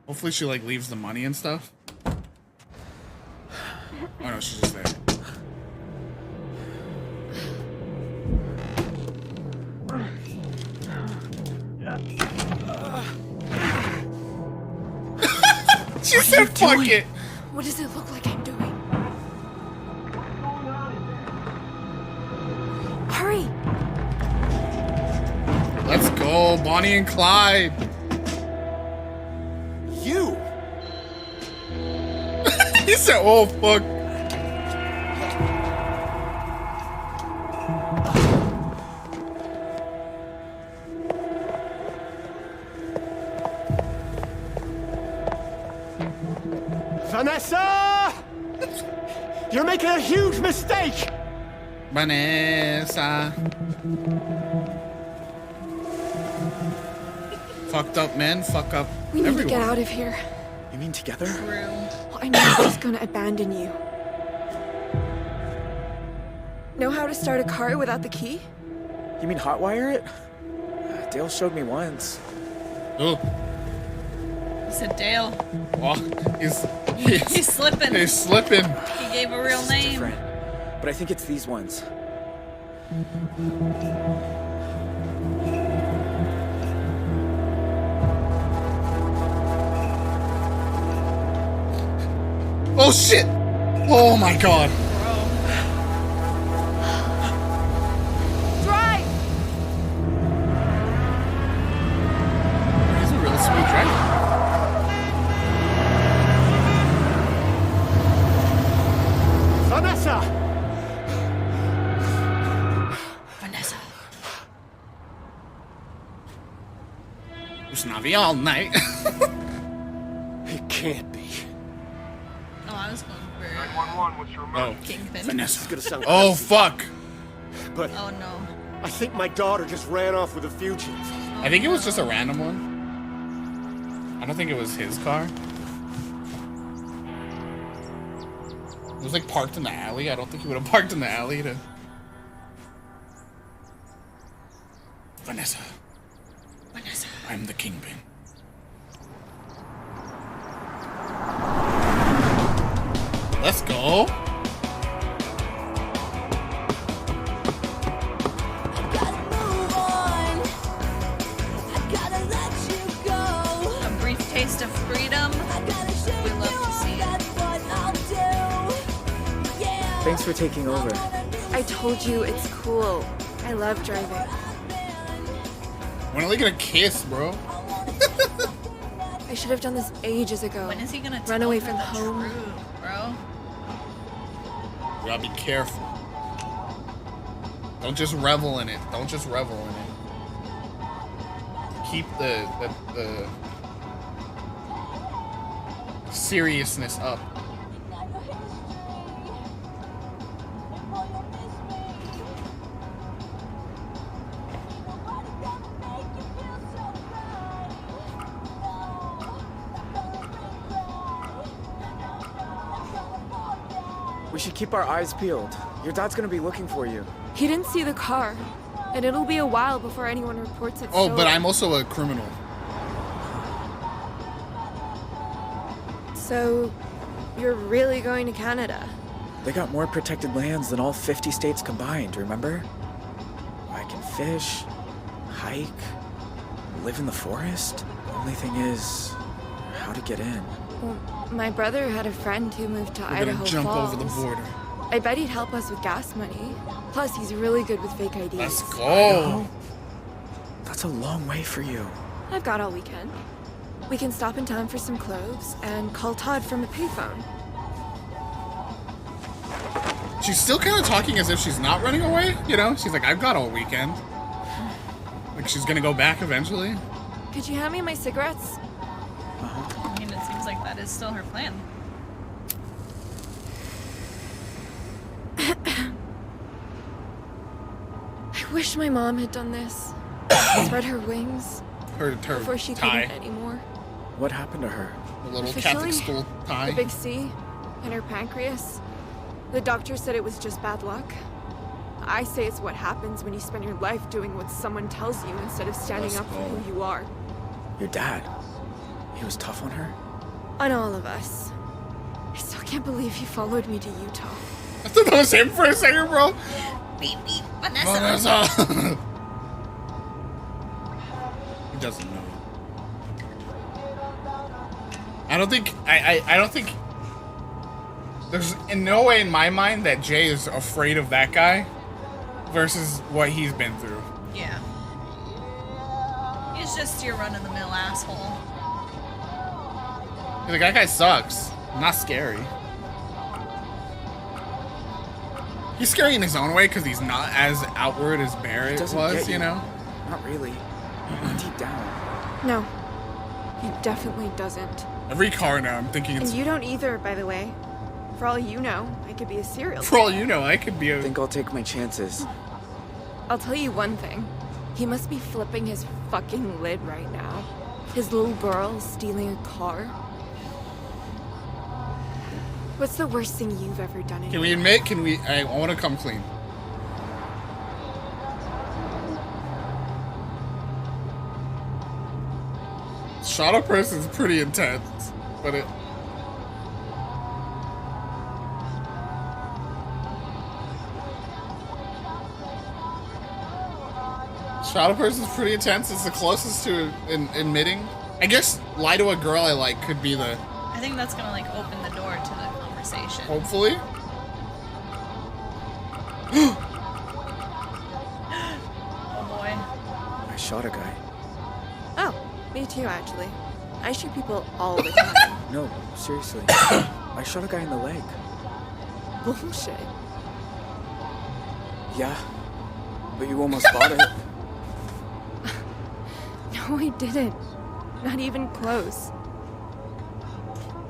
Hopefully she like leaves the money and stuff. Oh no, she's just there. She said fuck it. What does it look like I'm doing? Hurry! Let's go, Bonnie and Clyde. You! He said, oh fuck. Vanessa! You're making a huge mistake! Vanessa. Fucked up men, fuck up We need everyone. to get out of here. You mean together? Well, I know he's gonna abandon you. Know how to start a car without the key? You mean hotwire it? Dale showed me once. Oh. He said Dale. Oh, He's slipping. He's slipping. He gave a real name. Different, but I think it's these ones. Oh shit! Oh my god. Drive! He's a real smooth driver. Vanessa! Vanessa. Usnavi all night. It can't be. Oh, I was going for 911, what's your emergency? Kingpin. Vanessa. It's gonna sound Oh crazy, fuck. but Oh no. I think my daughter just ran off with a fugitive. I think it was just a random one. I don't think it was his car. It was like parked in the alley. I don't think he would have parked in the alley to. Vanessa. Vanessa. I'm the kingpin. Let's go. A brief taste of freedom. We love to see it. Thanks for taking over. I told you it's cool. I love driving. When are they gonna kiss, bro? I should have done this ages ago. When is he gonna run tell away her from the home? truth, bro? You gotta be careful. Don't just revel in it. Don't just revel in it. Keep the seriousness up. We should keep our eyes peeled. Your dad's gonna be looking for you. He didn't see the car, and it'll be a while before anyone reports it. Oh, stolen. but I'm also a criminal. So, you're really going to Canada? They got more protected lands than all 50 states combined, remember? I can fish, hike, live in the forest. The only thing is, how to get in. Well, my brother had a friend who moved to We're Idaho gonna jump Falls. over the border. I bet he'd help us with gas money. Plus, he's really good with fake IDs. Let's go. That's a long way for you. I've got all weekend. We can stop in town for some clothes and call Todd from a payphone. She's still kind of talking as if she's not running away, you know? She's like, I've got all weekend. Like, she's gonna go back eventually. Could you hand me my cigarettes? I mean, it seems like that is still her plan. I wish my mom had done this. Spread her wings Her before she tie. couldn't anymore. What happened to her? The little Officially, Catholic school tie. The big C and her pancreas. The doctor said it was just bad luck. I say it's what happens when you spend your life doing what someone tells you instead of standing up for who you are. Your dad. He was tough on her? On all of us. I still can't believe he followed me to Utah. I thought that was him for a second, bro. Beep, beep, Vanessa. Vanessa. He doesn't know. I don't think I don't think there's in no way in my mind that Jay is afraid of that guy versus what he's been through. Yeah. He's just your run-of-the-mill asshole. He's like, that guy sucks. Not scary. He's scary in his own way because he's not as outward as Barrett Doesn't was, get you know? Not really. Deep down. No, he definitely doesn't. Every car now, I'm thinking And it's. you don't either, by the way. For all you know, I could be a serial For all killer. you know, I could be a. I think I'll take my chances. I'll tell you one thing. He must be flipping his fucking lid right now. His little girl stealing a car. What's the worst thing you've ever done in Can we admit? Can we? I want to come clean. Shot a person's pretty intense, but it. Shot a person's pretty intense. It's the closest to admitting. I guess lie to a girl I like could be the. I think that's gonna like open the door to the conversation. Hopefully. Oh boy. I shot a guy. Oh, me too, actually. I shoot people all the time. No, seriously. I shot a guy in the leg. Bullshit. Yeah, but you almost bought it. No, I didn't. Not even close.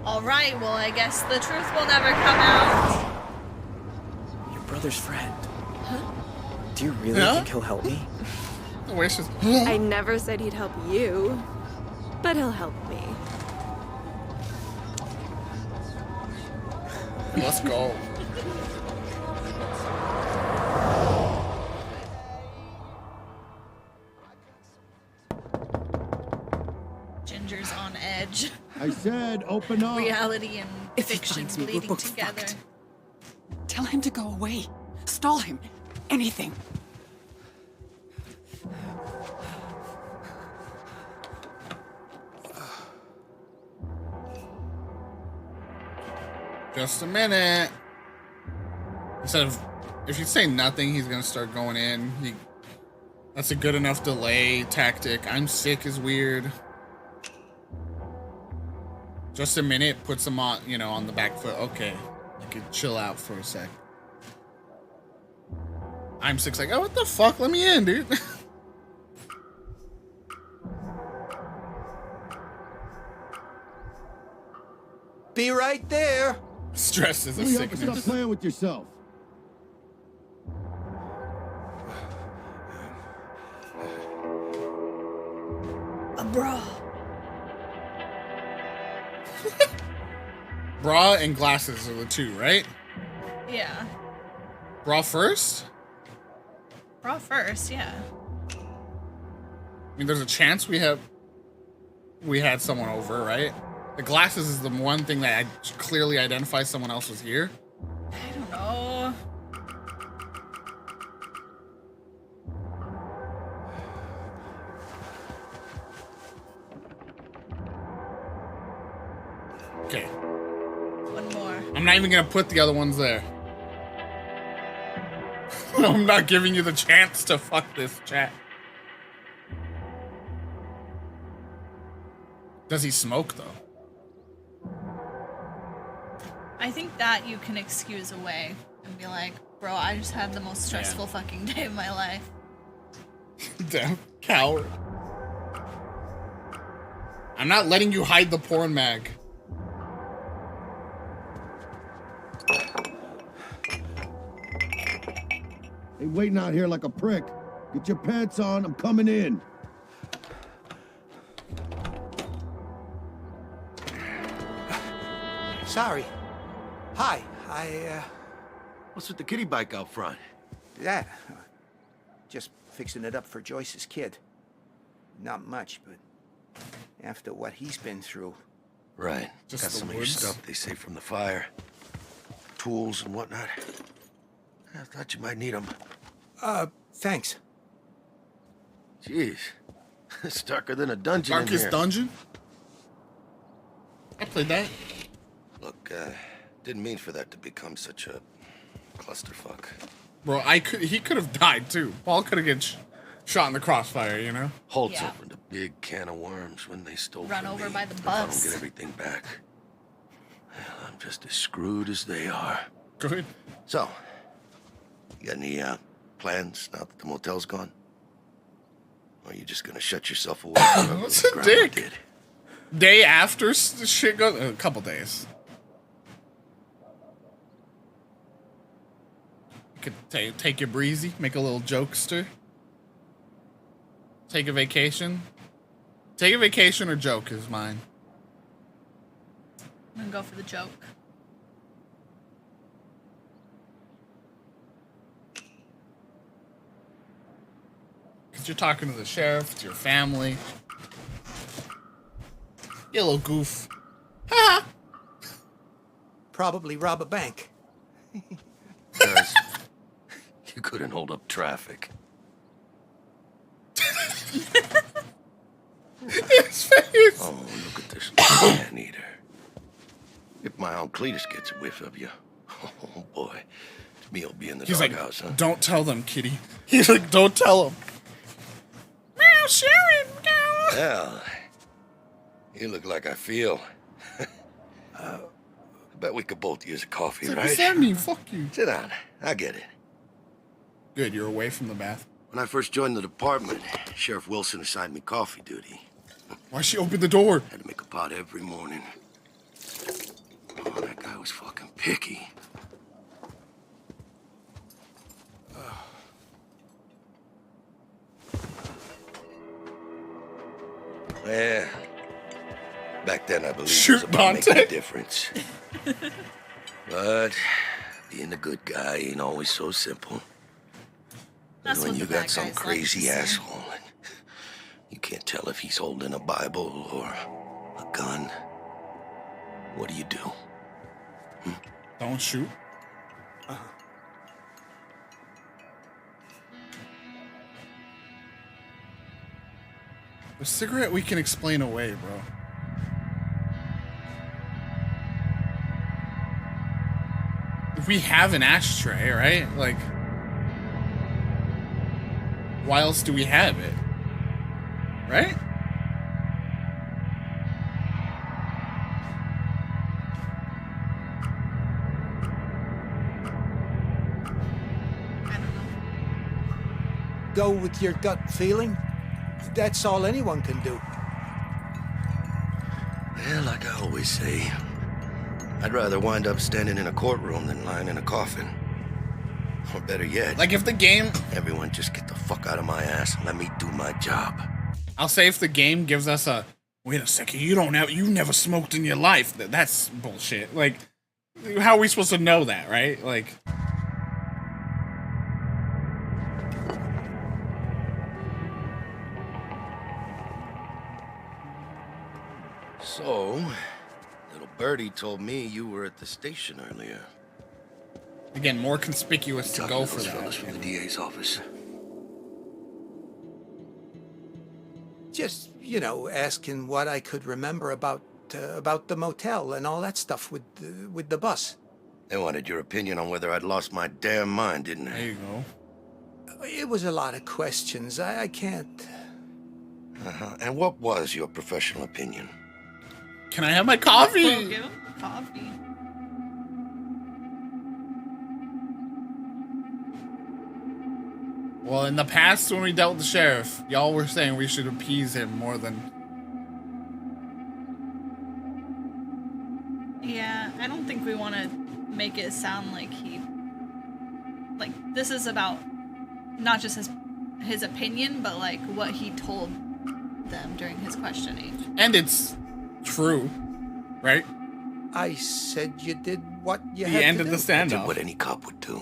All right. Well, I guess the truth will never come out. Your brother's friend. Huh? Do you really think he'll help me? I never said he'd help you, but he'll help me. Let's go. Ginger's on edge. I said, open up. Reality and If he fiction finds me, we're bleeding both together. fucked. Tell him to go away. Stall him. Anything. Just a minute. Instead of, if you say nothing, he's gonna start going in. That's a good enough delay tactic. I'm sick is weird. Just a minute puts him on, on the back foot. Okay, you could chill out for a sec. I'm sick's like, oh, what the fuck? Let me in, dude. Be right there. Stress is a Hurry up and sickness. stop playing with yourself. A bra. Bra and glasses are the two, right? Yeah. Bra first? Bra first, yeah. I mean, there's a chance we had someone over, right? The glasses is the one thing that clearly identifies someone else was here. I don't know. Okay. One more. I'm not even gonna put the other ones there. I'm not giving you the chance to fuck this chat. Does he smoke though? I think that you can excuse away and be like, bro, I just had the most stressful fucking day of my life. Damn coward. I'm not letting you hide the porn mag. Ain't waiting out here like a prick. Get your pants on, I'm coming in. Sorry. Hi, What's with the kiddie bike out front? That. Just fixing it up for Joyce's kid. Not much, but after what he's been through. Right. Just Got the some of your woods. stuff they saved from the fire. Tools and whatnot. I thought you might need them. Thanks. Jeez. It's darker than a dungeon in Darkest here. Dungeon? I played that. Look, didn't mean for that to become such a clusterfuck. Bro, he could have died too. Paul could have get shot in the crossfire, you know? Holtz Yeah. opened a big can of worms when they stole Run from over me. by the If I don't bus. get everything back. Well, I'm just as screwed as they are. Good. So, you got any plans now that the motel's gone? Or are you just gonna shut yourself away? What's a dick? Day after shit goes, a couple days. You could take it breezy, make a little jokester. Take a vacation. Take a vacation or joke is mine. I'm gonna go for the joke. Because you're talking to the sheriff, to your family. You little goof. Ha! Probably rob a bank. Guys, you couldn't hold up traffic. His face. Oh, look at this man eater. If my Aunt Cletus gets a whiff of you, oh boy, me'll be in the He's like, doghouse, huh? don't tell them, kitty. He's like, don't tell them. Meow, Sharon. Meow. Well, you look like I feel. I bet we could both use a coffee, It's like, right? what's that mean? Fuck you. Sit down. I get it. Good, you're away from the bath. When I first joined the department, Sheriff Wilson assigned me coffee duty. Why'd she open the door? Had to make a pot every morning. Oh, that guy was fucking picky. Yeah. Back then, I believe it was Shoot about making Dante. a difference. But being a good guy ain't always so simple. That's when what you the got bad some guys like crazy to say. asshole and you can't tell if he's holding a Bible or a gun, what do you do? Don't shoot. A cigarette we can explain away, bro. If we have an ashtray, right? Like, why else do we have it? Right? Go with your gut feeling. That's all anyone can do. Well, like I always say, I'd rather wind up standing in a courtroom than lying in a coffin. Or better yet, Like if the game, everyone just get the fuck out of my ass and let me do my job. I'll say if the game gives us a, wait a second, you never smoked in your life. That's bullshit. Like, how are we supposed to know that, right? Like, So, little birdie told me you were at the station earlier. again, more conspicuous to Talking go to for those that. fellas from the DA's office. Just, you know, asking what I could remember about the motel and all that stuff with the bus. They wanted your opinion on whether I'd lost my damn mind, didn't they? There you go. It was a lot of questions. I can't. And what was your professional opinion? Can I have my coffee? Well, give him coffee. Well, in the past, when we dealt with the sheriff, y'all were saying we should appease him more than. Yeah, I don't think we want to make it sound like this is about not just his opinion, but like what he told them during his questioning. And it's true, right? I said you did what you He had ended to the do. I did standoff. what any cop would do.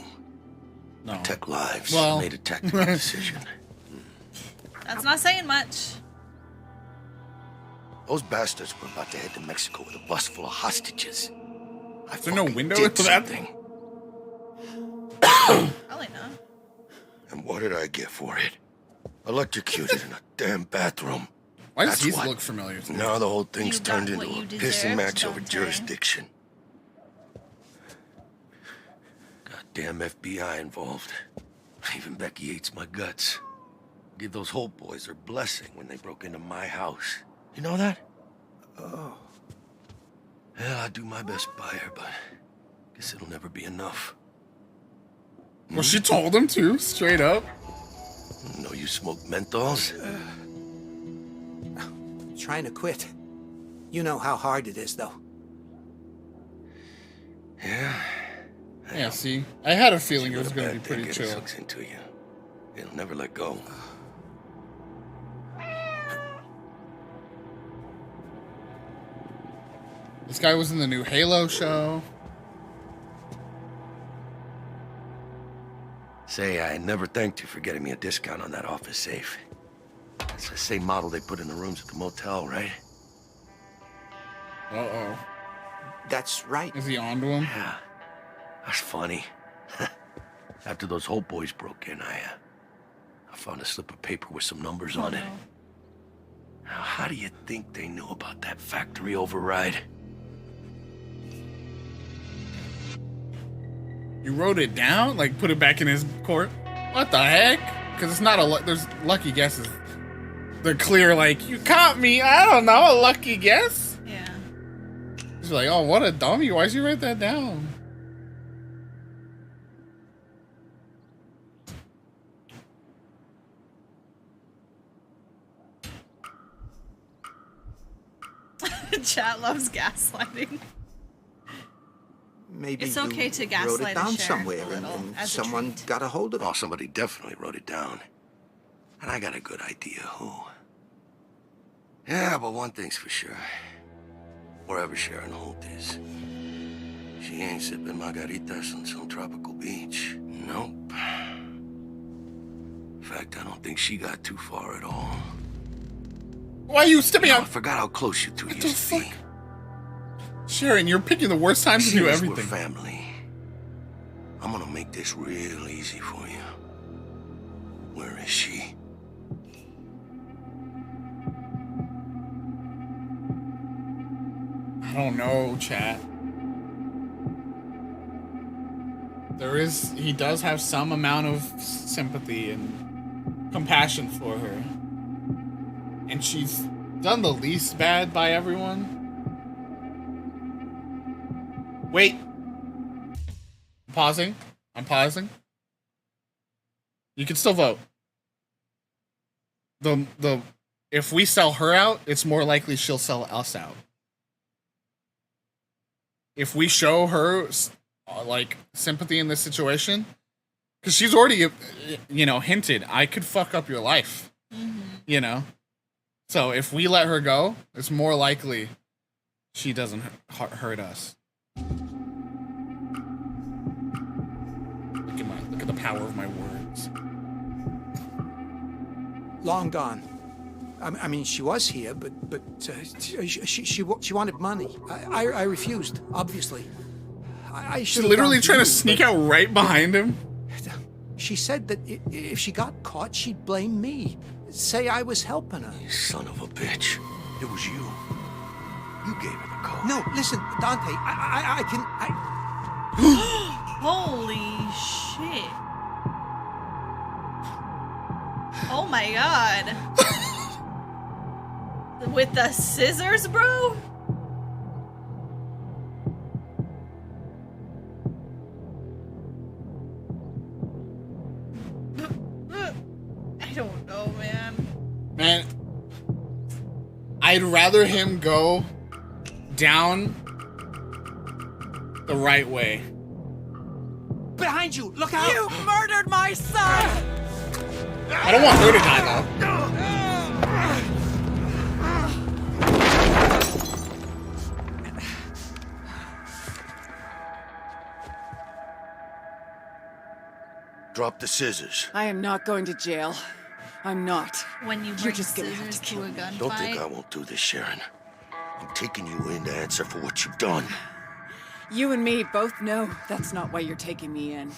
No. Protect lives. Well- Made a tactical decision. That's not saying much. Those bastards were about to head to Mexico with a bus full of hostages. Is there no window did into that? something. Probably not. And what did I get for it? Electrocuted in a damn bathroom. Why does That's these what. look familiar to me? Now the whole thing's You got turned what into you a deserved, pissing match over Dante. jurisdiction. Goddamn FBI involved. Even Becky hates my guts. Give those Holt boys their blessing when they broke into my house. You know that? Oh. Yeah, I'll do my best by her, but guess it'll never be enough. Well, she told him to, straight up. Know you smoke menthols? Trying to quit. You know how hard it is, though. Yeah, see? I had a feeling it was going to be pretty chill. Sucks into you. It'll never let go. This guy was in the new Halo show. Say, I never thanked you for getting me a discount on that office safe. It's the same model they put in the rooms at the motel, right? Uh-oh. That's right. Is he onto him? Yeah. That's funny. After those Hope boys broke in, I found a slip of paper with some numbers on it. Now, how do you think they knew about that factory override? You wrote it down? Like, put it back in his court? What the heck? Because it's not there's lucky guesses. They're clear, like, you caught me. I don't know, a lucky guess? Yeah. He's like, oh, what a dummy. Why'd you write that down? Chat loves gaslighting. Maybe It's you okay to wrote gaslight it a down sheriff somewhere a little, and as a someone treat. got a hold of it. Oh, somebody definitely wrote it down. And I got a good idea who. Yeah, but one thing's for sure. Wherever Sharon Holt is, she ain't sipping margaritas on some tropical beach. Nope. In fact, I don't think she got too far at all. Why are you stepping out? I forgot how close you two used to be. Sharon, you're picking the worst time to do Seems everything. We're family. I'm gonna make this real easy for you. Where is she? I don't know, chat. He does have some amount of sympathy and compassion for her. And she's done the least bad by everyone. Wait. I'm pausing. You can still vote. If we sell her out, it's more likely she'll sell us out. If we show her like sympathy in this situation, because she's already hinted, I could fuck up your life. So if we let her go, it's more likely she doesn't hurt us. Look at the power of my words. Long gone. I mean, she was here, but she wanted money. I refused, obviously. I She's should have literally gone to trying to you, sneak but out right behind him. She said that if she got caught, she'd blame me. Say I was helping her. You son of a bitch. It was you. You gave her the code. No, listen, Dante, I can... Holy shit. Oh my god. With the scissors, bro? I don't know, man. Man, I'd rather him go down the right way. Behind you, look out! You murdered my son! I don't want her to die, though. Drop the scissors. I am not going to jail. I'm not. When you You're bring just gonna have scissors to to kill a me. gunfight. Don't think I won't do this, Sharon. I'm taking you in to answer for what you've done. You and me both know that's not why you're taking me in.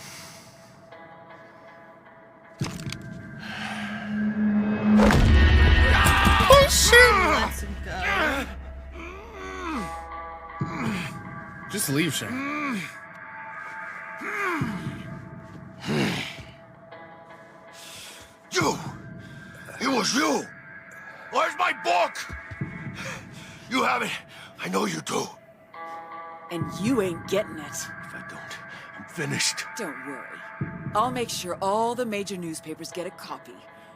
Oh, shit! Let's go. Just leave, Sharon. You! It was you! Where's my book? You have it. I know you do. And you ain't getting it. If I don't, I'm finished. Don't worry. I'll make sure all the major newspapers get a copy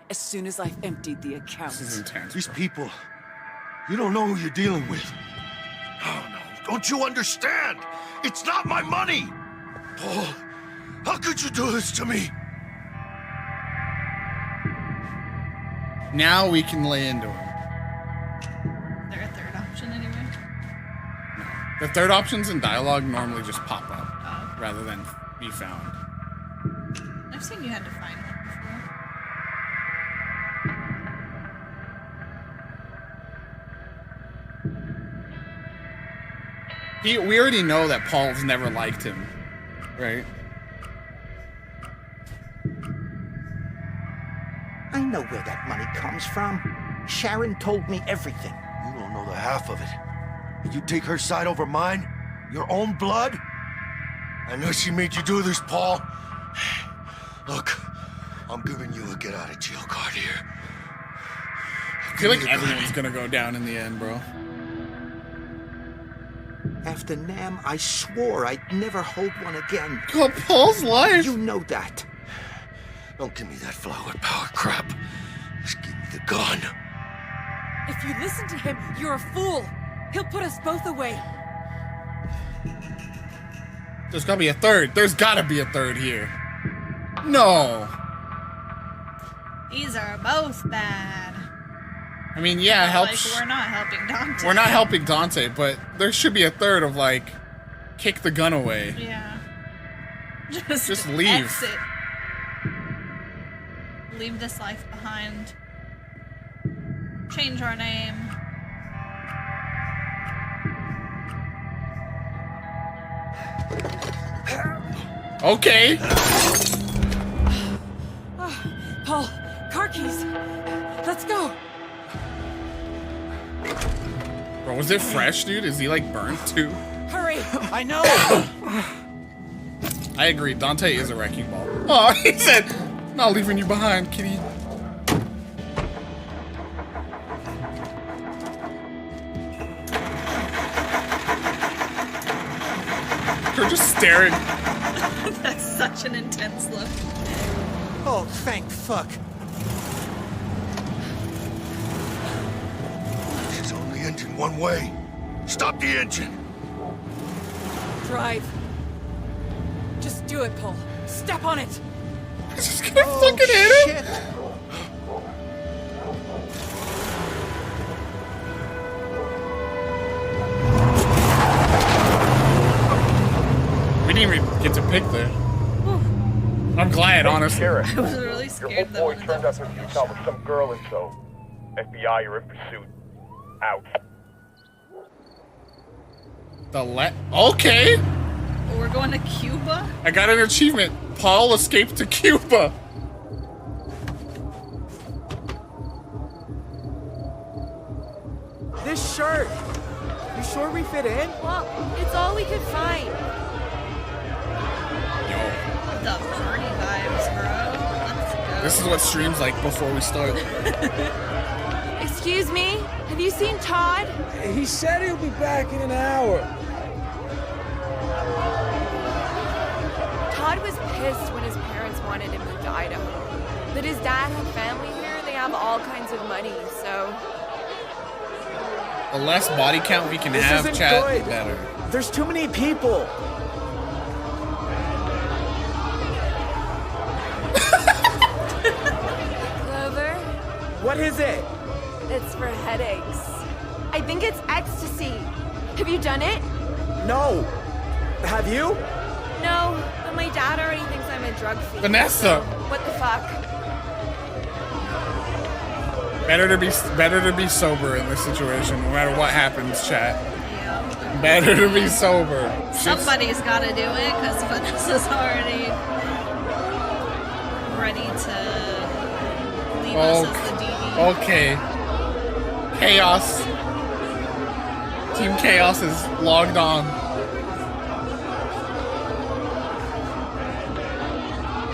as soon as I've emptied the account. This is intense. These people, You don't know who you're dealing with. Oh, no. Don't you understand? It's not my money! Paul, how could you do this to me? Now we can lay into him. Is there a third option anyway? The third options in dialogue normally just pop up rather than be found. I've seen you had to find one before. We already know that Paul's never liked him, right? I know where that money comes from. Sharon told me everything. You don't know the half of it. And you take her side over mine? Your own blood? I know she made you do this, Paul. Look, I'm giving you a get-out-of-jail card here. I feel like everyone's gonna go down in the end, bro. After Nam, I swore I'd never hold one again. God, Paul's life! You know that. Don't give me that flower power crap. Just give me the gun. If you listen to him, you're a fool. He'll put us both away. There's gotta be a third. There's gotta be a third here. No. These are both bad. I mean, yeah, it helps. Like, we're not helping Dante. We're not helping Dante, but there should be a third of, like, kick the gun away. Yeah. Just leave. Exit. Leave this life behind. Change our name. Okay. Oh, Paul, car keys. Let's go. Bro, was it fresh, dude? Is he, like, burnt, too? Hurry. I know. I agree. Dante is a wrecking ball. Oh, he said, not leaving you behind, kitty. They're just staring. That's such an intense look. Oh, thank fuck. There's only engine one way. Stop the engine. Drive. Just do it, Paul. Step on it. Just gonna fucking hit him. We didn't even get to pick there. I'm glad, honestly. I was really scared that one of them was with some girl in tow. FBI are in pursuit. Out. Okay. We're going to Cuba? I got an achievement. Paul escaped to Cuba. This shirt. You sure we fit in? Well, it's all we could find. The party vibes, bro. Let's go. This is what streams like before we start. Excuse me? Have you seen Todd? He said he'll be back in an hour. Todd was pissed when his parents wanted him to move to Idaho. But his dad had family here and they have all kinds of money, so... The less body count we can This have, isn't chat, good. the better. There's too many people. Clover? What is it? It's for headaches. I think it's ecstasy. Have you done it? No. Have you? No, but my dad already thinks I'm a drug fiend. Vanessa! So what the fuck? Better to be sober in this situation, no matter what happens, chat. Yeah. Better to be sober. Somebody's got to do it because Vanessa's already ready to leave us as the DD. Okay. Chaos. Team Chaos is logged on.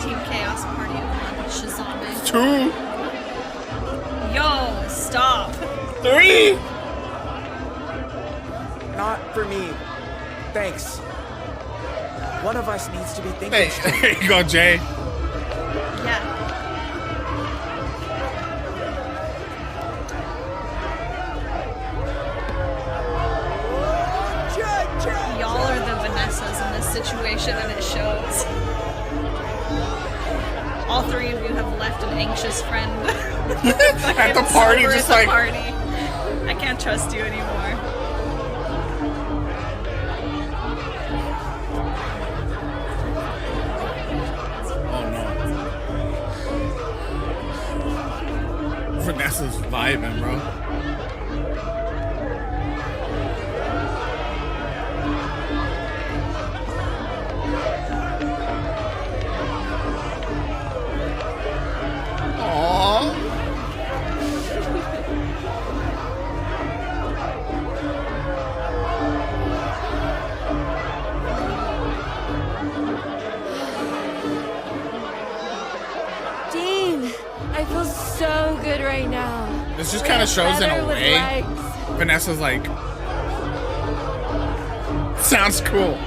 Team Chaos Party of One, Shazam. 2. Yo, stop. 3. Not for me. Thanks. One of us needs to be thinking Hey, straight. there you go, Jay. Yeah. situation and it shows. All three of you have left an anxious friend At the party, sober just at the like party. I can't trust you anymore. Vanessa's vibing, bro. Aww. Dean, I feel so good right now. This just kind of shows in Better a with way. legs. Vanessa's like, sounds cool.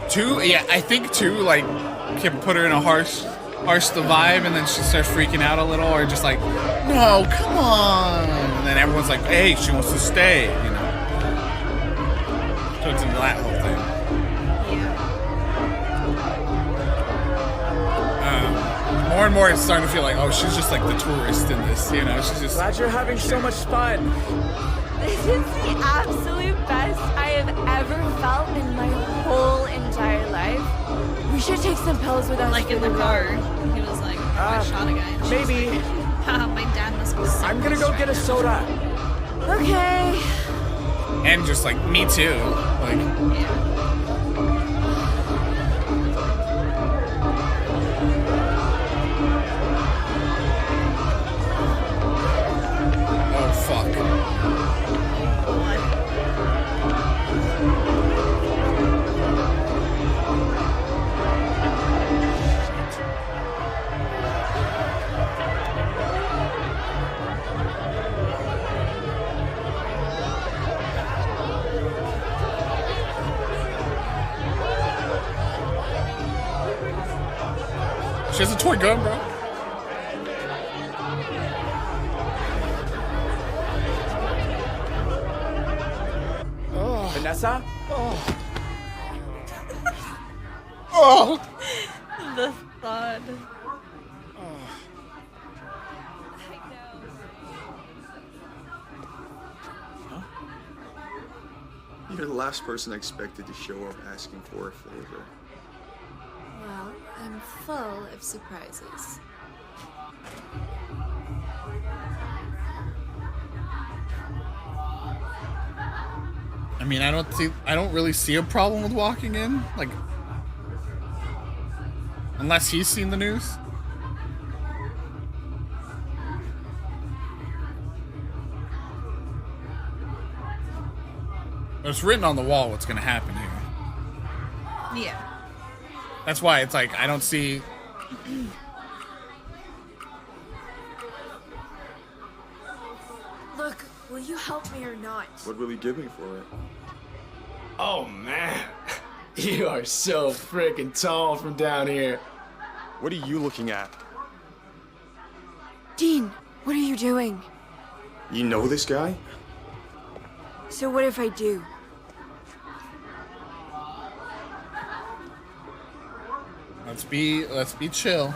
Two, yeah, I think two, like, can put her in a harsh the vibe, and then she starts freaking out a little, or just like, no, come on. And then everyone's like, hey, she wants to stay, you know. So it's into that whole thing. More and more it's starting to feel like, oh, she's just like the tourist in this, you know? She's just... Glad you're having so much fun. This is the absolute best I have ever felt in my whole entire life. We should take some pills with us. Like in the car. He was like, oh, I shot a guy. And she was Maybe. like, haha, my dad must be so I'm gonna go get a soda. Okay. And just like, me too. Like... Yeah. Oh, fuck. She has a toy gun, bro. Vanessa? Oh! The thud. You're the last person I expected to show up asking for a favor. Well, I'm full of surprises. I mean, I don't really see a problem with walking in, like, unless he's seen the news. But it's written on the wall what's gonna happen here. Yeah. That's why it's like, I don't see... Look, will you help me or not? What will you give me for it? Oh man, you are so freaking tall from down here. What are you looking at? Dean, what are you doing? You know this guy? So what if I do? Let's be chill.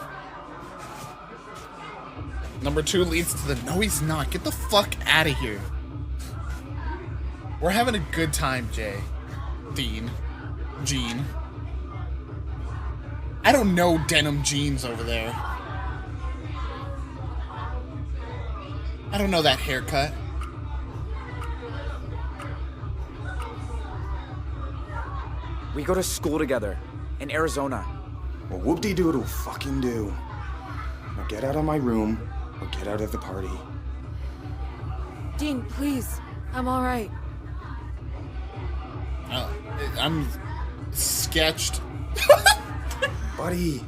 Number 2 leads to the... No, he's not. Get the fuck out of here. We're having a good time, Jay. Dean. Gene. I don't know denim jeans over there. I don't know that haircut. We go to school together in Arizona. Well, whoop-de-doodle fucking do. Now get out of my room or get out of the party. Dean, please. I'm all right. I'm sketched. Buddy,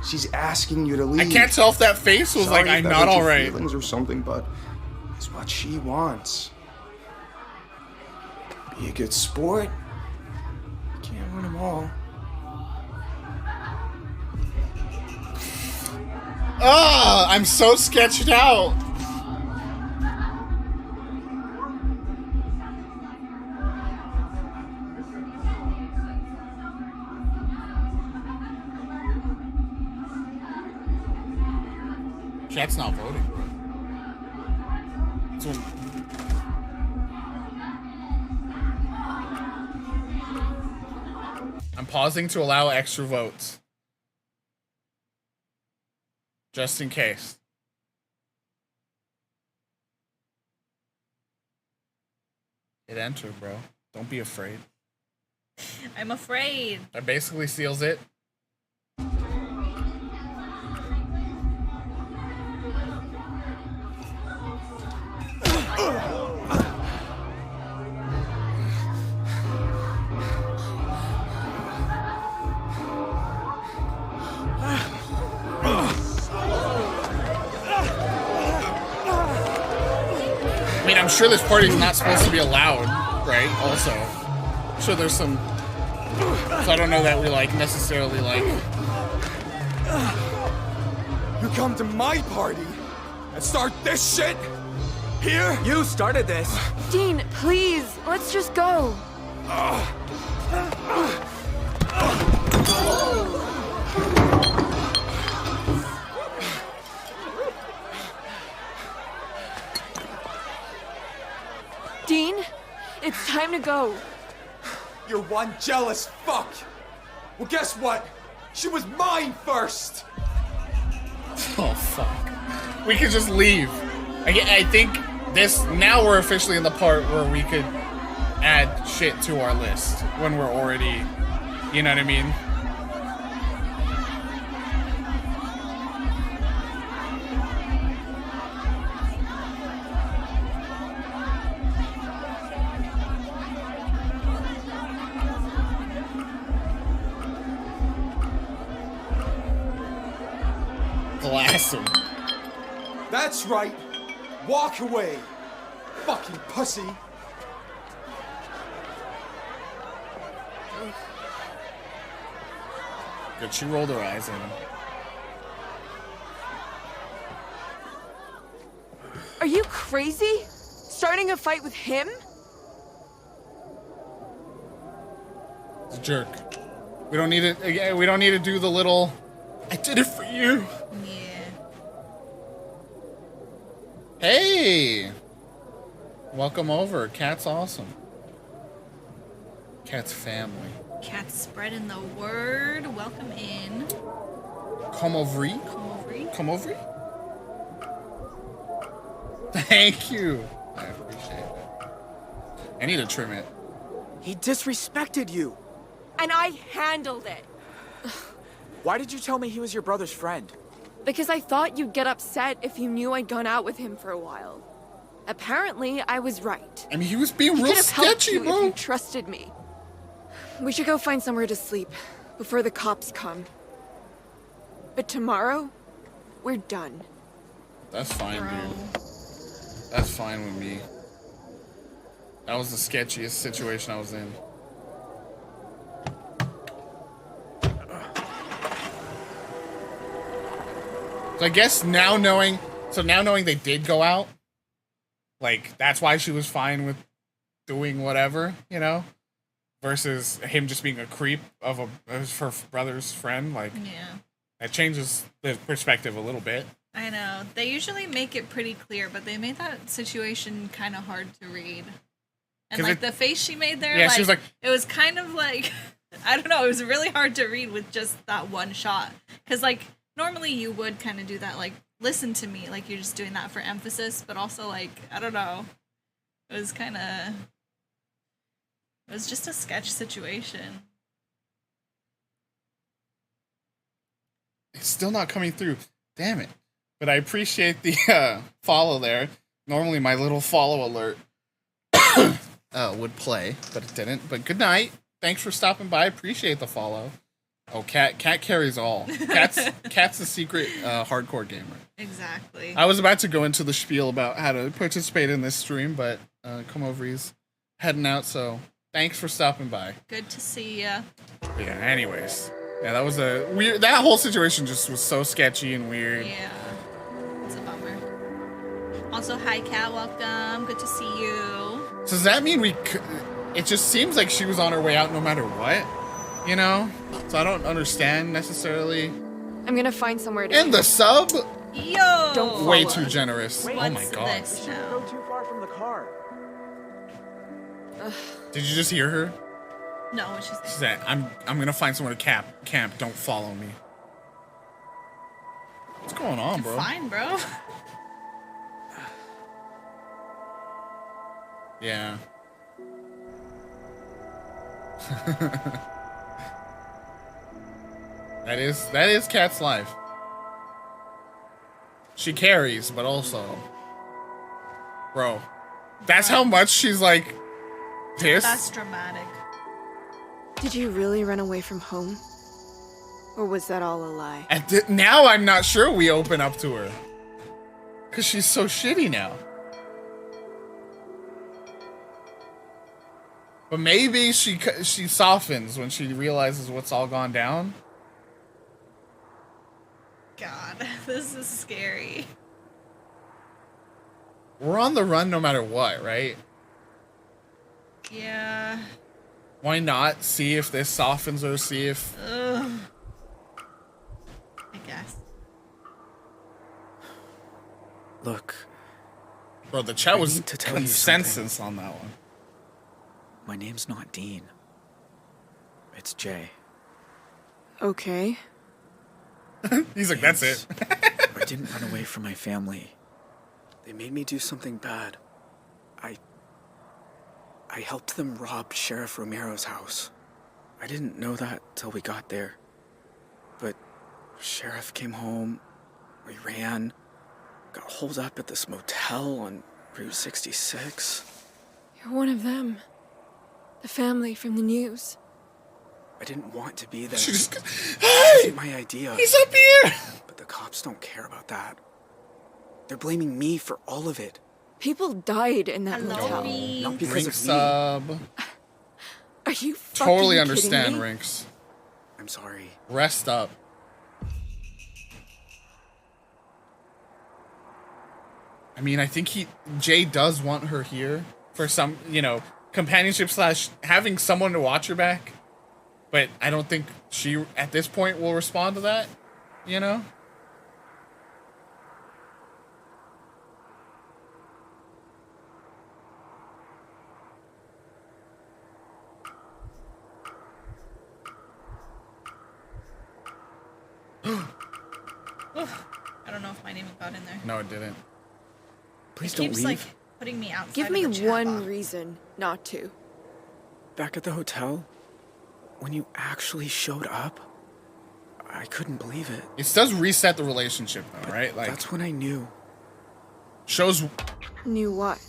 she's asking you to leave. I can't tell if that face was like, Sorry I'm if that not hurt your all right. feelings or something, but it's what she wants. Be a good sport. You can't win them all. Ah, I'm so sketched out. Chat's not voting. So, I'm pausing to allow extra votes. Just in case. Hit enter, bro. Don't be afraid. I'm afraid. That basically seals it. I mean, I'm sure this party's not supposed to be allowed, right? Also, I'm sure there's some. So I don't know that we like necessarily like. You come to my party and start this shit here? You started this. Dean, please, let's just go. Dean, it's time to go. You're one jealous fuck. Well, guess what? She was mine first. Oh fuck. We could just leave. I think this now we're officially in the part where we could add shit to our list when we're already, you know what I mean? Glass him. That's right. Walk away. Fucking pussy. Good, she rolled her eyes in. Are you crazy? Starting a fight with him? He's a jerk. We don't need it. We don't need to do the little. I did it for you. Yeah. Hey. Welcome over. Cat's awesome. Cat's family. Cat's spreading the word. Welcome in. Come over. Come over. Come over. Thank you. I appreciate it. I need to trim it. He disrespected you. And I handled it. Why did you tell me he was your brother's friend? Because I thought you'd get upset if you knew I'd gone out with him for a while. Apparently, I was right. I mean, he was being He real could have helped sketchy, you bro. if you trusted me. We should go find somewhere to sleep before the cops come. But tomorrow, we're done. That's fine, dude. That's fine with me. That was the sketchiest situation I was in. So I guess now knowing they did go out, like that's why she was fine with doing whatever, you know, versus him just being a creep of her brother's friend. Like, Yeah. that changes the perspective a little bit. I know. They usually make it pretty clear, but they made that situation kind of hard to read. And 'Cause like it- the face she made there, Yeah, like, she was like- it was kind of like, I don't know, it was really hard to read with just that one shot. Because like normally you would kind of do that, like listen to me, like you're just doing that for emphasis, but also like I don't know, it was kind of, it was just a sketch situation. It's still not coming through. Damn it. But I appreciate the follow there. Normally my little follow alert would play, but it didn't. But good night. Thanks for stopping by. Appreciate the follow. Oh, Cat carries all. Cat's the secret hardcore gamer. Exactly. I was about to go into the spiel about how to participate in this stream, but come over. He's heading out, so thanks for stopping by. Good to see ya. Yeah, anyways. Yeah, that was a weird. That whole situation just was so sketchy and weird. Yeah, it's a bummer. Also, hi Kat, welcome. Good to see you. So does that mean it just seems like she was on her way out no matter what? You know? So I don't understand necessarily. I'm gonna find somewhere to. And the sub? Yo! Don't way follow too us. generous. Oh my What's god. this now? Go too far from the car. Did you just hear her? No, what she's She said, I'm gonna find somewhere to camp. Don't follow me. What's going on, bro? Fine, bro. Yeah. that is Kat's life. She carries, but also, bro, that's how much she's like pissed. That's dramatic. Did you really run away from home? Or was that all a lie? Now I'm not sure we open up to her. Cause she's so shitty now. But maybe she softens when she realizes what's all gone down. God, this is scary. We're on the run no matter what, right? Yeah. Why not see if this softens her, see if... Ugh. I guess. Look. Bro, the chat was need to tell you consensus on that one. My name's not Dean. It's Jay. Okay. He's like, that's it. I didn't run away from my family. They made me do something bad. I helped them rob Sheriff Romero's house. I didn't know that till we got there. But Sheriff came home, we ran, got holed up at this motel on Route 66. You're one of them. The family from the news. I didn't want to be there. She just... It wasn't my idea. He's up here! But the cops don't care about that. They're blaming me for all of it. People died in that Hello, motel. me. Not because Rink of me. sub. Are you fucking Totally kidding understand, me? Rinks. I'm sorry. Rest up. I mean, I think Jay does want her here for some, companionship / having someone to watch her back. But I don't think she, at this point, will respond to that, I don't know if my name got in there. No, it didn't. Please It don't keeps leave. like putting me outside. Give of me the chat one box. reason not to. Back at the hotel, when you actually showed up, I couldn't believe it. It does reset the relationship, though, right? Like, That's when I knew. shows Knew what?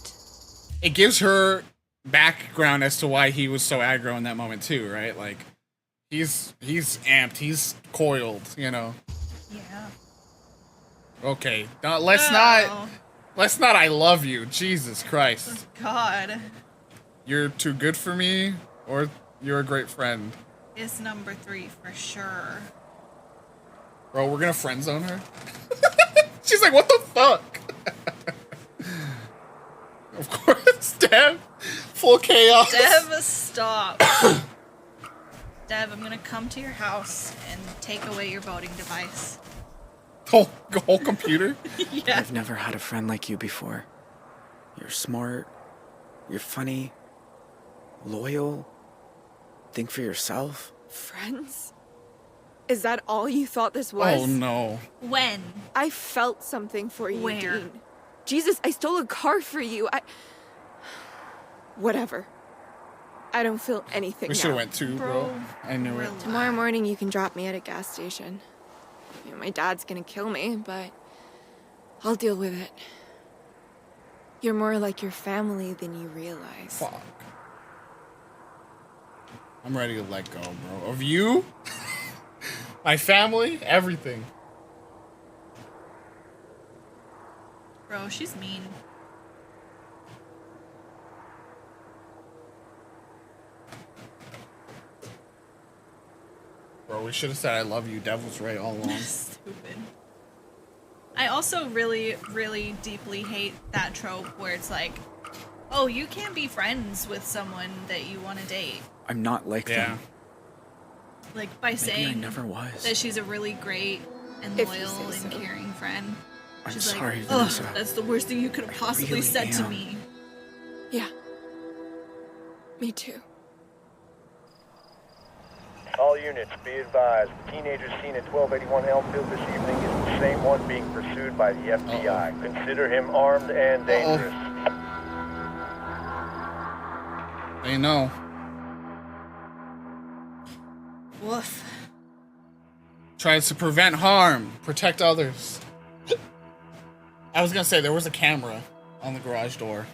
it gives her background as to why he was so aggro in that moment too, right? Like, he's amped, he's coiled, Yeah. Okay, let's not. I love you, Jesus Christ. God. You're too good for me, or you're a great friend, It's number 3 for sure. bro. We're gonna friend zone her. She's like, what the fuck? Of course, Dev. Full chaos. Dev, stop. Dev, I'm gonna come to your house and take away your voting device. Whole computer. Yeah. I've never had a friend like you before. You're smart. You're funny. Loyal. Think for yourself. Friends? Is that all you thought this was? Oh no. When? I felt something for you, Where? Dean. Jesus, I stole a car for you. Whatever. I don't feel anything We now. should have went too, bro. I knew it. Tomorrow morning you can drop me at a gas station. My dad's gonna kill me, but I'll deal with it. You're more like your family than you realize. Fuck. I'm ready to let go, bro. Of you, my family, everything. Bro, she's mean. Bro, we should have said I love you. Devil's right all along. Stupid. I also really, really deeply hate that trope where it's like, oh, you can't be friends with someone that you want to date. I'm not like them. Like, by Maybe I saying never was. that she's a really great and If you loyal say and so. caring friend. She's sorry, like, Vanessa. that's the worst thing you could have possibly really said to am. me. Yeah. Me too. All units, be advised. The teenager seen at 1281 Elmfield this evening is the same one being pursued by the FBI. Consider him armed and dangerous. They know. Woof. Tries to prevent harm, protect others. I was gonna say there was a camera on the garage door.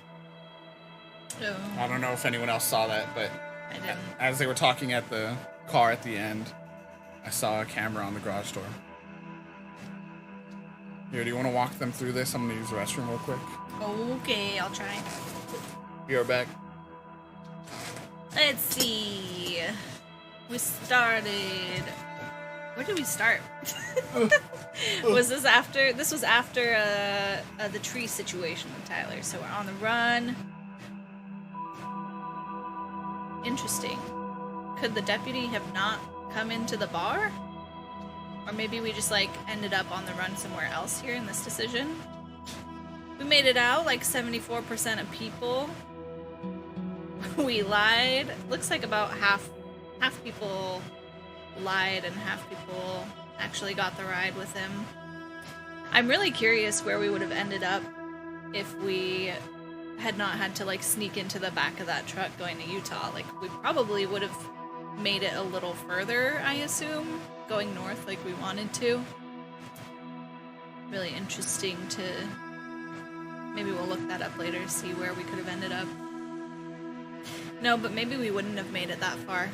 Oh. I don't know if anyone else saw that, but I didn't. as they were talking at the car at the end, I saw a camera on the garage door. Here, do you want to walk them through this? I'm gonna use the restroom real quick. Okay, I'll try. Be right back. Let's see. We started. Where did we start? Was this after? This was after the tree situation with Tyler. So we're on the run. Interesting. Could the deputy have not come into the bar? Or maybe we just like ended up on the run somewhere else here in this decision. We made it out, like 74% of people. We lied. Looks like about half people lied and half people actually got the ride with him. I'm really curious where we would have ended up if we had not had to like sneak into the back of that truck going to Utah. Like we probably would have made it a little further, I assume, going north like we wanted to. Really interesting to... Maybe we'll look that up later, see where we could have ended up. No, but maybe we wouldn't have made it that far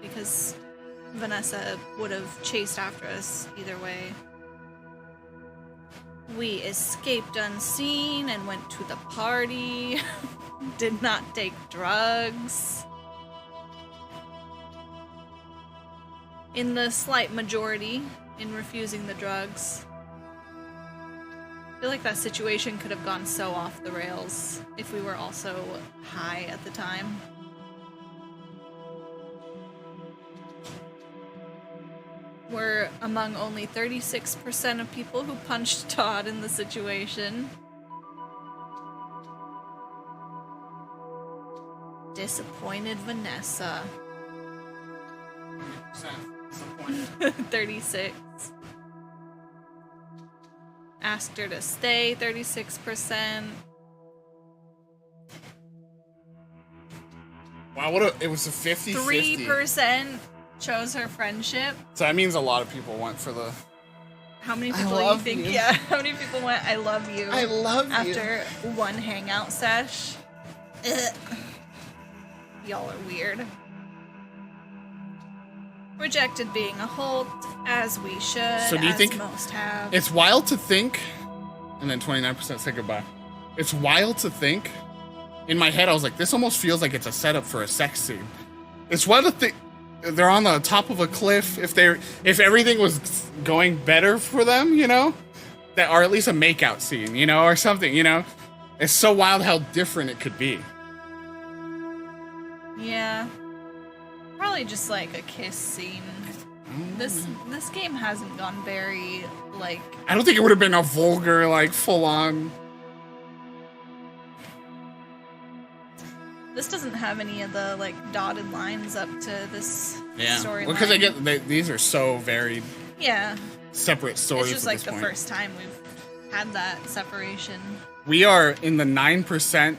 because Vanessa would have chased after us either way. We escaped unseen and went to the party. Did not take drugs. In the slight majority in refusing the drugs. I feel like that situation could have gone so off the rails if we were also high at the time. We're among only 36% of people who punched Todd in the situation. Disappointed Vanessa. 36. Asked her to stay, 36%. Wow, it was a 50-50. 3% chose her friendship. So that means a lot of people went for the... How many people do you think? Yeah, how many people went, I love you? I love you. After one hangout sesh. Ugh. Y'all are weird. Rejected being a Holt, as we should. So do you as think most have. It's wild to think, and then 29% say goodbye. It's wild to think. In my head, I was like, this almost feels like it's a setup for a sex scene. It's wild to think they're on the top of a cliff. If everything was going better for them, you know, that, or at least a makeout scene, you know, or something, you know. It's so wild how different it could be. Yeah. Probably just like a kiss scene. This game hasn't gone very, like... I don't think it would have been a vulgar, like, full-on... This doesn't have any of the, like, dotted lines up to this storyline. Well, because these are so varied. Yeah. Separate stories. It's just like the point. first time we've had that separation. We are in the 9%,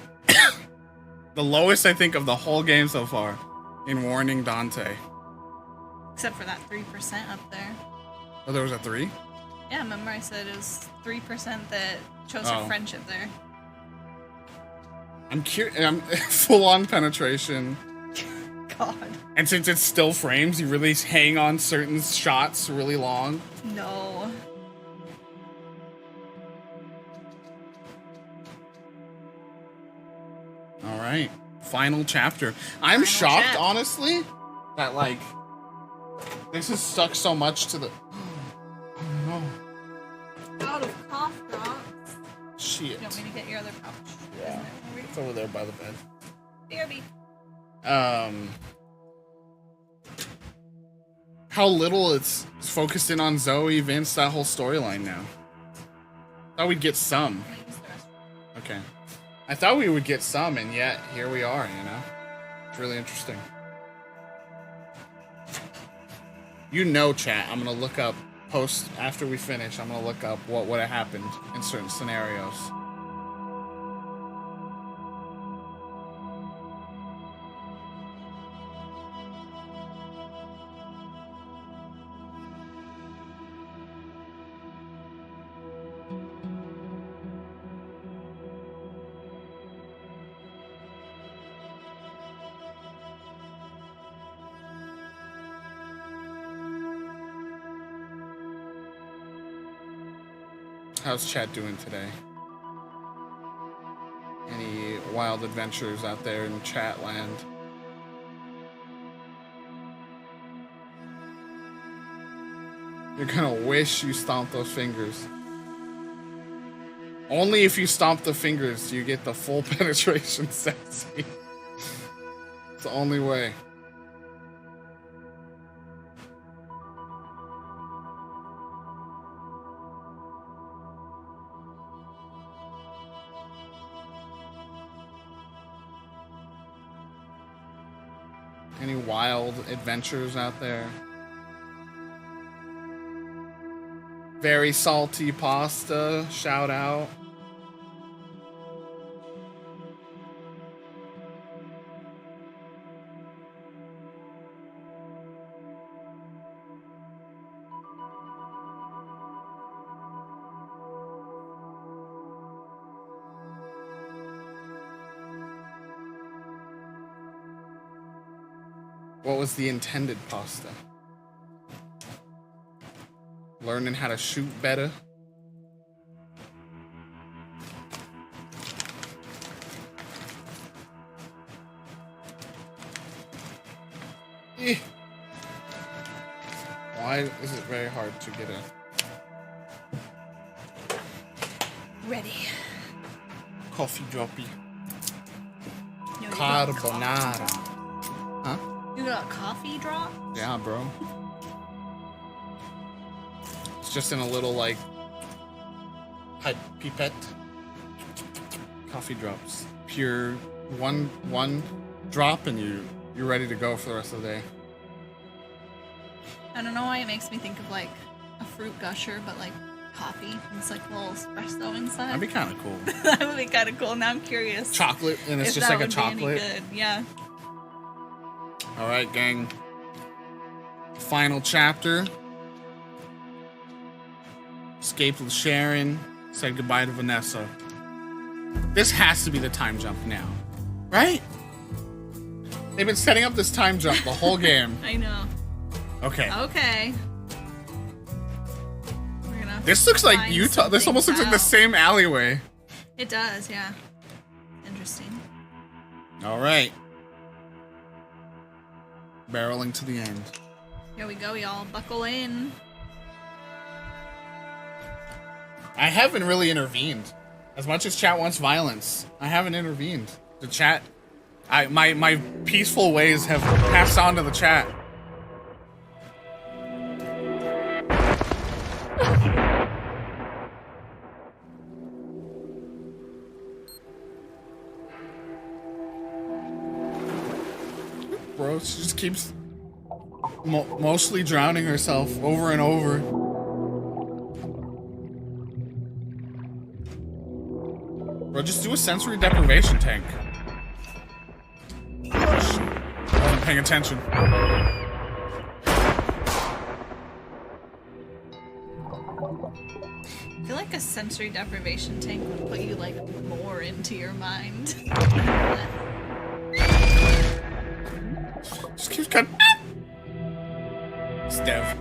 the lowest, I think, of the whole game so far, in warning Dante. Except for that 3% up there. Oh, there was a 3? Yeah, remember I said it was 3% that chose her friendship there. I'm curious. I'm full-on penetration. God. And since it's still frames, you really hang on certain shots really long. No. All right. Final chapter. I'm shocked, honestly, that, like, this is stuck so much to the... Oh, no. Out of cough drops. Shit. You want me to get your other pouch? Yeah. It's over there by the bed. BRB. How little it's focused in on Zoe, Vince, that whole storyline now. Thought we'd get some. Okay. I thought we would get some, and yet here we are, you know? It's really interesting. You know, chat, I'm gonna look up, after we finish, I'm gonna look up what would have happened in certain scenarios. How's chat doing today? Any wild adventures out there in chat land? You're gonna wish you stomped those fingers. Only if you stomp the fingers do you get the full penetration sexy. It's the only way. Any wild adventures out there? Very salty pasta, shout out. What was the intended pasta? Learning how to shoot better? Eh. Why is it very hard to get a Ready. coffee droppy? No, Carbonara. Huh? You got a coffee drop? Yeah, bro. It's just in a little, like, pipette. Coffee drops. Pure one drop and you're ready to go for the rest of the day. I don't know why it makes me think of like a fruit gusher, but like coffee. It's like a little espresso inside. That'd be kind of cool. That would be kind of cool. Now I'm curious. Chocolate, and it's if just that like a would be any chocolate. good. Yeah. All right, gang. Final chapter. Escaped with Sharon. Said goodbye to Vanessa. This has to be the time jump now, right? They've been setting up this time jump the whole game. I know. Okay. Okay. We're gonna This looks like find Utah. This almost looks like the out. same alleyway. It does, yeah. Interesting. All right. Barreling to the end. Here we go, y'all. Buckle in. I haven't really intervened. As much as chat wants violence, I haven't intervened. The chat, my peaceful ways have passed on to the chat. Bro, she just keeps mostly drowning herself over and over. Bro, just do a sensory deprivation tank. I wasn't paying attention. I feel like a sensory deprivation tank would put you like more into your mind. Just keeps cutting. It's Dev.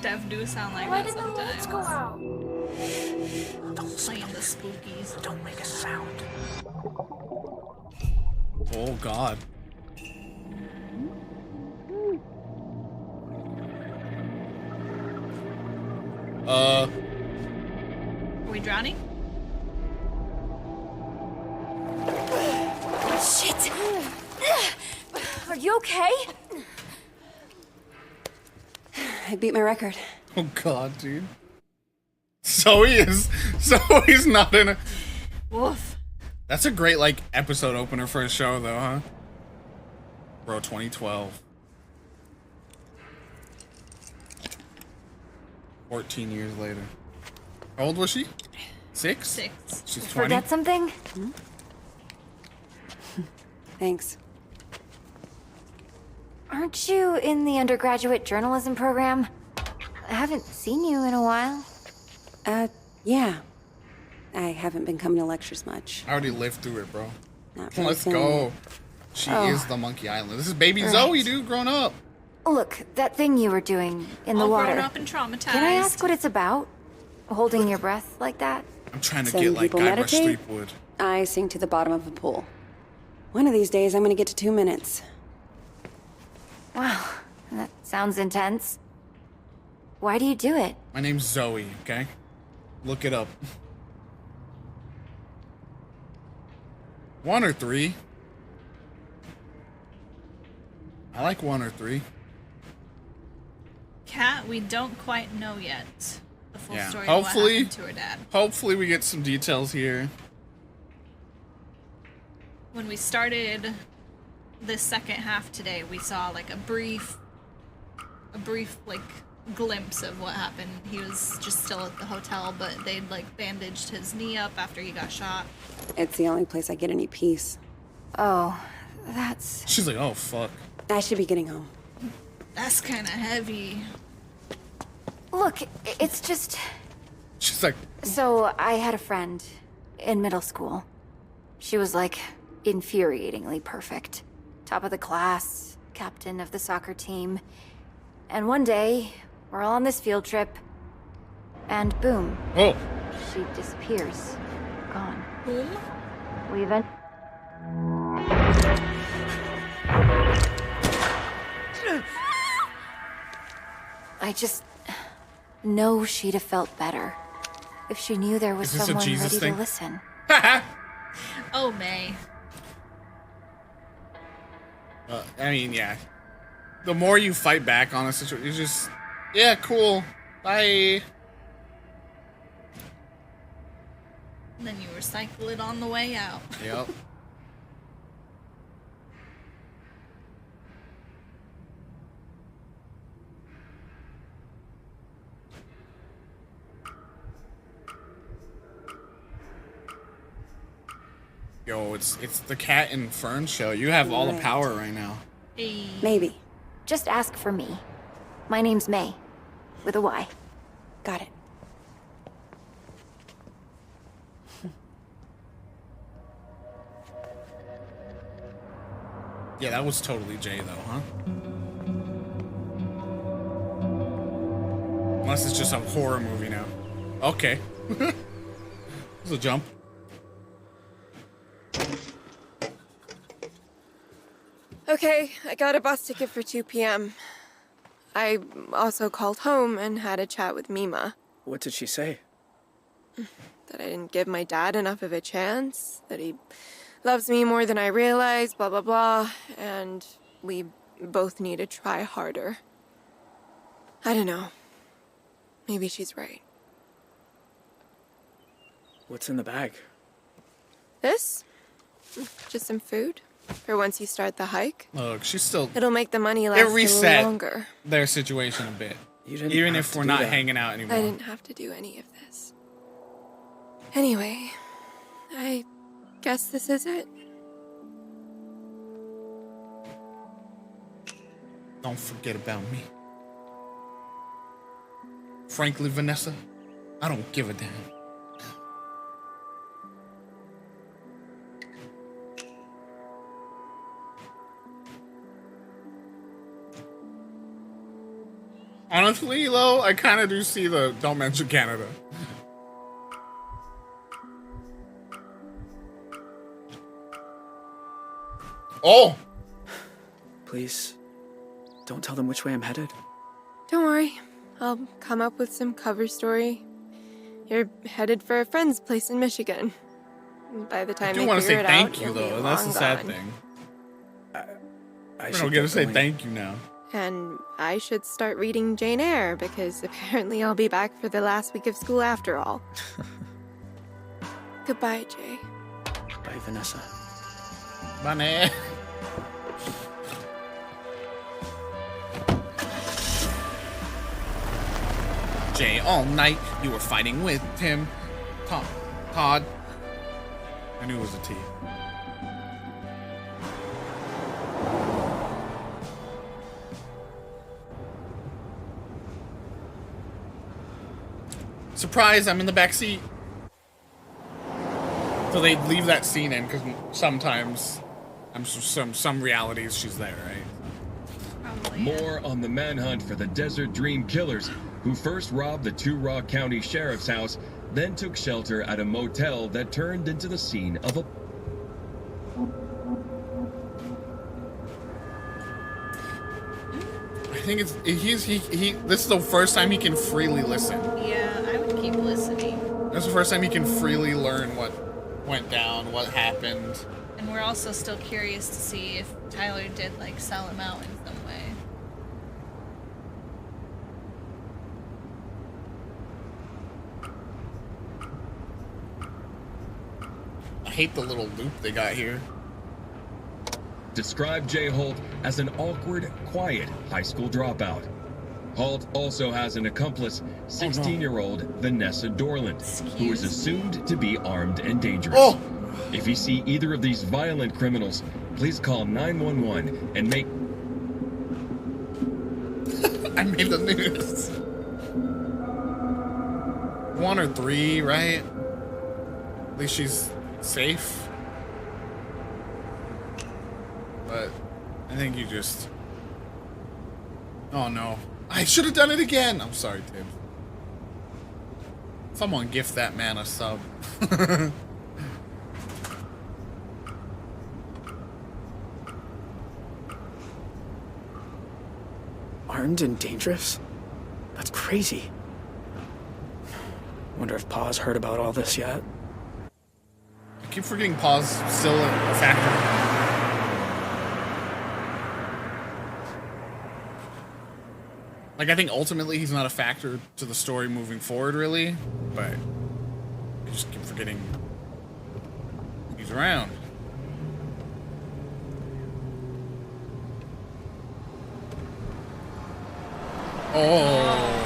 Dev do sound like Why that did the lights go sometimes. out? Playing the spookies. Don't make a sound. Oh God. Are we drowning? Shit! Are you okay? I beat my record. Oh God, dude. Zoe's not in a. Woof. That's a great like episode opener for a show, though, huh? Bro, 2012. 14 years later. How old was she? 6? 6. She's 20. Forget something? Thanks. Aren't you in the undergraduate journalism program? I haven't seen you in a while. Yeah. I haven't been coming to lectures much. I already lived through it, bro. Not very Let's soon. go. She Oh. is the Monkey Island. This is baby Right. Zoe, dude, grown up. Look, that thing you were doing in the All water. grown up and traumatized. Can I ask what it's about? Holding your breath like that? I'm trying to Some get like people Guybrush meditate. Threepwood. I sink to the bottom of a pool. One of these days, I'm gonna get to 2 minutes. Wow, that sounds intense. Why do you do it? My name's Zoe, okay? Look it up. 1 or 3? I like 1 or 3. Kat, we don't quite know yet the full Yeah. story of what Hopefully, happened to her dad. hopefully we get some details here. When we started the second half today, we saw like a brief like glimpse of what happened. He was just still at the hotel, but they'd like bandaged his knee up after he got shot. It's the only place I get any peace. Oh, that's... She's like, oh, fuck. I should be getting home. That's kind of heavy. Look, it's just... She's like... So, I had a friend in middle school. She was like infuriatingly perfect. Top of the class, captain of the soccer team. And one day, we're all on this field trip, and boom. Oh. She disappears. Gone. Boom? We even... I just know she'd have felt better if she knew there was Is this a someone Jesus ready thing? to listen. Oh, May. I mean, yeah. The more you fight back on a situation, you just... Yeah, cool. Bye. And then you recycle it on the way out. Yep. Yo, it's the Cat and Fern show. You have all the Right. power right now. Maybe. Just ask for me. My name's May. With a Y. Got it. Yeah, that was totally Jay, though, huh? Unless it's just a horror movie now. Okay. It's a jump. Okay, I got a bus ticket for 2 p.m. I also called home and had a chat with Mima. What did she say? That I didn't give my dad enough of a chance, that he loves me more than I realized, blah, blah, blah, and we both need to try harder. I don't know. Maybe she's right. What's in the bag? This? Just some food. For once you start the hike. Look, she's still... It'll make the money last It a little reset longer. their situation a bit. You didn't Even have if to we're do not that. hanging out anymore. I didn't have to do any of this. Anyway, I guess this is it. Don't forget about me. Frankly, Vanessa, I don't give a damn. Honestly, though, I kind of do see the don't mention Canada. Oh! Please, don't tell them which way I'm headed. Don't worry, I'll come up with some cover story. You're headed for a friend's place in Michigan. By the time I do they want to figure say it thank out, you, you'll be though. That's the long sad gone. thing. I We should don't get to get say going. thank you now. And I should start reading Jane Eyre, because apparently I'll be back for the last week of school after all. Goodbye, Jay. Bye, Vanessa. Money. Jay, all night you were fighting with Tim. Todd. I knew it was a T. Surprise, I'm in the back seat. So they leave that scene in because sometimes, some realities she's there, right? More on the manhunt for the Desert Dream killers, who first robbed the Two Rock County Sheriff's house, then took shelter at a motel that turned into the scene of a... I think it's this is the first time he can freely listen. Yeah, I would keep listening. This is the first time he can freely learn what went down, what happened. And we're also still curious to see if Tyler did like sell him out in some way. I hate the little loop they got here. Described Jay Holt as an awkward, quiet high school dropout. Holt also has an accomplice, 16-year-old Vanessa Dorland, who is assumed to be armed and dangerous. Oh. If you see either of these violent criminals, please call 911 and make... I made the news. 1 or 3, right? At least she's safe. But I think you just... Oh no. I should have done it again! I'm sorry, Tim. Someone gift that man a sub. Armed and dangerous? That's crazy. Wonder if Pa's heard about all this yet. I keep forgetting Pa's still a factor. Like, I think ultimately he's not a factor to the story moving forward, really, but I just keep forgetting he's around. Oh.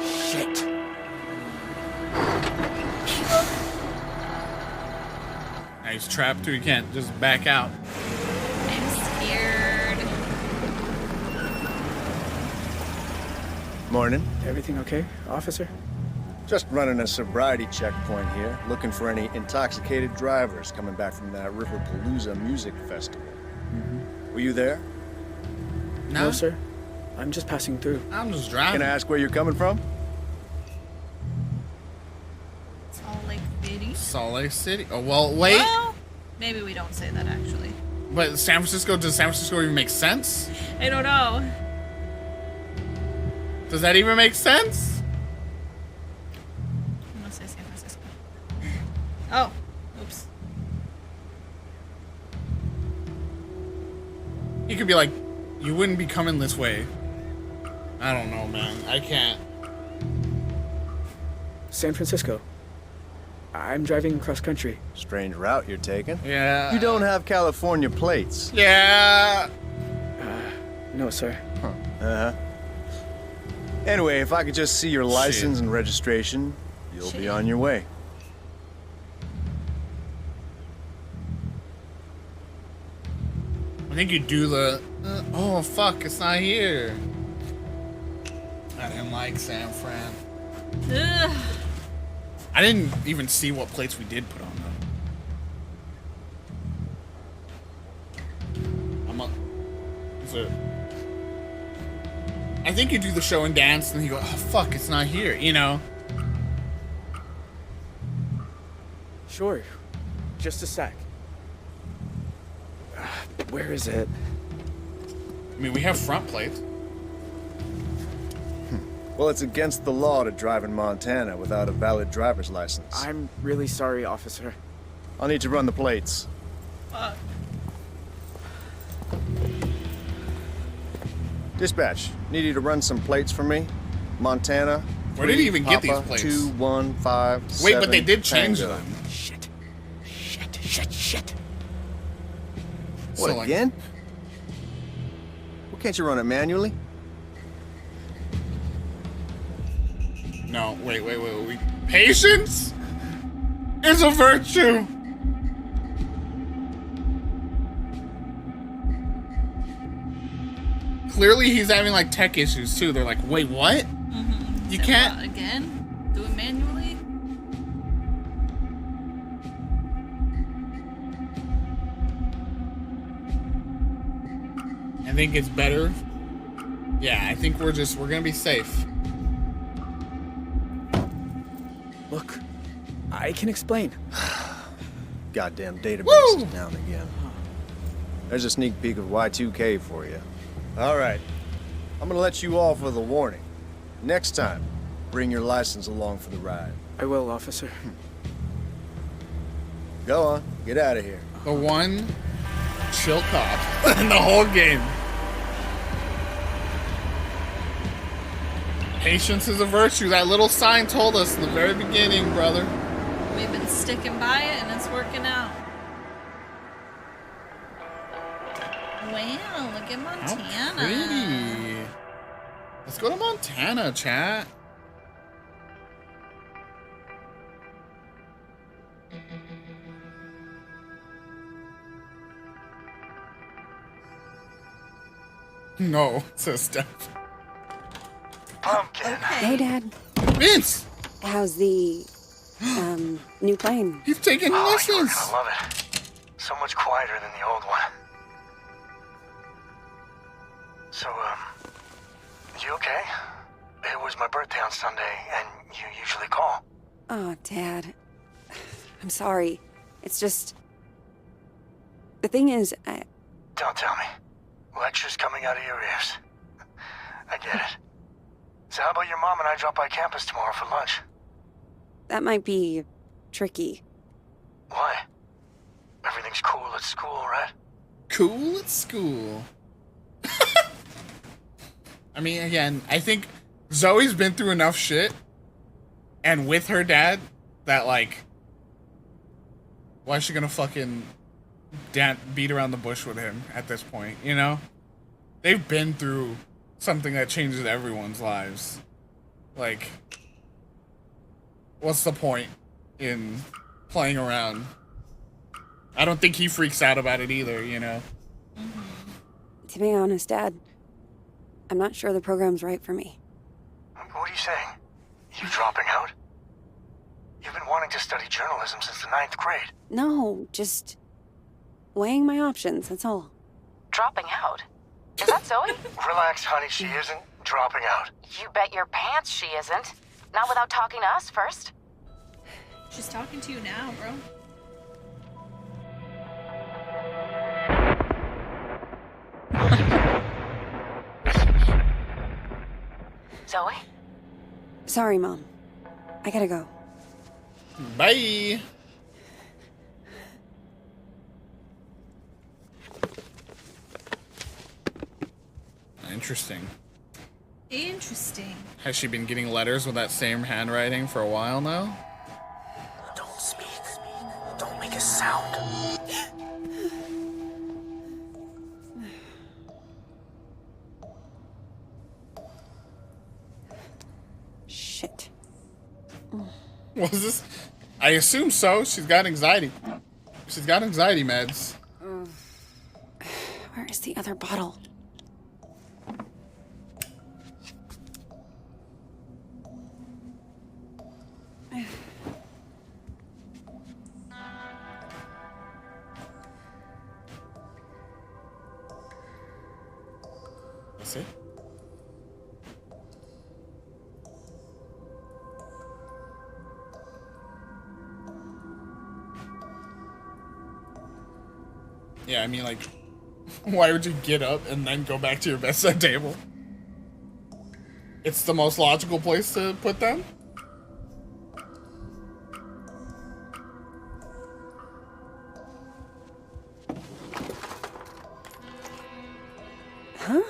Shit. Now he's trapped too, he can't just back out. I'm scared. Morning. Everything okay, officer? Just running a sobriety checkpoint here, looking for any intoxicated drivers coming back from that Riverpalooza music festival. Were you there? No, sir. I'm just passing through. I'm just driving. Can I ask where you're coming from? Salt Lake City. Salt Lake City. Oh, well, wait. Well, maybe we don't say that actually. But does San Francisco even make sense? I don't know. Does that even make sense? I'm gonna say San Francisco. Oh, oops. He could be like, you wouldn't be coming this way. I don't know, man. I can't. San Francisco. I'm driving across country. Strange route you're taking. Yeah. You don't have California plates. Yeah. No, sir. Huh. Uh-huh. Anyway, if I could just see your license and registration, you'll be on your way. I think you do the... oh, fuck, it's not here. I didn't like San Fran. Ugh. I didn't even see what plates we did put on them. Is it... I think you do the show and dance, and you go, oh, fuck, it's not here, you know? Sure. Just a sec. Where is it? I mean, we have front plates. Well, it's against the law to drive in Montana without a valid driver's license. I'm really sorry, officer. I'll need to run the plates. Fuck. Dispatch, need you to run some plates for me. Montana. Where did he even get these Papa, plates? 2157. Wait, but they did change Tango. them. Shit. What, So, again? Well, can't you run it manually? No, wait. Patience is a virtue. Clearly, he's having like tech issues too. They're like, wait, what? Mm-hmm. You can't. What, again? Do it manually? I think it's better. Yeah, I think we're gonna be safe. Look, I can explain. Goddamn database Woo! is down again. There's a sneak peek of Y2K for you. All right, I'm gonna let you off with a warning. Next time, bring your license along for the ride. I will, officer. Go on, get out of here. The one chill cop in the whole game. Patience is a virtue. That little sign told us in the very beginning, brother. We've been sticking by it and it's working out. Wow, look at Montana. How pretty. Let's go to Montana, chat. No, says Steph. Pumpkin. Hey, Dad. Vince! How's the, new plane? He's taking lessons. You're gonna love it. So much quieter than the old one. So, you okay? It was my birthday on Sunday, and you usually call. Oh, Dad. I'm sorry. It's just... The thing is, Don't tell me. Lectures coming out of your ears. I get it. So how about your mom and I drop by campus tomorrow for lunch? that might be tricky. Why? Everything's cool at school, right? Cool at school. I mean, again, I think Zoe's been through enough shit, and with her dad, that, like, why is she gonna fucking beat around the bush with him at this point, you know? They've been through something that changes everyone's lives. Like, what's the point in playing around? I don't think he freaks out about it either, you know? To be honest, Dad, I'm not sure the program's right for me. What are you saying? You dropping out? You've been wanting to study journalism since the 9th grade. No, just weighing my options, that's all. Dropping out? Is that Zoe? Relax, honey, she isn't dropping out. You bet your pants she isn't. Not without talking to us first. She's talking to you now, bro. Zoe? Sorry, Mom. I gotta go. Bye. Interesting. Interesting. Has she been getting letters with that same handwriting for a while now? Don't speak. Don't make a sound. Shit. Was this? I assume so. She's got anxiety. She's got anxiety meds. Where is the other bottle? That's it. Yeah, I mean, like, why would you get up and then go back to your bedside table? It's the most logical place to put them? Huh?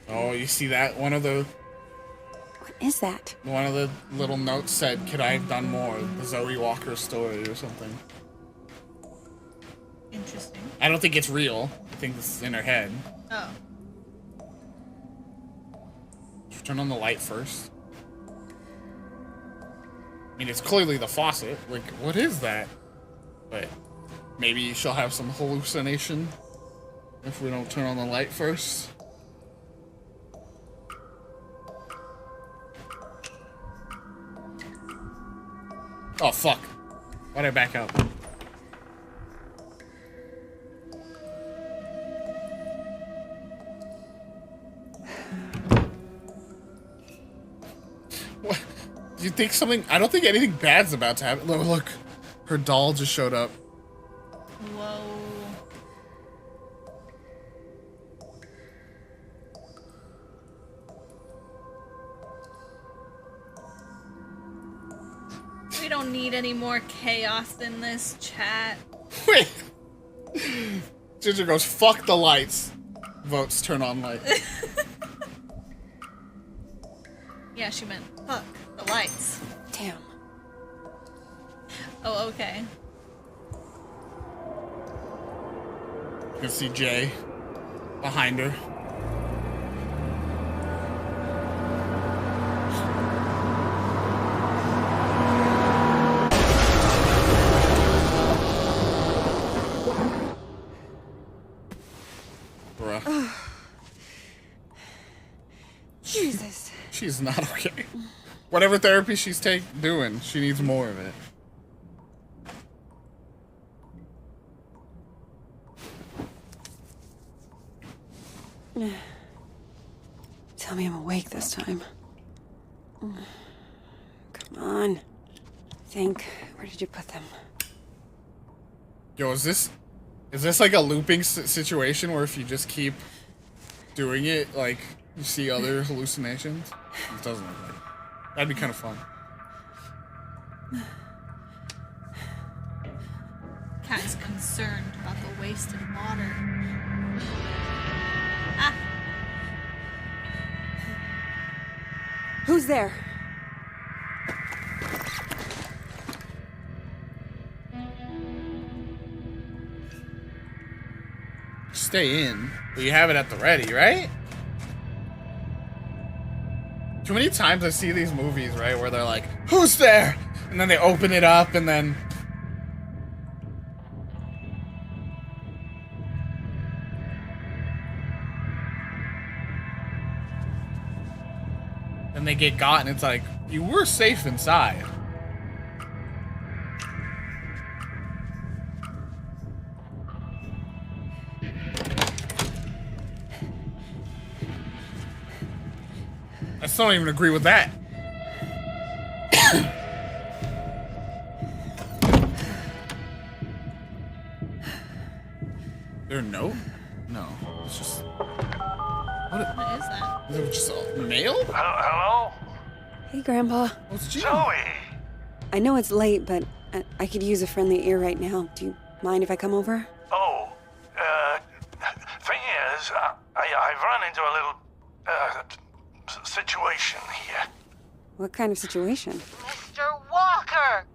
Oh, you see that? One of the that? One of the little notes said, "Could I have done more?" The Zoe Walker story or something. Interesting. I don't think it's real. I think this is in her head. Oh. Should we turn on the light first? I mean, it's clearly the faucet. Like, what is that? But maybe she'll have some hallucination if we don't turn on the light first. Oh, fuck. Why'd I back out? What? Do you think something... I don't think anything bad's about to happen. Look. Her doll just showed up. Whoa. We don't need any more chaos in this chat. Wait. Ginger goes, fuck the lights. Votes turn on light. Yeah, she meant fuck the lights. Damn. Oh, okay. You can see Jay behind her. Bruh. Jesus. She's not okay. Whatever therapy she's doing, she needs more of it. Tell me I'm awake this time. Come on. Think. Where did you put them? Yo, is this like a looping situation where if you just keep doing it, like, you see other hallucinations? It doesn't look like it. That'd be kind of fun. Cat is concerned about the wasted water. Ah. Who's there? Stay in, but you have it at the ready, right? Too many times I see these movies, right, where they're like, "Who's there?" And then they open it up, and then they get got, and it's like, you were safe inside. I still don't even agree with that. There a note? No. It's just... What is that? Is it just a mail? Hello? Hey, Grandpa. What's Jim? Zoe! I know it's late, but I could use a friendly ear right now. Do you mind if I come over? Oh, thing is, I've run into a little, situation here. What kind of situation? Mr. Walker!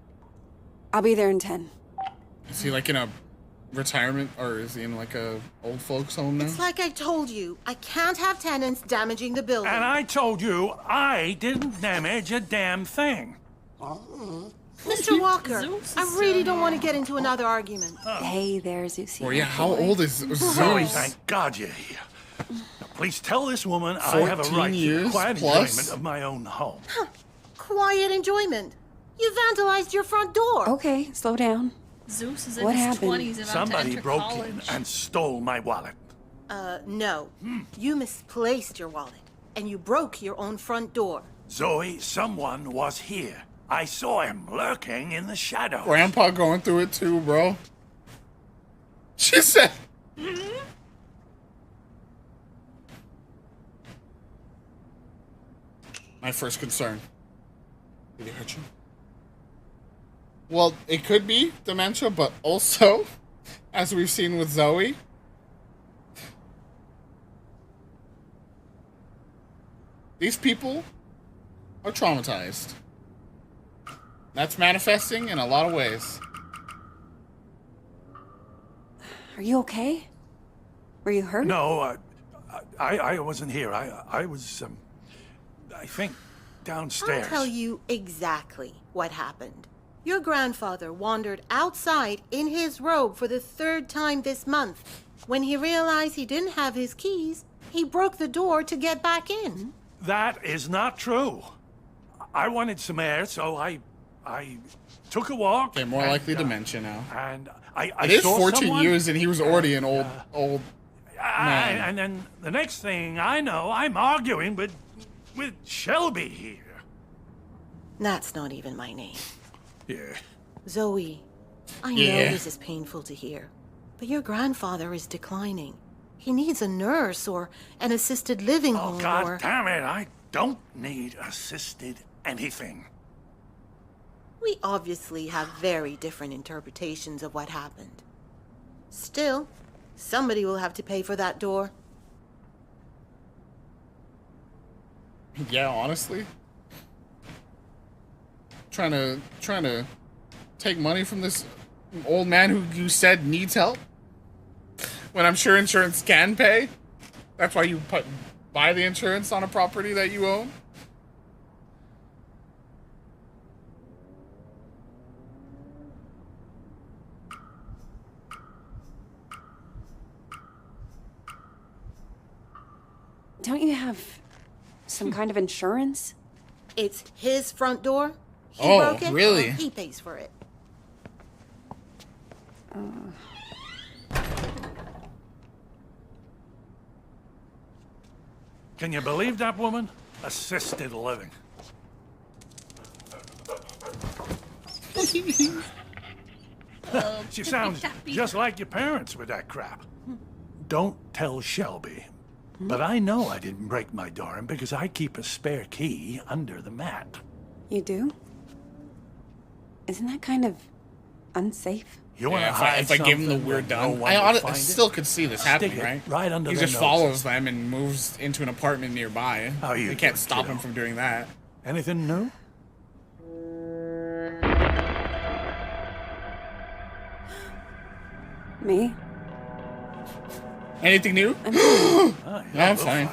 I'll be there in 10. Is he like in a retirement, or is he in like a old folks home now? It's like I told you. I can't have tenants damaging the building. And I told you I didn't damage a damn thing. Mr. Walker, I really don't want to get into another argument. Hey there, Zeusy. Oh yeah, how old is Zoe, Zeus? thank God you're here. Now, please tell this woman I have a 14 right to years quiet plus? enjoyment of my own home. Quiet enjoyment. You vandalized your front door. Okay, slow down. Zeus is in What his happened? 20s about Somebody to enter broke college. in and stole my wallet. No. You misplaced your wallet, and you broke your own front door. Zoe, someone was here. I saw him lurking in the shadows. Grandpa going through it too, bro. She said... my first concern. Did he hurt you? Well, it could be dementia, but also, as we've seen with Zoe, these people are traumatized. That's manifesting in a lot of ways. Are you okay? Were you hurt? No, I wasn't here. I was, I think, downstairs. I'll tell you exactly what happened. Your grandfather wandered outside in his robe for the 3rd time this month. When he realized he didn't have his keys, he broke the door to get back in. That is not true. I wanted some air, so I took a walk. Okay, more likely dementia now. And I it is saw 14 someone, years, and he was already an old man. And then the next thing I know, I'm arguing with Shelby here. That's not even my name. Yeah. Zoe, I know this is painful to hear, but your grandfather is declining. He needs a nurse or an assisted living home. Oh, God damn it, I don't need assisted anything. We obviously have very different interpretations of what happened. Still, somebody will have to pay for that door. Yeah, honestly. Trying to take money from this old man who you said needs help? When I'm sure insurance can pay? That's why you buy the insurance on a property that you own? Don't you have some kind of insurance? It's his front door. He Oh, broke it. really? He pays for it. Can you believe that woman? Assisted living. She sounds just like your parents with that crap. Don't tell Shelby. But I know I didn't break my door in because I keep a spare key under the mat. You do? Isn't that kind of unsafe? You want to Yeah, hide if I give him the something weird that no done, one I will find still it? could see this Stick happening, it right? right under he their just noses. follows them and moves into an apartment nearby. How you They can't doing, stop him kiddo? from doing that. Anything new? Me? Anything new? I'm fine.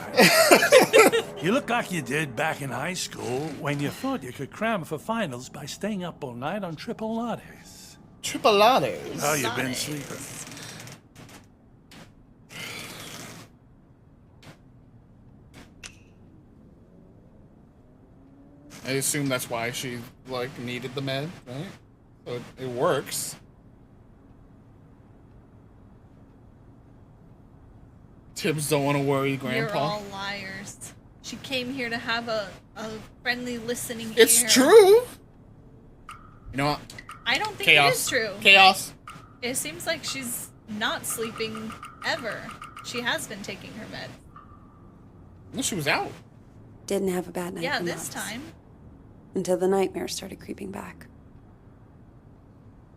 You look like you did back in high school when you thought you could cram for finals by staying up all night on triple lattes. Triple lattes? How you been sleeping? I assume that's why she needed the med, right? So it works. Tibbs don't want to worry, Grandpa. You're all liars. She came here to have a friendly listening It's ear. true. You know what? I don't think Chaos. it is true. Chaos. It seems like she's not sleeping ever. She has been taking her med. No, she was out. Didn't have a bad night. Yeah, for this months. time. Until the nightmares started creeping back.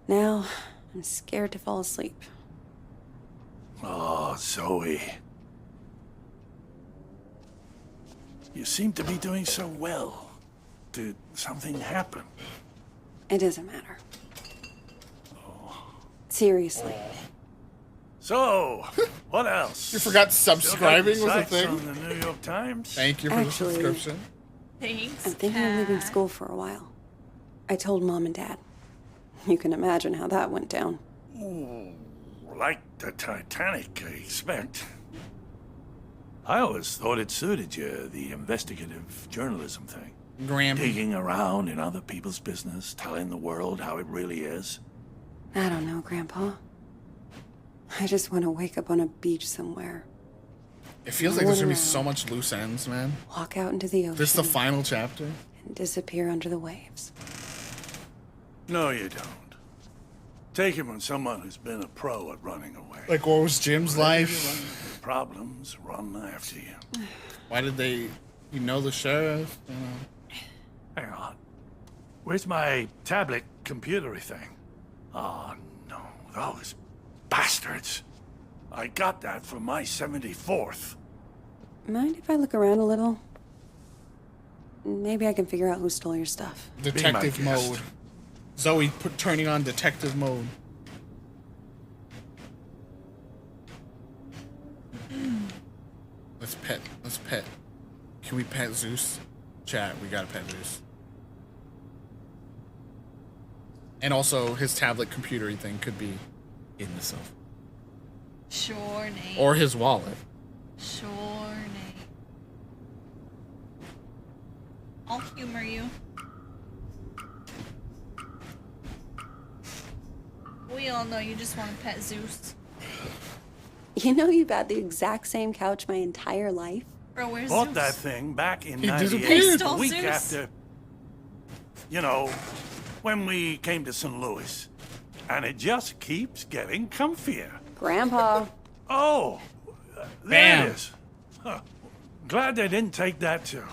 Now, I'm scared to fall asleep. Oh, Zoe. You seem to be doing so well. Did something happen? It doesn't matter. Seriously. So, what else? You forgot subscribing Still got was a your thing? sights on the New York Times? Thank you for Actually, the subscription. Thanks. I'm thinking of leaving school for a while. I told Mom and Dad. You can imagine how that went down. Ooh, like the Titanic, I expect. I always thought it suited you, the investigative journalism thing. Digging around in other people's business, telling the world how it really is. I don't know, Grandpa. I just want to wake up on a beach somewhere. It feels like there's gonna be so much loose ends, man. Walk out into the ocean. This is the final chapter. And disappear under the waves. No, you don't. Take it from someone who's been a pro at running away. Like, what was Jim's Whenever life? you run into problems run after you. Why did they You know the sheriff. You know. Hang on. Where's my tablet computery thing? Oh, no. Those bastards. I got that from my 74th. Mind if I look around a little? Maybe I can figure out who stole your stuff. Detective mode. Zoe turning on detective mode. Let's pet. Can we pet Zeus? Chat, we gotta pet Zeus. And also, his tablet computery thing could be in the cell phone. Sure, Nate. Or his wallet. Sure, Nate. I'll humor you. We all know you just want to pet Zeus. You know you've had the exact same couch my entire life? Bro, where's Bought Zeus? that thing back in He 98, disappeared. the week Zeus? after, you know, when we came to St. Louis. And it just keeps getting comfier. Grandpa. Oh, there it is. Huh. Glad they didn't take that too.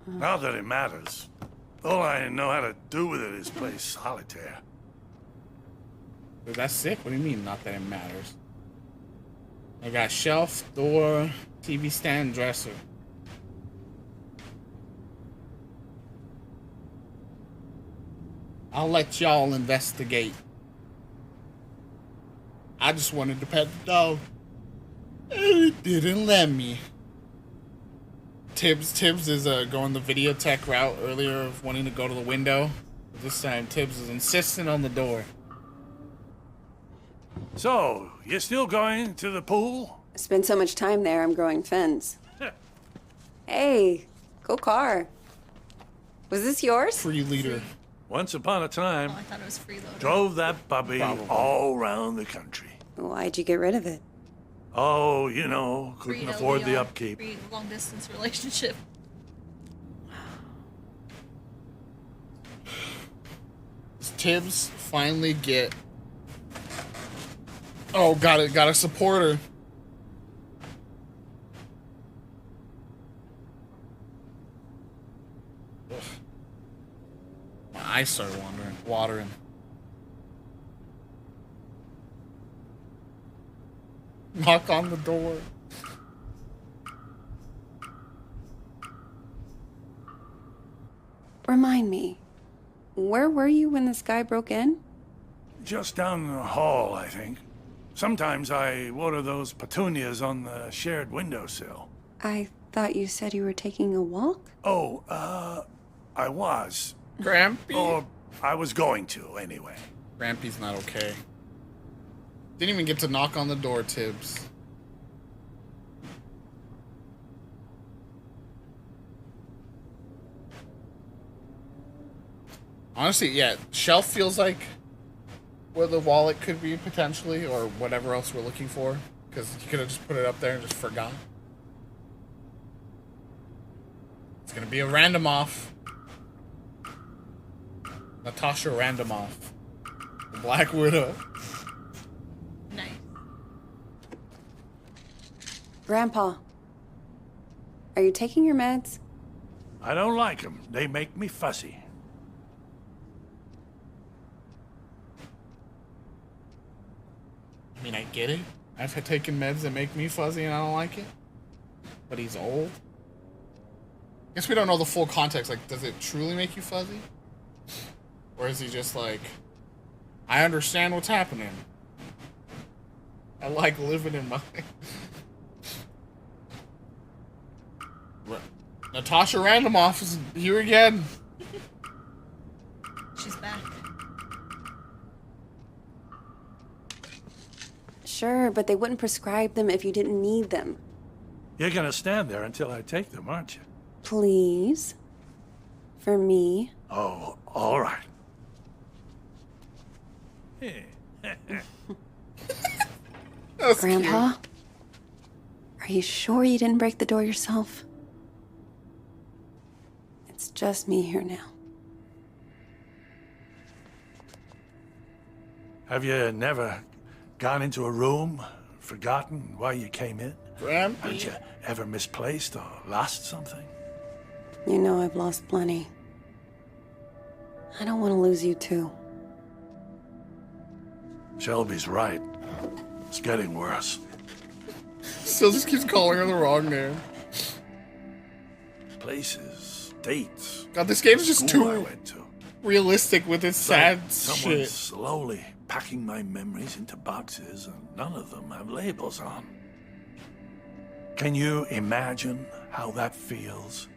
Not that it matters. All I know how to do with it is play solitaire. Dude, that's sick. What do you mean, not that it matters? I got shelf, door, TV stand, dresser. I'll let y'all investigate. I just wanted to pet the dog. And it didn't let me. Tibbs is going the video tech route earlier of wanting to go to the window. This time Tibbs is insistent on the door. So, you're still going to the pool? I spent so much time there, I'm growing fins. Hey, go car. Was this yours? Free leader. Once upon a time, I thought it was freeloader. drove that puppy all around the country. Why'd you get rid of it? Oh, you know, couldn't Free afford the LDR, upkeep. free long distance relationship. Does Tibbs finally get... Oh, got a supporter. Ugh. My eyes started watering. Knock on the door. Remind me, where were you when this guy broke in? Just down the hall, I think. Sometimes I water those petunias on the shared windowsill. I thought you said you were taking a walk? Oh, I was. Grampy? Or I was going to, anyway. Grampy's not okay. Didn't even get to knock on the door, Tibbs. Honestly, yeah, shelf feels like where the wallet could be potentially, or whatever else we're looking for. Because you could have just put it up there and just forgot. It's gonna be a random-off. Natasha Randomoff. The Black Widow. Nice. Grandpa, are you taking your meds? I don't like them. They make me fussy. I mean, I get it. I've had taken meds that make me fuzzy and I don't like it. But he's old. Guess we don't know the full context. Like, does it truly make you fuzzy? Or is he just like, I understand what's happening. I like living in my... Natasha Randomoff is here again. She's back. Sure, but they wouldn't prescribe them if you didn't need them. You're gonna stand there until I take them, aren't you? Please? For me? Oh, all right. Grandpa? Are you sure you didn't break the door yourself? It's just me here now. Have you never gone into a room, forgotten why you came in? Grampy. Haven't you ever misplaced or lost something? You know I've lost plenty. I don't want to lose you too. Shelby's right. It's getting worse. Still just keeps calling her the wrong name. Places, dates. God, this game's just school I too went to. realistic with its sad Someone's shit. slowly packing my memories into boxes, and none of them have labels on. Can you imagine how that feels?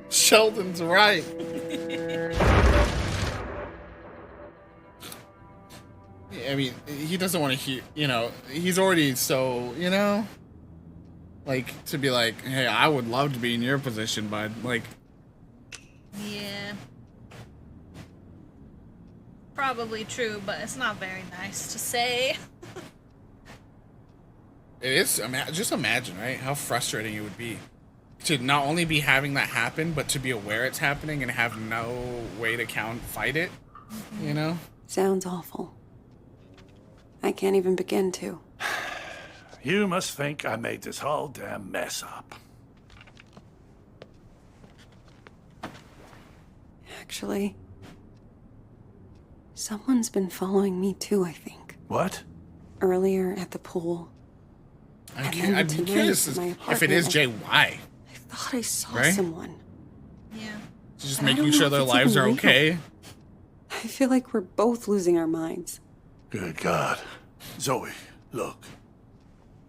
Sheldon's right. I mean, he doesn't want to hear, he's already so, like, to be like, hey, I would love to be in your position, bud. Like, Yeah. Probably true, but it's not very nice to say. it is, just imagine, right, how frustrating it would be to not only be having that happen, but to be aware it's happening and have no way to fight it, Sounds awful. I can't even begin to. You must think I made this whole damn mess up. Actually, someone's been following me too, I think. What? Earlier at the pool. I'd be curious if it is Jay, why? I thought I saw Right? someone. Yeah. Just But I making don't sure know their if it's lives even are real. okay. I feel like we're both losing our minds. Good God. Zoe, look.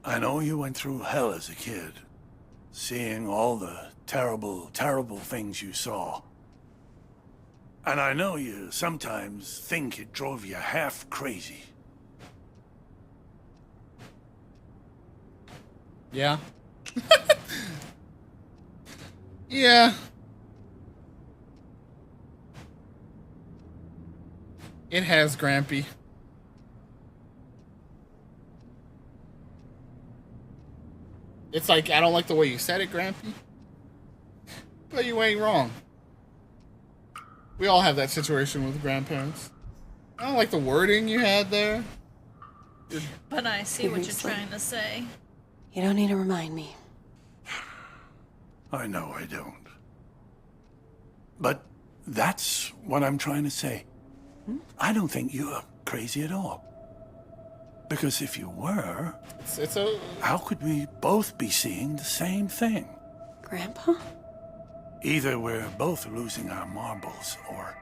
I know you went through hell as a kid, seeing all the terrible, terrible things you saw. And I know you sometimes think it drove you half crazy. Yeah. Yeah. It has, Grampy. It's like, I don't like the way you said it, Grampy. But you ain't wrong. We all have that situation with grandparents. I don't like the wording you had there. But I see what you're Seriously. trying to say. You don't need to remind me. I know I don't. But that's what I'm trying to say. I don't think you're crazy at all. Because if you were, how could we both be seeing the same thing? Grandpa? Either we're both losing our marbles, or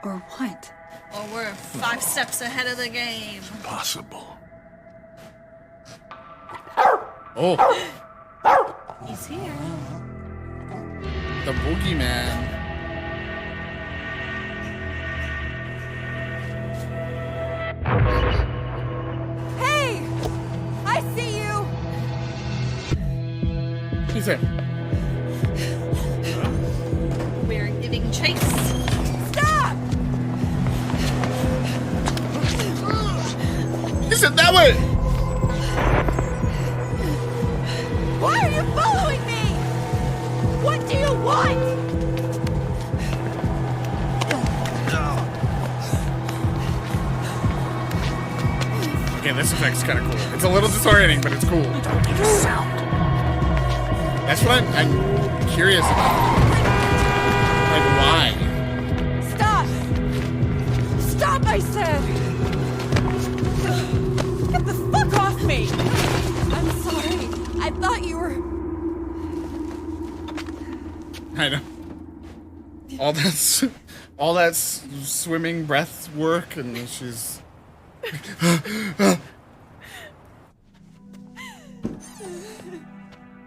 Or what? Or we're 5 steps ahead of the game. possible. Oh, He's here. the boogeyman. Hey! I see you! He's in. We're giving chase. Stop! He said that way! Why are you following me? What do you want? Okay, this effect's kind of cool. It's a little disorienting, but it's cool. Don't make a sound. That's what I'm curious about. Like, why? Stop! Stop, I said! Get the fuck off me! I'm sorry. I thought you were... I know. All that's swimming breath work, and she's.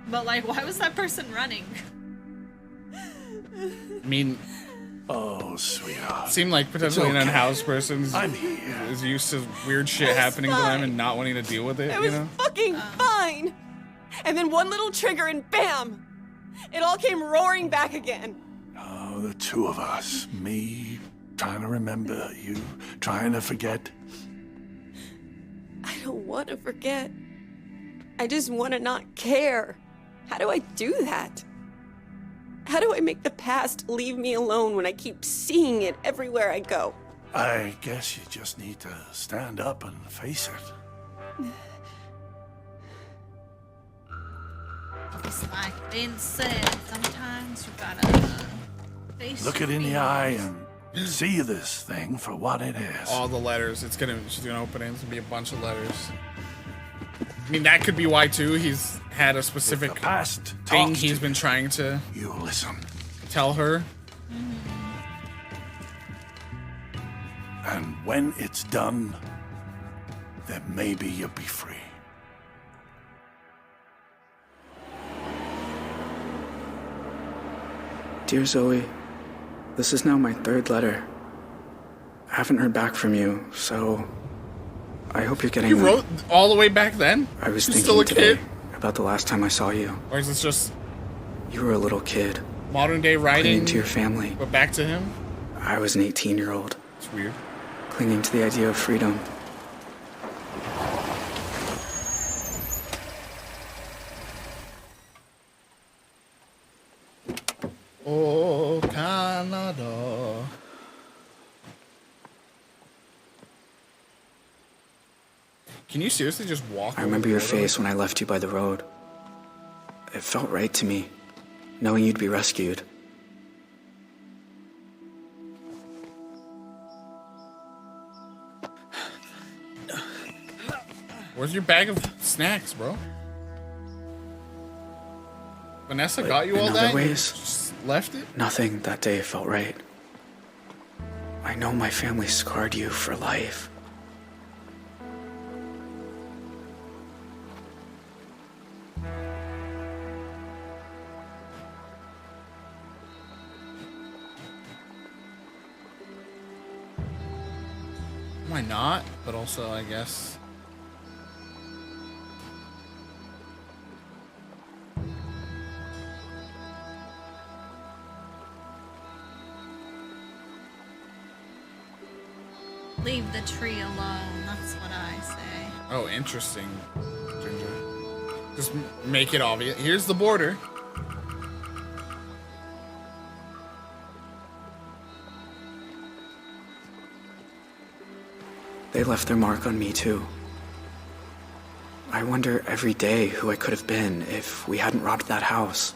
But, like, why was that person running? I mean, Oh, sweetheart. seemed like potentially an It's okay. unhoused person I'm here. is used to weird shit happening to them and not wanting to deal with it. It You was know. fucking fine! And then one little trigger and bam! It all came roaring back again. Oh, the two of us. Me trying to remember, you trying to forget. I don't want to forget. I just want to not care. How do I do that? How do I make the past leave me alone when I keep seeing it everywhere I go? I guess you just need to stand up and face it. just like Vince said, sometimes you gotta face Look your it in the fears. eye and see this thing for what it is. All the letters. She's gonna open it. It's gonna be a bunch of letters. I mean, that could be why too. He's had a specific past thing he's been trying to. You listen. Tell her. And when it's done, then maybe you'll be free. Dear Zoe, this is now my third letter. I haven't heard back from you, so I hope you're getting. You wrote all the way back then? I was You're thinking still a today kid? about the last time I saw you. Or is this just You were a little kid. modern day writing? Clinging to your family. But back to him? I was an 18-year-old. It's weird. Clinging to the idea of freedom. Oh, Canada. Can you seriously just walk? I remember your face when I left you by the road. It felt right to me, knowing you'd be rescued. Where's your bag of snacks, bro? Vanessa got you all in that? other You ways, just left it? Nothing that day felt right. I know my family scarred you for life. Why not? But also, I guess. Leave the tree alone, that's what I say. Oh, interesting, Ginger. Just make it obvious. Here's the border. They left their mark on me too. I wonder every day who I could have been if we hadn't robbed that house.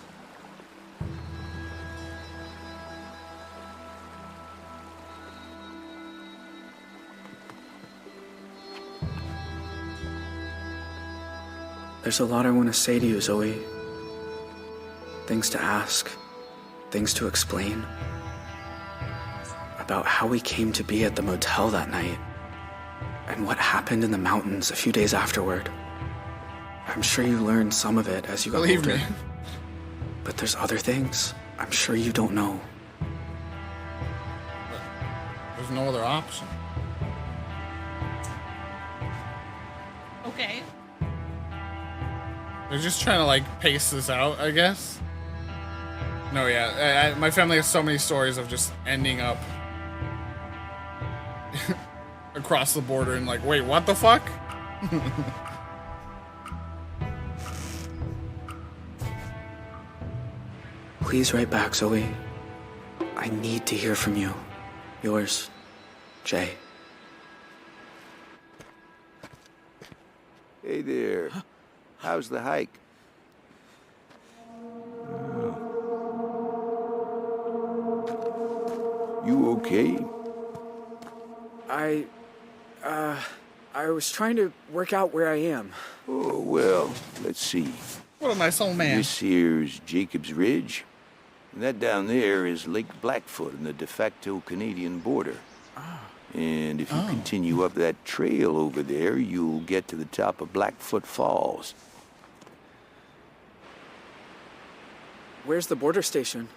There's a lot I want to say to you, Zoe. Things to ask, things to explain. About how we came to be at the motel that night, and what happened in the mountains a few days afterward. I'm sure you learned some of it as you got Believe older. me. But there's other things I'm sure you don't know. There's no other option. Okay. They're just trying to like pace this out, I guess. No, yeah, my family has so many stories of just ending up across the border and like, wait, what the fuck? Please write back, Zoe. I need to hear from you. Yours, Jay. Hey there. How's the hike? You okay? I was trying to work out where I am. Oh, well, let's see. What a nice old man. This here's Jacob's Ridge. And that down there is Lake Blackfoot on the de facto Canadian border. And if you continue up that trail over there, you'll get to the top of Blackfoot Falls. Where's the border station?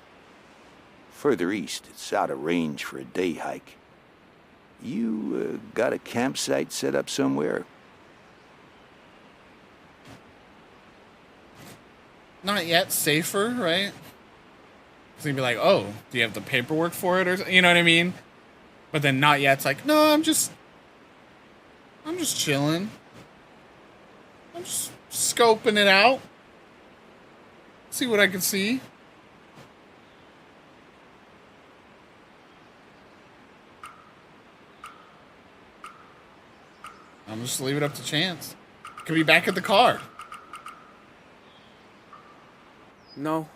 Further east, it's out of range for a day hike. You got a campsite set up somewhere? Not yet. Safer, right? So you'd be like, oh, do you have the paperwork for it, or you know what I mean? But then not yet. It's like, no, I'm just chilling. I'm just scoping it out. See what I can see. I'm just leave it up to chance. Could be back at the car. No,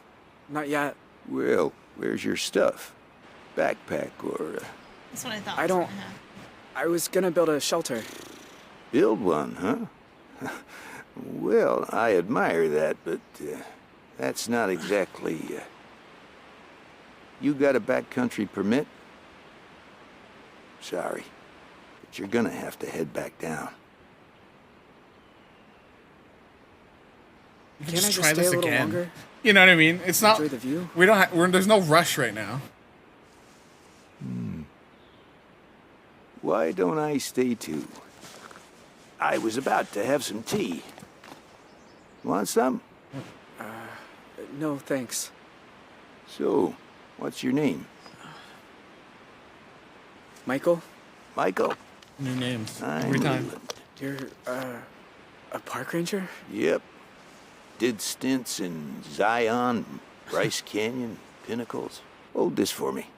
not yet. Well, where's your stuff? Backpack or... That's what I thought. I don't... I was gonna build a shelter. Build one, huh? Well, I admire that, but that's not exactly... You got a backcountry permit? Sorry, but you're gonna have to head back down. You can Can't I just just try stay this a little again. longer? You know what I mean? It's not. Enjoy the view? We don't. There's no rush right now. Why don't I stay too? I was about to have some tea. Want some? No, thanks. So, what's your name? Michael? Michael? New names I'm every time. Leland. You're, a park ranger? Yep. Did stints in Zion, Bryce Canyon, Pinnacles. Hold this for me.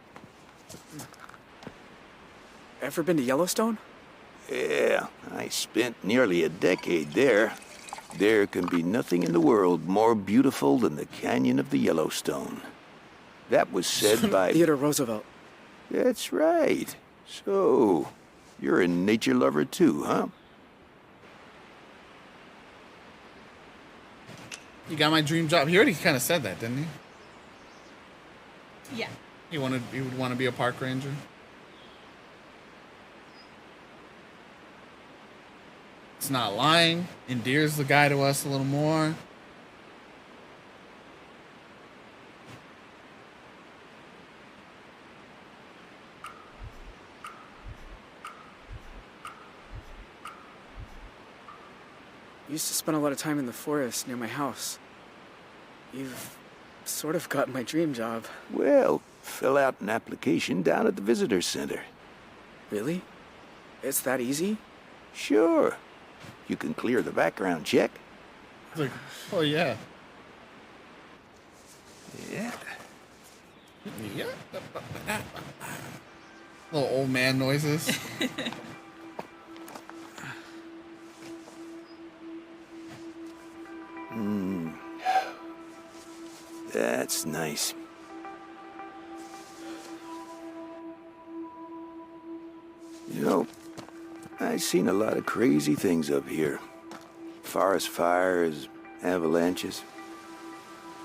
Ever been to Yellowstone? Yeah, I spent nearly a decade there. There can be nothing in the world more beautiful than the canyon of the Yellowstone. That was said by... Theodore Roosevelt. That's right. So, you're a nature lover too, huh? You got my dream job. He already kind of said that, didn't he? Yeah. He would want to be a park ranger. It's not lying. Endears the guy to us a little more. I used to spend a lot of time in the forest near my house. You've sort of got my dream job. Well, fill out an application down at the visitor center. Really? It's that easy? Sure. You can clear the background check. It's like, oh yeah. Yeah. Yeah. Little old man noises. That's nice. You know, I've seen a lot of crazy things up here. Forest fires, avalanches.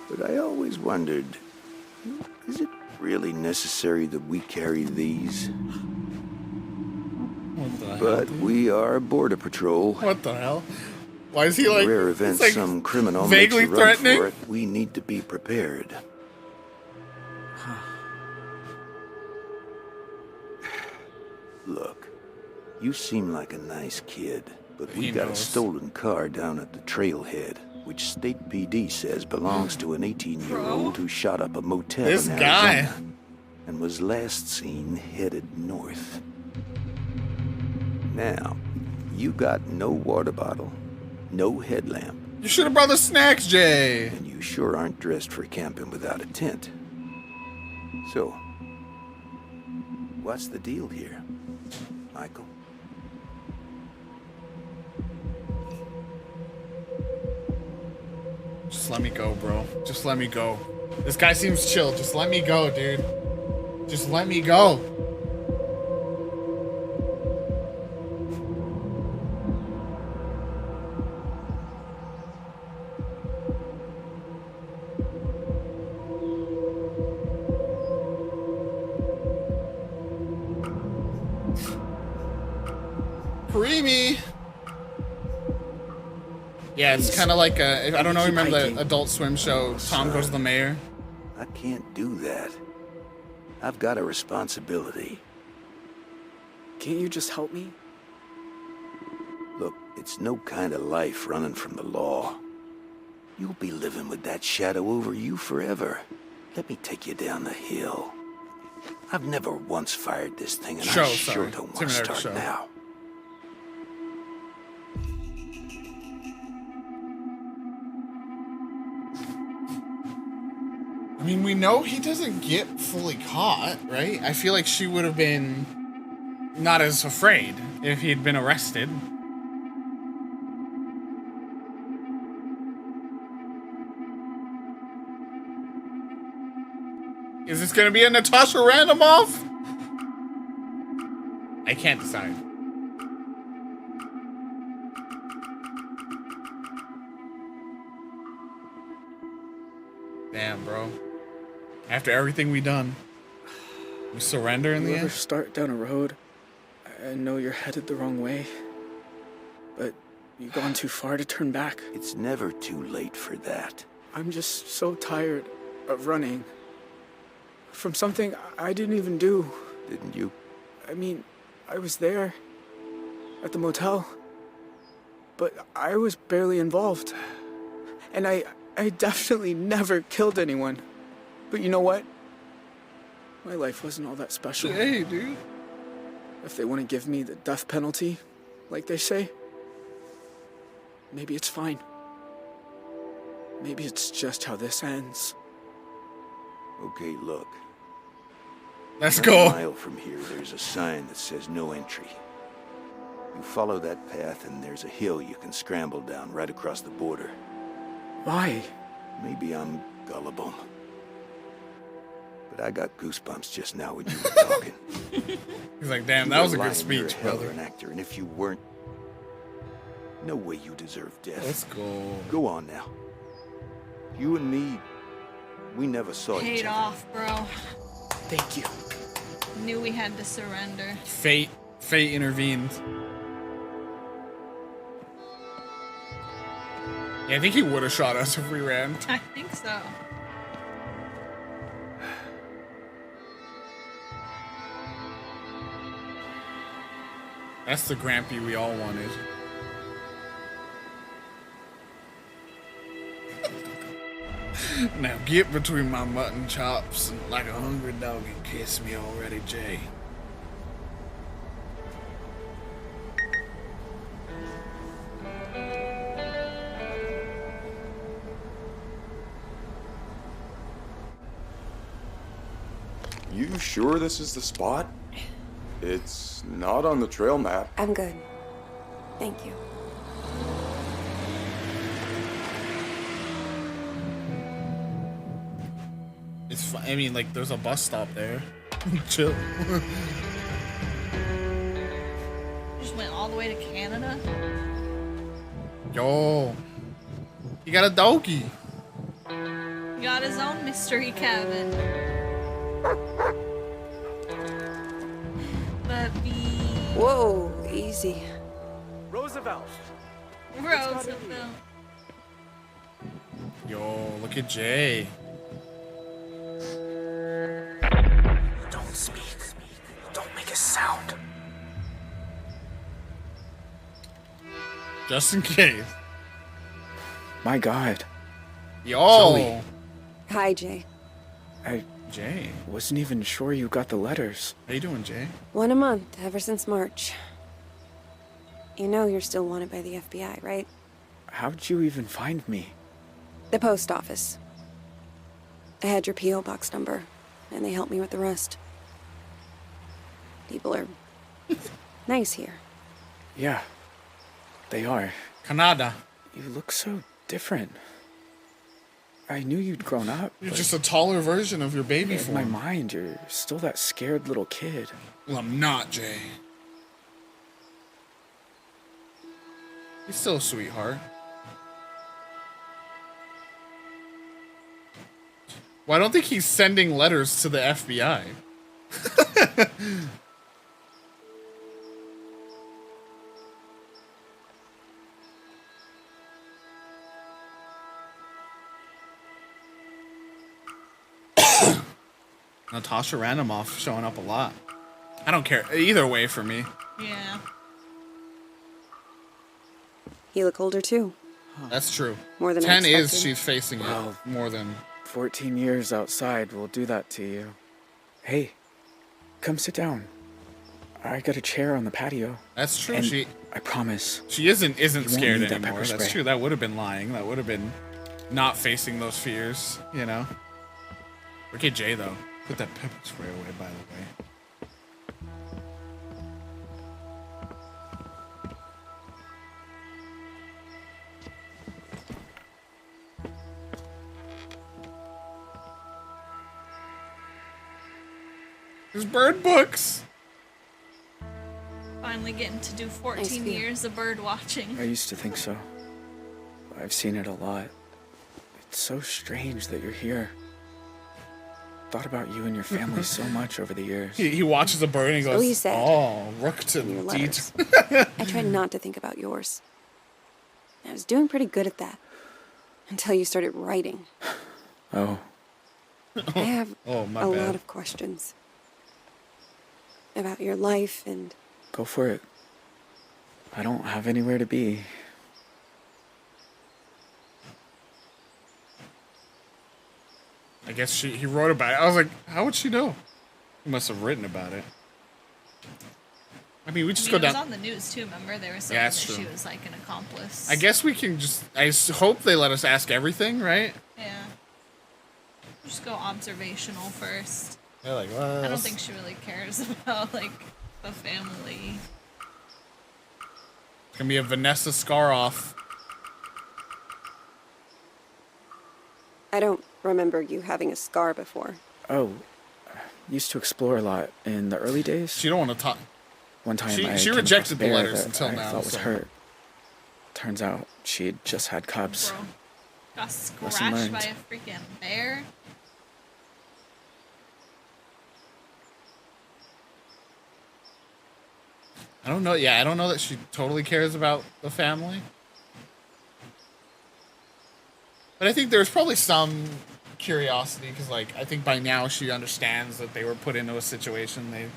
But I always wondered, is it really necessary that we carry these? What the hell? But we are Border Patrol. What the hell? Why is he like... Rare event like some criminal vaguely makes a run threatening? for it, we need to be prepared. Look, you seem like a nice kid, but we He got a knows. stolen car down at the trailhead, which State PD says belongs to an 18-year-old who shot up a motel This in guy. Arizona and was last seen headed north. Now, you got no water bottle, no headlamp, You should have brought the snacks, Jay. and you sure aren't dressed for camping without a tent. So, what's the deal here, Michael? Just let me go, bro. Just let me go. This guy seems chill. Just let me go, dude. Just let me go. Creamy. Yeah, it's kind of like I don't know. Remember the Adult Swim show? Tom Goes to the Mayor. I can't do that. I've got a responsibility. Can't you just help me? Look, it's no kind of life running from the law. You'll be living with that shadow over you forever. Let me take you down the hill. I've never once fired this thing, and I sure don't want to start now. I mean, we know he doesn't get fully caught, right? I feel like she would have been not as afraid if he had been arrested. Is this gonna be a Natasha Randomoff? I can't decide. Damn, bro. After everything we done, we surrender in the You ever end? start down a road, I know you're headed the wrong way, but you've gone too far to turn back. It's never too late for that. I'm just so tired of running from something I didn't even do. Didn't you? I mean, I was there at the motel, but I was barely involved. And I definitely never killed anyone. But you know what? My life wasn't all that special. Hey, dude. If they want to give me the death penalty, like they say, maybe it's fine. Maybe it's just how this ends. Okay, look. Let's A go. mile from here, there's a sign that says no entry. You follow that path and there's a hill you can scramble down right across the border. Why? Maybe I'm gullible. But I got goosebumps just now when you were talking. He's like, damn, You that were was a lying, good you're speech, a hell of brother. an actor, and if you weren't, no way you deserve death. Let's go. Go on now. You and me, we never saw each Paid other. off, bro. Thank you. Knew we had to surrender. Fate intervened. Yeah, I think he would have shot us if we ran. I think so. That's the Grampy we all wanted. Now get between my mutton chops like a hungry dog and kiss me already, Jay. You sure this is the spot? It's not on the trail map. I'm good. Thank you. It's fine. I mean, like, there's a bus stop there. Chill. Just went all the way to Canada. Yo. He got a doggy. Got his own mystery cabin. Puppy. Whoa, easy. Roosevelt. Roosevelt. Yo, look at Jay. Don't speak. Don't make a sound. Just in case. My God. Yo. Zoe. Hi, Jay. Jay. Wasn't even sure you got the letters. How you doing, Jay? 1 a month, ever since March. You know you're still wanted by the FBI, right? How'd you even find me? The post office. I had your P.O. box number, and they helped me with the rest. People are nice here. Yeah, they are. Canada. You look so different. I knew you'd grown up. You're but just a taller version of your baby in form. my mind, you're still that scared little kid. Well, I'm not, Jay. He's still a sweetheart. Well, I don't think he's sending letters to the FBI. Natasha Randomoff showing up a lot. I don't care. Either way for me. Yeah. You look older, too. That's true. More than I 10 is expected. she's facing it more than 14 years outside will do that to you. Hey, come sit down. I got a chair on the patio. That's true. And I promise. She isn't you won't scared need that anymore. pepper That's spray. true. That would have been lying. That would have been not facing those fears, you know. Look at Jay though. Put that pepper spray away, by the way. There's bird books. Finally getting to do 14 years of bird watching. I used to think so. I've seen it a lot. It's so strange that you're here. Thought about you and your family so much over the years. He watches a bird and he So goes, you said "Oh, rook to in your deed." letters. I tried not to think about yours. I was doing pretty good at that. Until you started writing. Oh. I have my a bad. lot of questions. About your life and... Go for it. I don't have anywhere to be. I guess he wrote about it. I was like, how would she know? He must have written about it. I mean, we just go It was down. on the news too, remember? They were saying Yeah, that that's she true. was like an accomplice. I guess we can just. Hope they let us ask everything, right? Yeah. Just go observational first. They're like, well, I don't let's- think she really cares about like the family. It's gonna be a Vanessa Scaroff. I don't remember you having a scar before. Oh, used to explore a lot in the early days. She don't want to talk. One time She I she came rejected the across a bear letters that until I now. thought was so- hurt. Turns out she'd just had cubs. Bro. Got Lesson scratched learned. by a freaking bear. I don't know. Yeah, I don't know that she totally cares about the family. But I think there's probably some curiosity because, like, I think by now she understands that they were put into a situation they,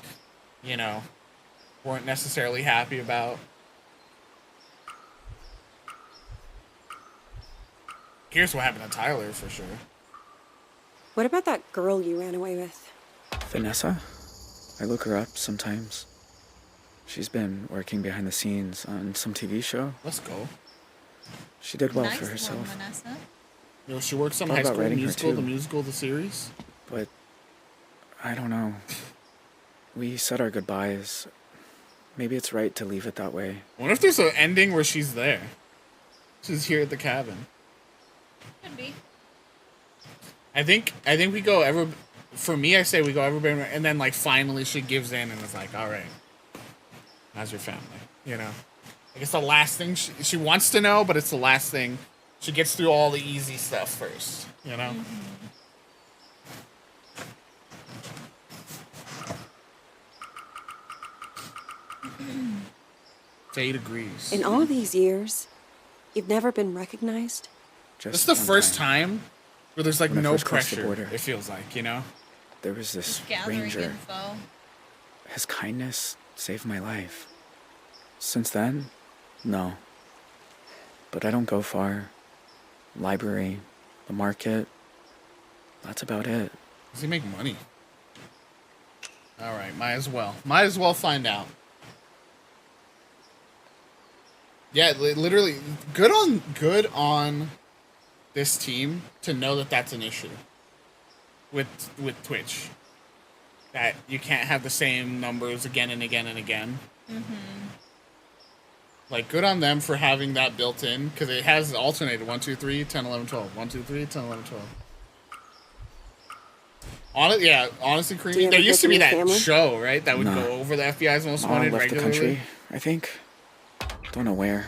weren't necessarily happy about. Here's what happened to Tyler for sure. What about that girl you ran away with? Vanessa? I look her up sometimes. She's been working behind the scenes on some TV show. Let's go. She did well Nice for one, herself. Vanessa. She works on Thought High about School writing her Musical, the too. musical, the series. But I don't know. We said our goodbyes. Maybe it's right to leave it that way. What if there's an ending where she's there? She's here at the cabin. Could be. I think we go ever. For me, I say we go everybody, and then like finally she gives in and is like, "All right, how's your family?" I guess the last thing she wants to know, but it's the last thing. She gets through all the easy stuff first, Mm-hmm. 8 degrees. In all these years, you've never been recognized? This is the first time where there's like When I no first crossed the pressure. border. It feels like, There was this Gathering ranger. info. His kindness saved my life. Since then, no. But I don't go far. Library, the market. That's about it. Does he make money? All right, might as well. Might as well find out. Yeah, literally, good on this team to know that that's an issue with Twitch. That you can't have the same numbers again and again and again. Mm-hmm. Like, good on them for having that built in, because it has alternated 1, 2, 3, 10, 11, 12. 1, 2, 3, 10, 11, 12. Honestly, Do Creamy, you there ever used to get be your that family? show, right? That would Nah. go over the FBI's most Mom wanted left the regularly. country, I think. Don't know where.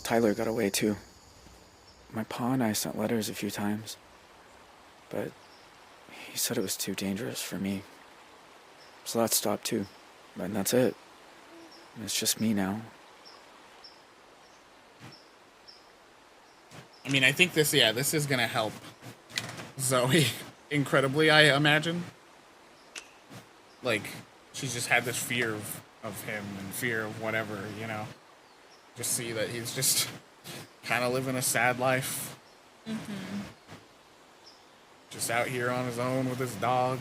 Tyler got away too. My pa and I sent letters a few times. But he said it was too dangerous for me. So that stopped too. And that's it. It's just me now. I mean, I think this is gonna help Zoe incredibly, I imagine. Like, she's just had this fear of him and fear of whatever, Just see that he's just kind of living a sad life. Mm-hmm. Just out here on his own with his dog.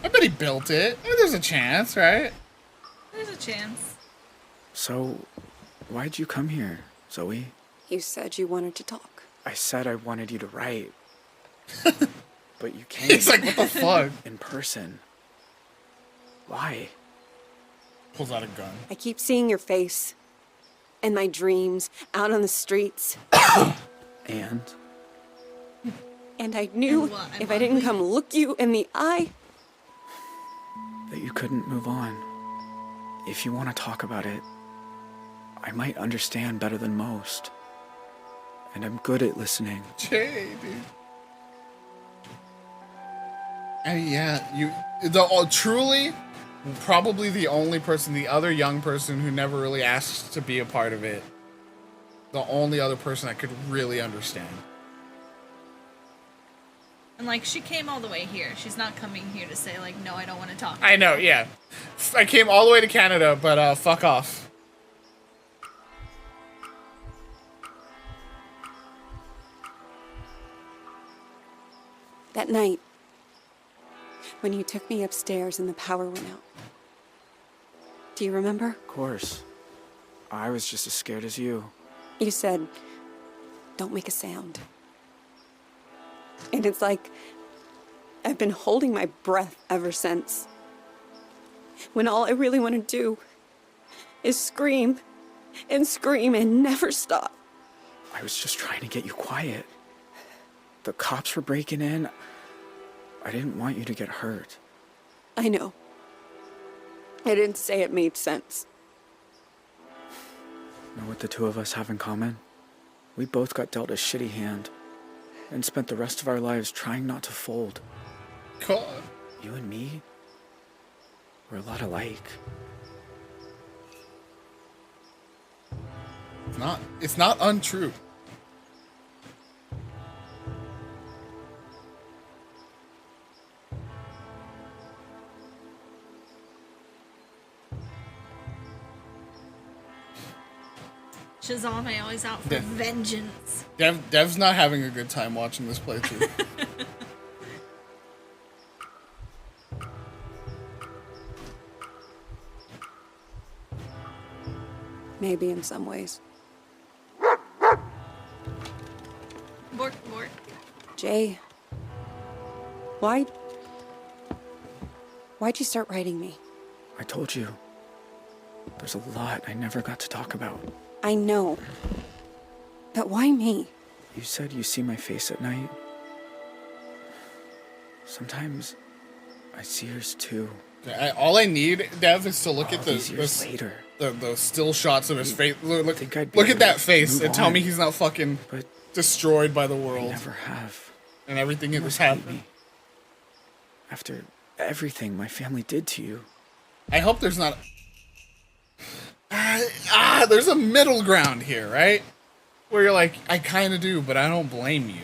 I bet he built it. There's a chance, right? There's a chance. So, why'd you come here, Zoe? You said you wanted to talk. I said I wanted you to write. But you came. He's like, what the fuck? In person. Why? Pulls out a gun. I keep seeing your face. In my dreams, out on the streets. And? And I knew if I didn't come look you in the eye... That you couldn't move on. If you want to talk about it, I might understand better than most. And I'm good at listening. Jay, dude. And truly, probably the only person, the other young person who never really asked to be a part of it. The only other person I could really understand. And, like, she came all the way here. She's not coming here to say, like, no, I don't want to talk. I know, yeah. I came all the way to Canada, but fuck off. That night, when you took me upstairs and the power went out. Do you remember? Of course. I was just as scared as you. You said, don't make a sound. And it's like I've been holding my breath ever since. When all I really want to do is scream and scream and never stop. I was just trying to get you quiet. The cops were breaking in. I didn't want you to get hurt. I know. I didn't say it made sense. Know what the two of us have in common? We both got dealt a shitty hand and spent the rest of our lives trying not to fold. God. You and me, we're a lot alike. It's not untrue. Shazame always out for vengeance. Dev's not having a good time watching this playthrough. Maybe in some ways. Bork, bork. Jay, why'd you start writing me? I told you. There's a lot I never got to talk about. I know. But why me? You said you see my face at night. Sometimes I see yours too. All I need, Dev, is to look at the still shots of his face. Look at that face and tell me he's not fucking destroyed by the world. I never have. And everything that was happening. After everything my family did to you. I hope there's not... there's a middle ground here, right? Where you're like, I kind of do, but I don't blame you.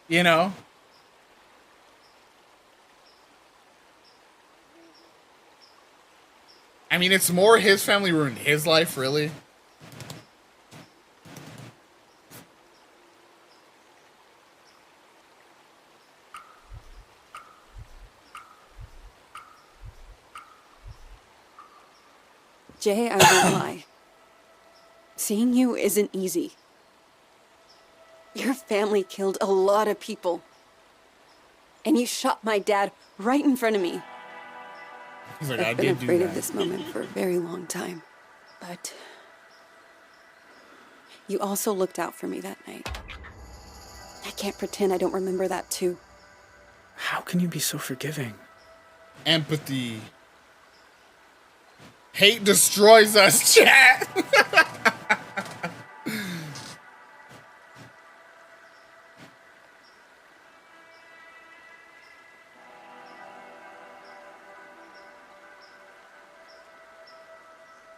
You know? I mean, it's more his family ruined his life, really. Jay, I won't lie. Seeing you isn't easy. Your family killed a lot of people. And you shot my dad right in front of me. He's like, I've been afraid of this moment for a very long time. But you also looked out for me that night. I can't pretend I don't remember that too. How can you be so forgiving? Empathy. Hate destroys us, chat.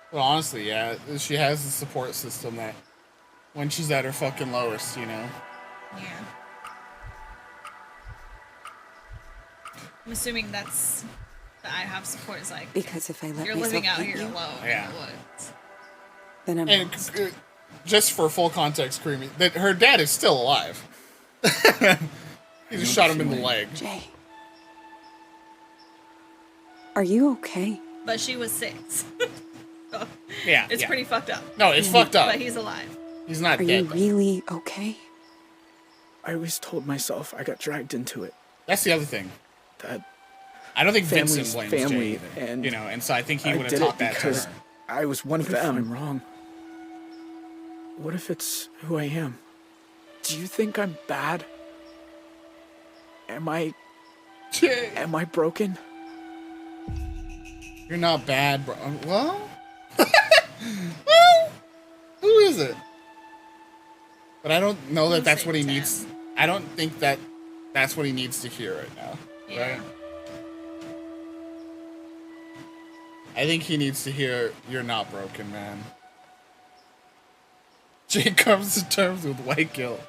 Well, honestly, yeah, she has a support system that when she's at her fucking lowest, you know. Yeah. I'm assuming that's that I have support is like because if I let you're myself living out hate here you, alone yeah. in the woods. Then I'm and lost. Just for full context, Creamy, that her dad is still alive. He just shot him in the leg. Jay, are you okay? But she was 6. So Yeah, it's pretty fucked up. No, it's fucked up. But he's alive. He's not Are dead. you really okay? I always told myself I got dragged into it. That's the other thing. That I don't think family's Vincent blames family, Jay either, and you know, and so I think he I would have did taught it that to because her. I was one of them. I'm wrong. What if it's who I am? Do you think I'm bad? Am I broken? You're not bad, bro. Well, well, who is it? But I don't know that that's what he needs. I don't think that that's what he needs to hear right now. Yeah. Right? I think he needs to hear you're not broken, man. Jake comes to terms with white guilt.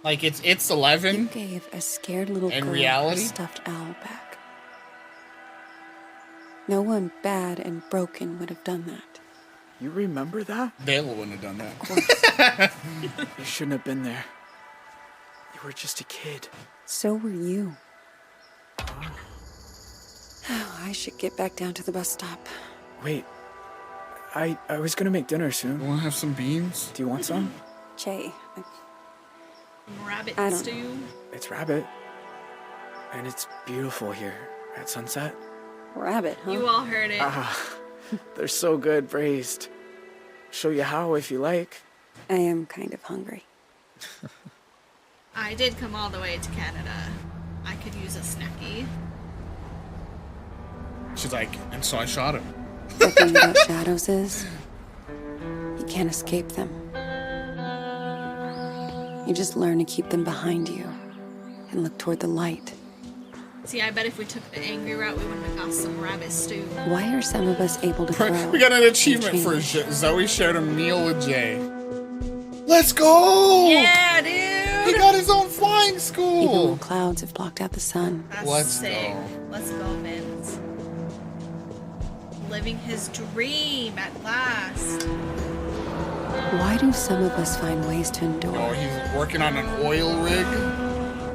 Like it's 11. You gave a scared little in girl reality? a stuffed owl back. No one bad and broken would have done that. You remember that? Dale wouldn't have done that. You shouldn't have been there. You were just a kid. So were you. Oh, I should get back down to the bus stop. Wait. I was gonna make dinner soon. You wanna have some beans? Do you want some? Jay, Rabbit I don't stew. It's rabbit. And it's beautiful here at sunset. rabbit, huh? You all heard it. They're so good braised. Show you how if you like. I am kind of hungry. I did come all the way to Canada. I could use a snacky. She's like, and so I shot him. The thing about shadows is, you can't escape them. You just learn to keep them behind you and look toward the light. See, I bet if we took the angry route, we would have got some rabbit stew. Why are some of us able to grow? We got an achievement for Zoe shared a meal with Jay. Let's go! Yeah, dude! He got his own flying Even school! when clouds have blocked out the sun. That's Let's sick. go. Let's go, Vince. Living his dream at last. Why do some of us find ways to endure? Oh, he's working on an oil rig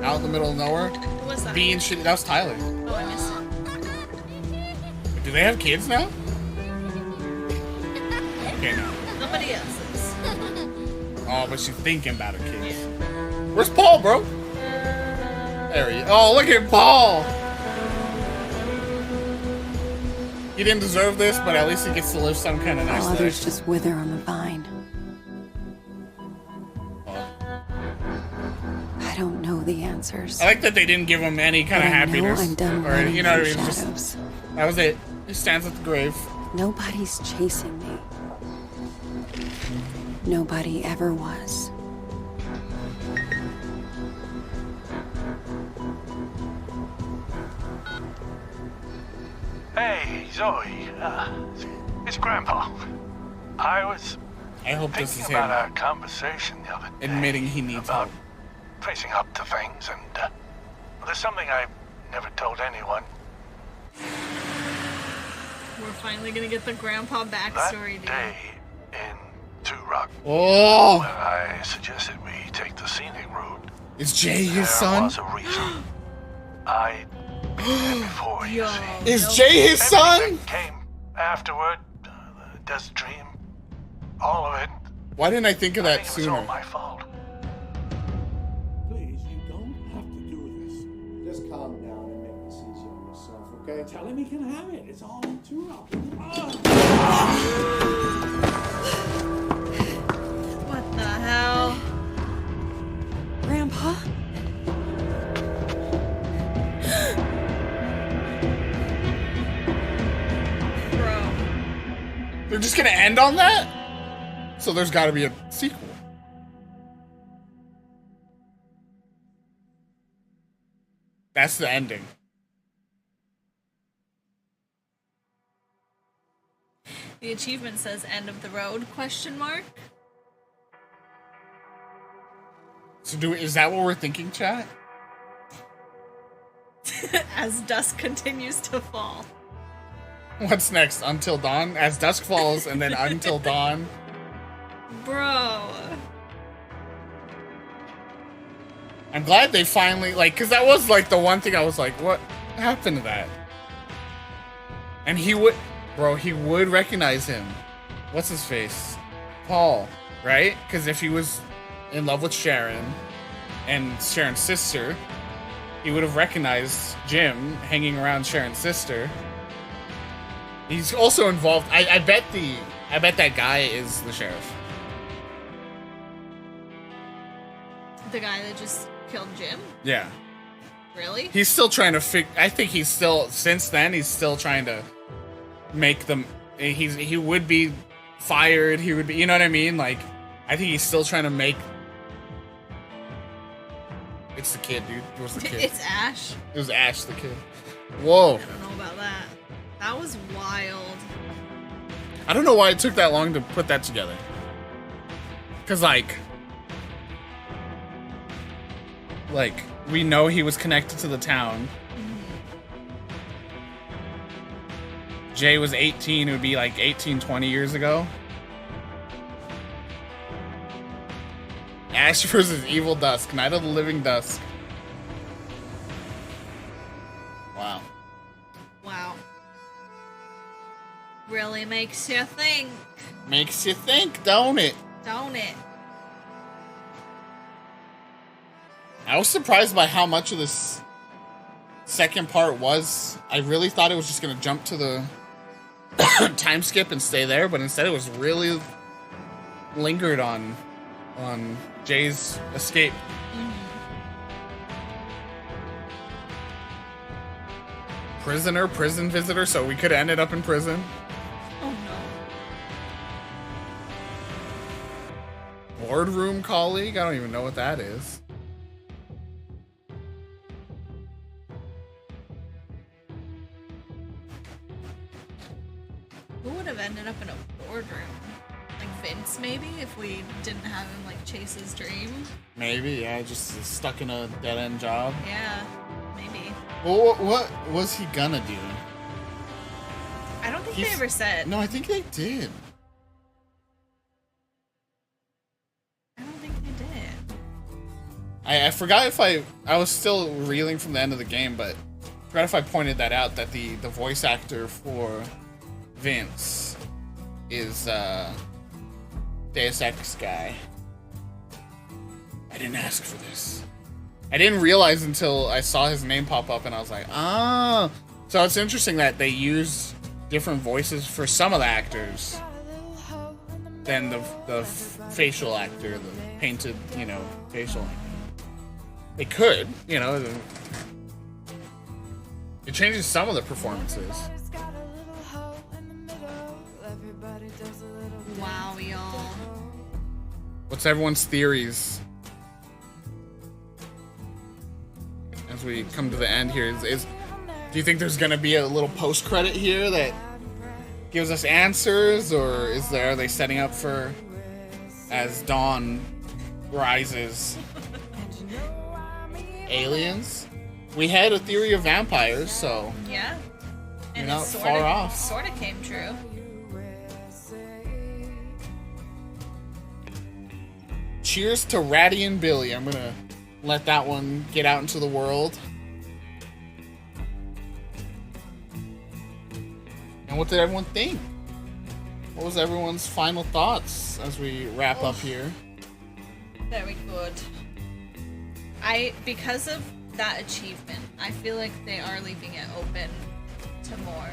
out in the middle of nowhere. Who was that? Being shit. That was Tyler. Oh, I missed it. Do they have kids now? Okay, no. Somebody else's. Oh, but she's thinking about her kids. Where's Paul, bro? There he is. Oh, look at Paul! He didn't deserve this, but at least he gets to live some kind of nice While life. others just wither on the vine. I don't know the answers. I like that they didn't give him any kind of But I know happiness. I'm done Or, running you know what I from mean? Just, shadows. that was it. He stands at the grave. Nobody's chasing me. Nobody ever was. Hey, Zoe. It's Grandpa. I was I hope this is thinking him about our conversation the other day. admitting he needs about help. facing up to things, and there's something I've never told anyone. We're finally gonna get the grandpa backstory, dude. Day in Two Rock, Oh! when I suggested we take the scenic route, Is Jay his there son? was a reason. I'd been there before, you see. Is Jay his son? Everything came afterward, the desert dream, all of it. Why didn't I think of that It was all sooner? my fault. Please, you don't have to do this. Just calm down and make this easy on yourself, okay? Tell him he can have it. It's all too rough. What the hell? Grandpa? Bro. They're just gonna end on that? So there's gotta be a sequel. That's the ending. The achievement says end of the road, question mark. So is that what we're thinking, chat? As dusk continues to fall. What's next? Until Dawn? As dusk falls and then Until Dawn. Bro. I'm glad they finally, like, because that was, like, the one thing I was like, what happened to that? And he would, bro, he would recognize him. What's his face? Paul, right? Because if he was in love with Sharon and Sharon's sister, he would have recognized Jim hanging around Sharon's sister. He's also involved, I bet the I bet that guy is the sheriff. The guy that just killed Jim? Yeah. Really? He's still trying to I think he's still, since then, he's still trying to make them. He would be fired. He would be, you know what I mean? Like, I think he's still trying to make. It's the kid, dude. It was the kid. It's Ash. It was Ash, the kid. Whoa. I don't know about that. That was wild. I don't know why it took that long to put that together. Cause like, we know he was connected to the town. Jay was 18, it would be like 18, 20 years ago. Ash versus Evil Dusk, Night of the Living Dusk. Wow. Wow. Really makes you think. Makes you think, don't it? Don't it? I was surprised by how much of this second part was. I really thought it was just gonna jump to the time skip and stay there, but instead it was really lingered on Jay's escape. Prison visitor, so we could have ended up in prison. Oh no. Boardroom colleague? I don't even know what that is. Who would have ended up in a boardroom? Like Vince, maybe, if we didn't have him like chase his dream. Maybe, yeah, just stuck in a dead-end job. Yeah, maybe. Well, what was he gonna do? I don't think they ever said. No, I think they did. I don't think they did. I forgot if I was still reeling from the end of the game, but I forgot if I pointed that out, that the voice actor for Vince is Deus Ex guy. I didn't ask for this. I didn't realize until I saw his name pop up and I was like, ah. So it's interesting that they use different voices for some of the actors than the facial actor, the painted, facial actor. They could, it changes some of the performances. Wow, y'all. What's everyone's theories as we come to the end here? Do you think there's gonna be a little post credit here that gives us answers, or are they setting up for as dawn rises? Aliens? We had a theory of vampires, so Yeah. you're And not it far off. Sort of came true. Cheers to Ratty and Billy. I'm gonna let that one get out into the world. And what did everyone think? What was everyone's final thoughts as we wrap up here? Very good. Because of that achievement, I feel like they are leaving it open to more.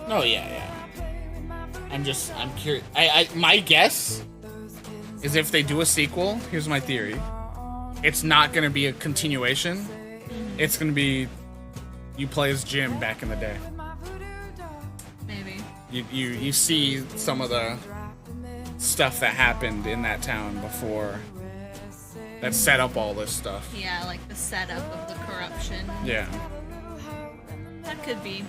Oh yeah. I'm curious. My guess is if they do a sequel, here's my theory. It's not gonna be a continuation. It's gonna be you play as Jim back in the day. Maybe. You see some of the stuff that happened in that town before that set up all this stuff. Yeah, like the setup of the corruption. Yeah. That could be.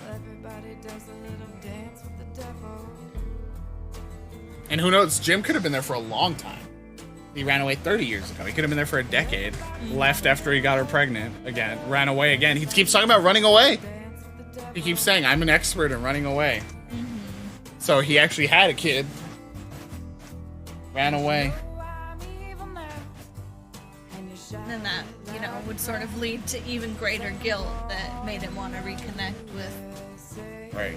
And who knows, Jim could have been there for a long time. He ran away 30 years ago. He could have been there for a decade. Left after he got her pregnant again. Ran away again. He keeps talking about running away. He keeps saying, I'm an expert in running away. So he actually had a kid. Ran away. And that, would sort of lead to even greater guilt that made him want to reconnect with Right.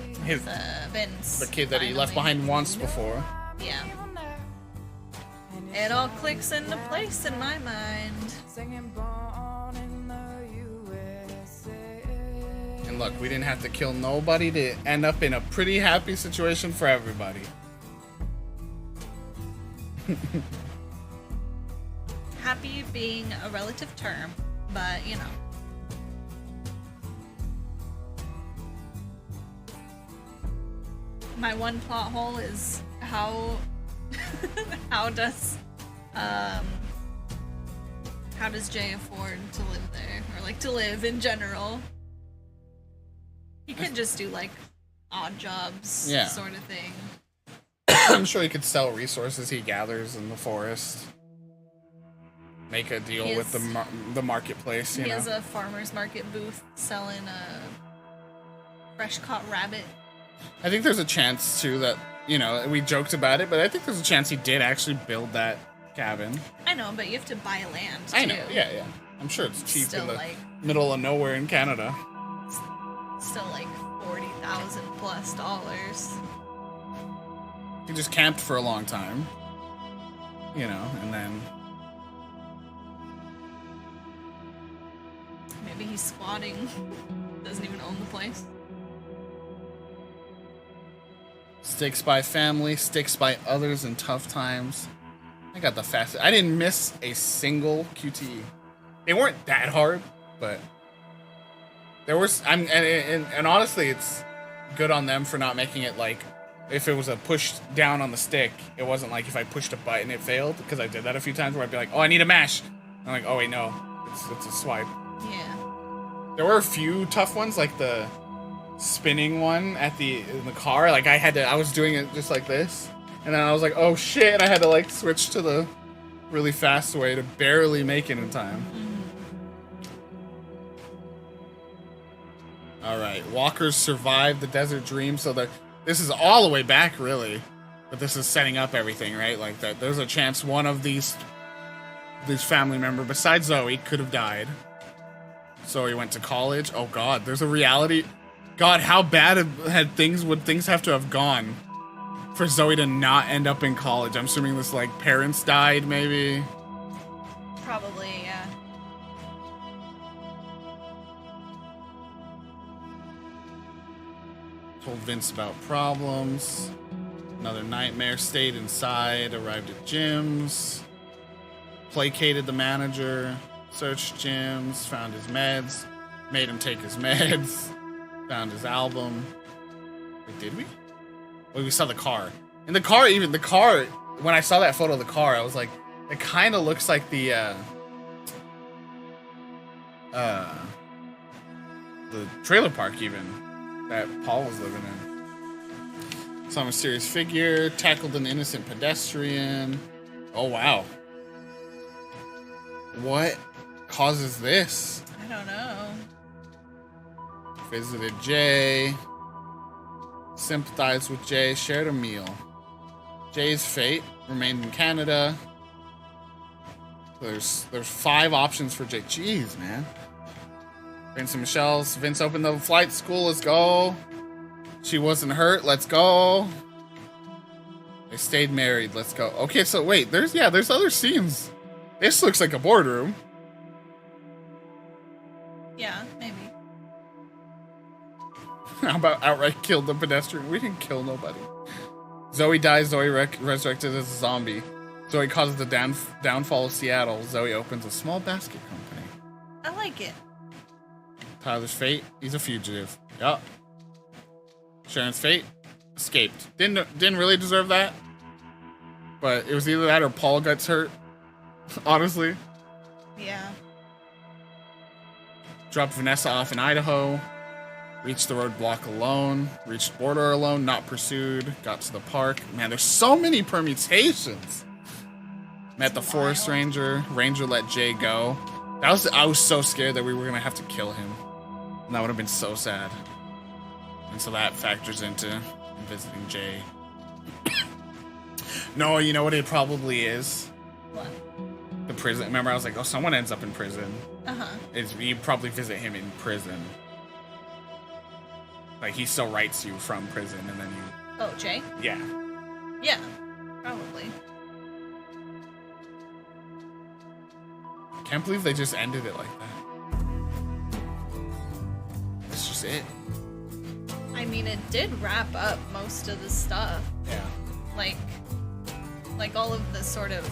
Vince. The kid that he left behind once before. Yeah. It all clicks into place in my mind. And look, we didn't have to kill nobody to end up in a pretty happy situation for everybody. Happy being a relative term, but you know. My one plot hole is how does Jay afford to live there, or like to live in general? He could just do like odd jobs, Yeah. sort of thing. I'm sure he could sell resources he gathers in the forest. Make a deal with the marketplace, you He know. has a farmer's market booth selling a fresh caught rabbit. I think there's a chance too that, you know, we joked about it, but I think there's a chance he did actually build that cabin. I know, but you have to buy land too. I know, yeah. I'm sure it's cheap Still, in the like- middle of nowhere in Canada. Still like $40,000 plus. He just camped for a long time, you know, and then Maybe he's squatting. Doesn't even own the place. sticks by family, sticks by others in tough times. I got the fastest. I didn't miss a single QTE. They weren't that hard, but there was. And honestly, it's good on them for not making it like if it was a push down on the stick. It wasn't like if I pushed a button it failed, because I did that a few times where I'd be like, oh, I need a mash. I'm like, oh wait, no, it's a swipe. Yeah. There were a few tough ones, like the spinning one in the car. Like I was doing it just like this, and then I was like, oh shit, I had to like switch to the really fast way to barely make it in time. All right, walkers survived the desert dream, so this is all the way back, really, but this is setting up everything, right? Like that, there's a chance one of these family member besides Zoe could have died. So he went to college. Oh God, there's a reality. God, how bad would things have to have gone for Zoe to not end up in college? I'm assuming this like parents died, maybe. Probably, yeah. Told Vince about problems. Another nightmare. Stayed inside. Arrived at gyms. Placated the manager. Searched gyms. Found his meds. Made him take his meds. Found his album. Wait, did we? Well, we saw the car. In the car, when I saw that photo of the car, I was like, it kind of looks like the trailer park even that Paul was living in. Saw a mysterious figure, tackled an innocent pedestrian. Oh, wow. What causes this? I don't know. Visited Jay. Sympathized with Jay. Shared a meal. Jay's fate remained in Canada. There's 5 options for Jay. Jeez, man. Vince and Michelle's. Vince opened the flight school. Let's go. She wasn't hurt. Let's go. They stayed married. Let's go. Okay, so wait. There's other scenes. This looks like a boardroom. Yeah, maybe. How about outright killed the pedestrian? We didn't kill nobody. Zoe dies. Zoe resurrected as a zombie. Zoe causes the downfall of Seattle. Zoe opens a small basket company. I like it. Tyler's fate, he's a fugitive. Yup. Sharon's fate, escaped. Didn't really deserve that. But it was either that or Paul gets hurt. Honestly. Yeah. Dropped Vanessa off in Idaho. Reached the roadblock alone. Reached border alone, not pursued. Got to the park. Man, there's so many permutations. Met the forest ranger. Ranger let Jay go. I was so scared that we were gonna have to kill him. And that would have been so sad. And so that factors into visiting Jay. No, you know what it probably is? What? The prison. Remember, I was like, oh, someone ends up in prison. Uh-huh. You probably visit him in prison. Like, he still writes you from prison, and then you... Oh, Jay? Yeah. Yeah, probably. Can't believe they just ended it like that. That's just it. I mean, it did wrap up most of the stuff. Yeah. Like, like all of the sort of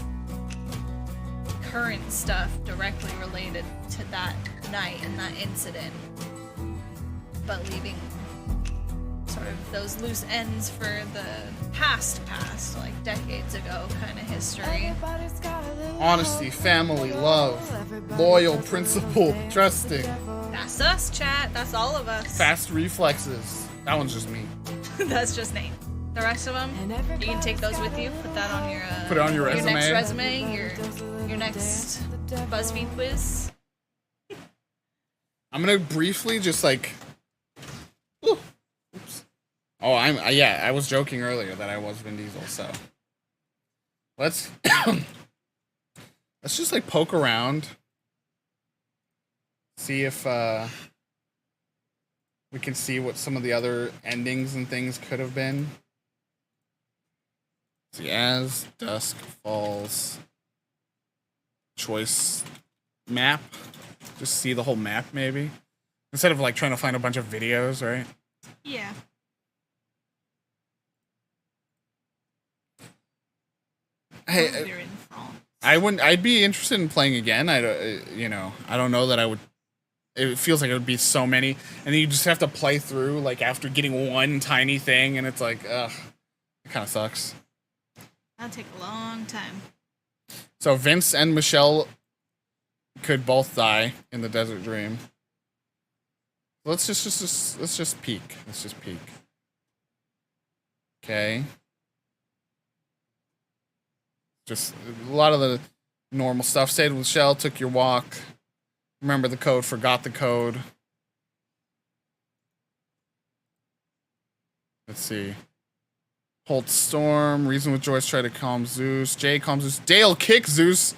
current stuff directly related to that night and that incident, but leaving sort of those loose ends for the past, like decades ago kind of history. Honesty, family, love, loyal, principled, trusting. That's us, chat. That's all of us. Fast reflexes. That one's just me. That's just Nate. The rest of them, you can take those with you. Put that on your Put it on your resume. next resume. Your next BuzzFeed quiz. I'm gonna briefly just like. Oops. Oh, I was joking earlier that I was Vin Diesel. So let's let's just like poke around, see if we can see what some of the other endings and things could have been. See, as Dusk Falls choice map. Just see the whole map, maybe. Instead of like trying to find a bunch of videos, right? Yeah. Hey, I'd be interested in playing again. I don't know that I would. It feels like it would be so many, and then you just have to play through like after getting one tiny thing, and it's like, ugh, it kind of sucks. That'll take a long time. So Vince and Michelle could both die in the Desert Dream. Let's just peek. Let's just peek. Okay. Just a lot of the normal stuff. Stayed with Michelle, took your walk. Remember the code, forgot the code. Let's see. Hold Storm, reason with Joyce, try to calm Zeus. Jay calms Zeus. Dale kick Zeus.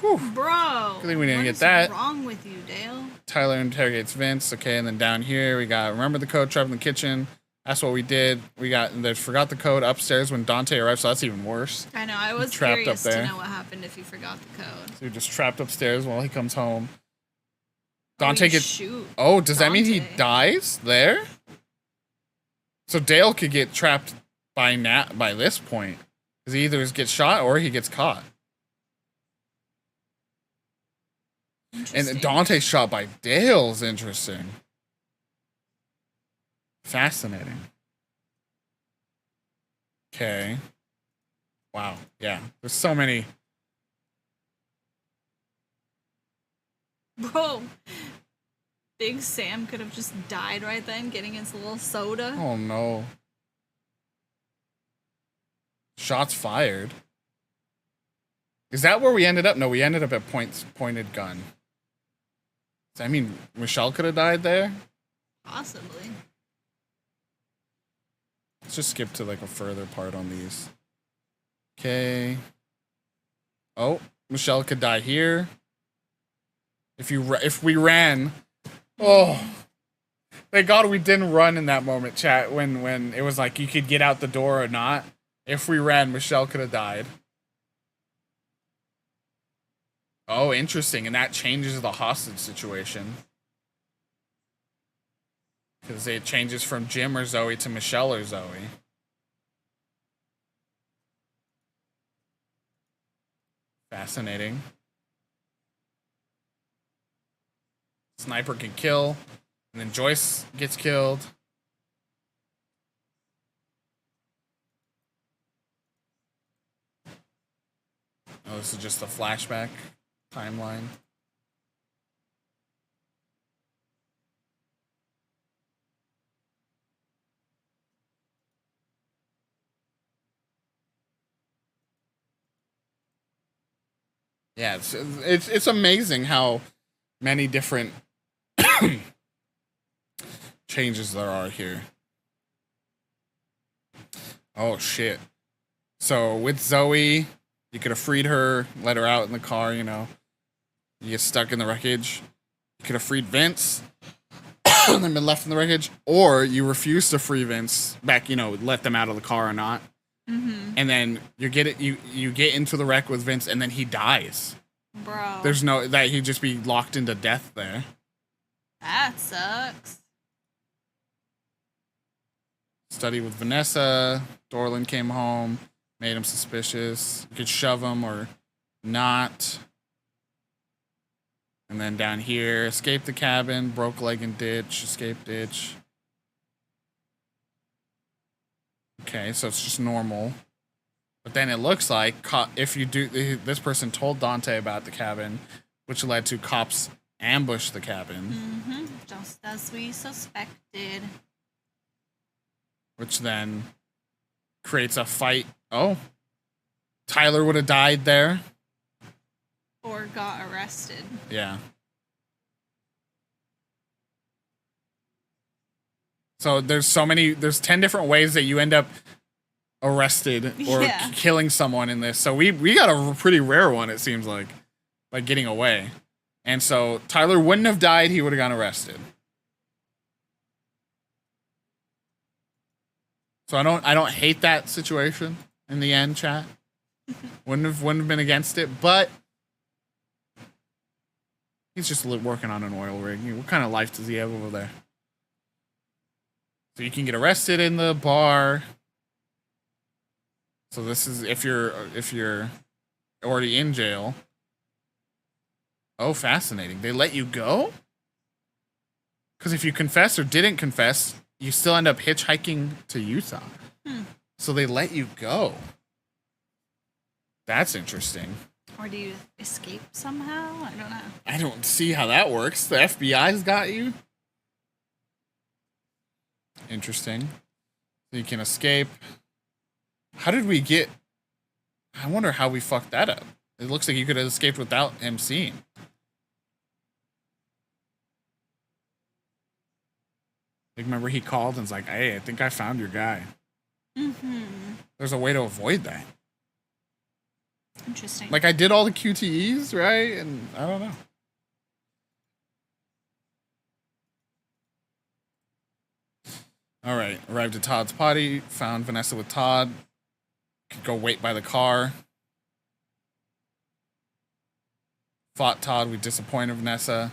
Whew. Bro. Good thing we didn't what get is that. wrong with you, Dale? Tyler interrogates Vince. Okay, and then down here we got remember the code, trap in the kitchen. That's what we did. We got forgot the code upstairs when Dante arrived, so that's even worse. I know. I was trapped curious up there. to know what happened if you forgot the code. So you're just trapped upstairs while he comes home. Oh, Dante you gets. shoot Oh, does that mean he Dante. dies there? So Dale could get trapped by this point, because he either gets shot or he gets caught. And Dante's shot by Dale's interesting. Fascinating. Okay. Wow. Yeah. There's so many. Bro, Big Sam could have just died right then, getting his little soda. Oh no. Shots fired. Is that where we ended up? No, we ended up at pointed gun. Does that mean Michelle could have died there? Possibly. Let's just skip to like a further part on these. Okay. Oh, Michelle could die here. If we ran, oh, thank God we didn't run in that moment, chat. When it was like you could get out the door or not. If we ran, Michelle could have died. Oh, interesting, and that changes the hostage situation. Because it changes from Jim or Zoe to Michelle or Zoe. Fascinating. Sniper can kill, and then Joyce gets killed. Oh, this is just a flashback timeline. Yeah, it's amazing how many different changes there are here. Oh shit. So with Zoe, you could have freed her, let her out in the car, you know. You get stuck in the wreckage. You could have freed Vince and then been left in the wreckage. Or you refuse to free Vince back, you know, let them out of the car or not. Mm-hmm. And then you get into the wreck with Vince and then he dies. Bro. There's no that he'd just be locked into death there. That sucks. Study with Vanessa. Dorland came home. Made him suspicious. You could shove him or not. And then down here, escape the cabin, broke leg and ditch, escape ditch. Okay, so it's just normal. But then it looks like if you do, this person told Dante about the cabin, which led to cops ambush the cabin. Just as we suspected. Which then creates a fight. Oh, Tyler would have died there. Or got arrested. Yeah. So there's 10 different ways that you end up arrested or killing someone in this. So we got a pretty rare one, it seems like, by getting away. And so Tyler wouldn't have died, he would have gotten arrested. So I don't hate that situation in the end, chat. Wouldn't have been against it, but he's just working on an oil rig. What kind of life does he have over there? So you can get arrested in the bar. So this is if you're already in jail. Oh, fascinating. They let you go? Because if you confess or didn't confess, you still end up hitchhiking to Utah. So they let you go. That's interesting. Or do you escape somehow? I don't know. I don't see how that works. The FBI's got you. Interesting. So you can escape. How did we get... I wonder how we fucked that up. It looks like you could have escaped without him seeing. Like, remember he called and was like, hey, I think I found your guy. There's a way to avoid that. Interesting. Like, I did all the QTEs, right? And I don't know. All right. Arrived at Todd's potty. Found Vanessa with Todd. Could go wait by the car. Fought Todd. We disappointed Vanessa.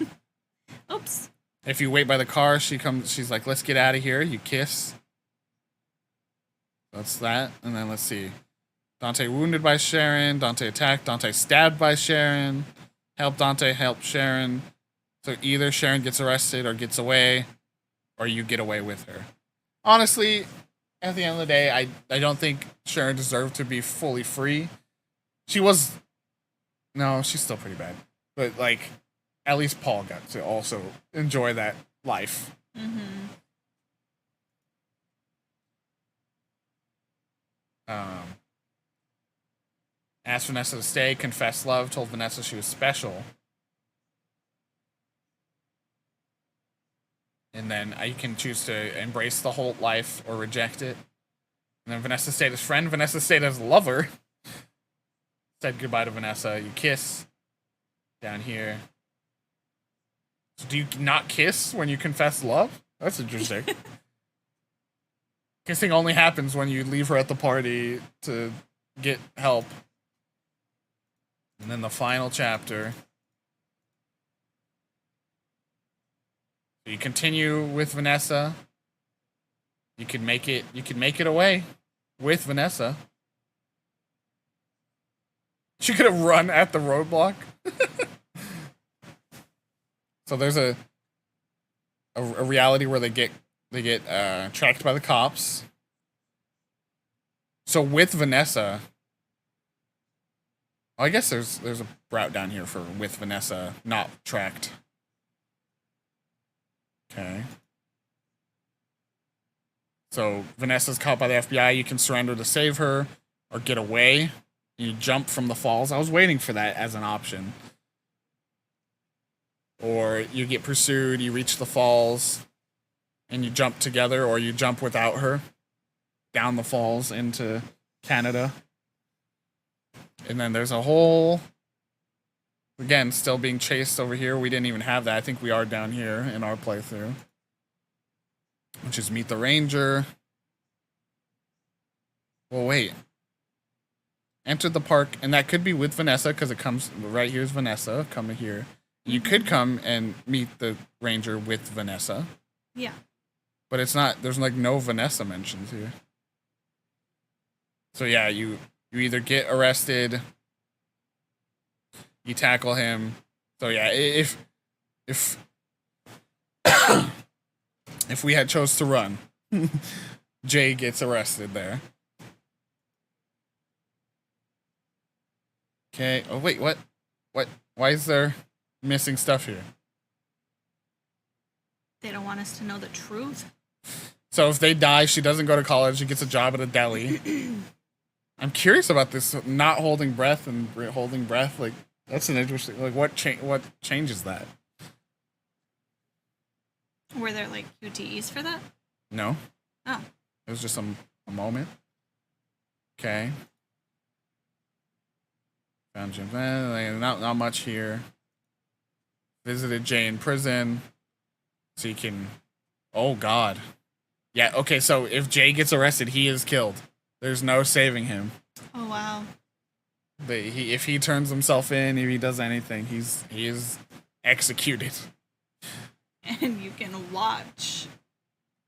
Oops. If you wait by the car, she's like, let's get out of here. You kiss. That's that. And then let's see. Dante wounded by Sharon. Dante attacked. Dante stabbed by Sharon. Help Dante. Help Sharon. So either Sharon gets arrested or gets away, or you get away with her. Honestly, at the end of the day, I don't think Sharon deserved to be fully free. She was... No, she's still pretty bad. But, like, at least Paul got to also enjoy that life. Asked Vanessa to stay, confessed love, told Vanessa she was special. And then you can choose to embrace the whole life or reject it. And then Vanessa stayed as friend, Vanessa stayed as lover. Said goodbye to Vanessa. You kiss down here. So do you not kiss when you confess love? That's interesting. Kissing only happens when you leave her at the party to get help. And then the final chapter. You continue with Vanessa. You could make it away with Vanessa. She could have run at the roadblock. So there's a reality where they get tracked by the cops. So with Vanessa, I guess there's a route down here for with Vanessa not tracked. Okay. So Vanessa's caught by the FBI. You can surrender to save her or get away. You jump from the falls. I was waiting for that as an option. Or you get pursued, you reach the falls, and you jump together, or you jump without her down the falls into Canada. And then there's a whole... Again, still being chased over here. We didn't even have that. I think we are down here in our playthrough. Which is meet the ranger. Well, wait. Enter the park, and that could be with Vanessa, because it comes... Right here's Vanessa, coming here. You could come and meet the ranger with Vanessa. Yeah. But it's not... There's, like, no Vanessa mentions here. So, yeah, you You either get arrested, you tackle him. So yeah, if if we had chose to run, Jay gets arrested there. Okay. Oh wait, what? What? Why is there missing stuff here? They don't want us to know the truth. So if they die, she doesn't go to college. She gets a job at a deli. I'm curious about this not holding breath and holding breath. Like that's an interesting. Like what changes that? Were there like QTEs for that? No. Oh. It was just a moment. Okay. Found Jim. Not much here. Visited Jay in prison. So you can. Oh God. Yeah. Okay. So if Jay gets arrested, he is killed. There's no saving him. Oh wow. If he turns himself in, if he does anything, he is executed. And you can watch.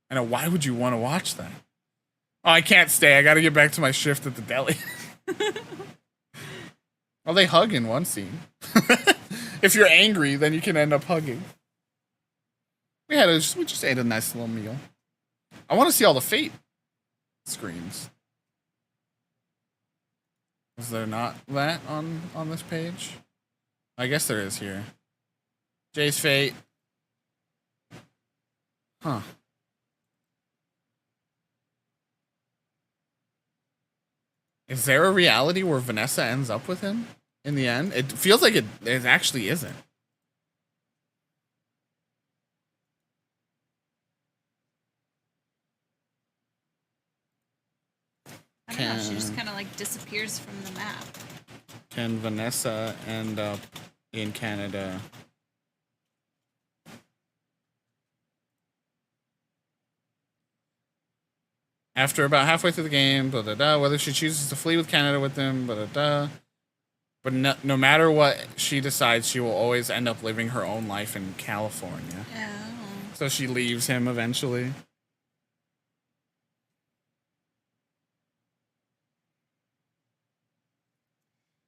I know. Why would you want to watch that? Oh, I can't stay. I got to get back to my shift at the deli. Oh, they hug in one scene. If you're angry, then you can end up hugging. We just ate a nice little meal. I want to see all the Fate screens. Is there not that on this page? I guess there is here. Jay's Fate. Huh. Is there a reality where Vanessa ends up with him in the end? It feels like it actually isn't. I don't know, she just kind of like disappears from the map. Can Vanessa end up in Canada? After about halfway through the game, blah, blah, blah, whether she chooses to flee with Canada with them, blah, blah, blah. But no matter what she decides, she will always end up living her own life in California. Oh. So she leaves him eventually.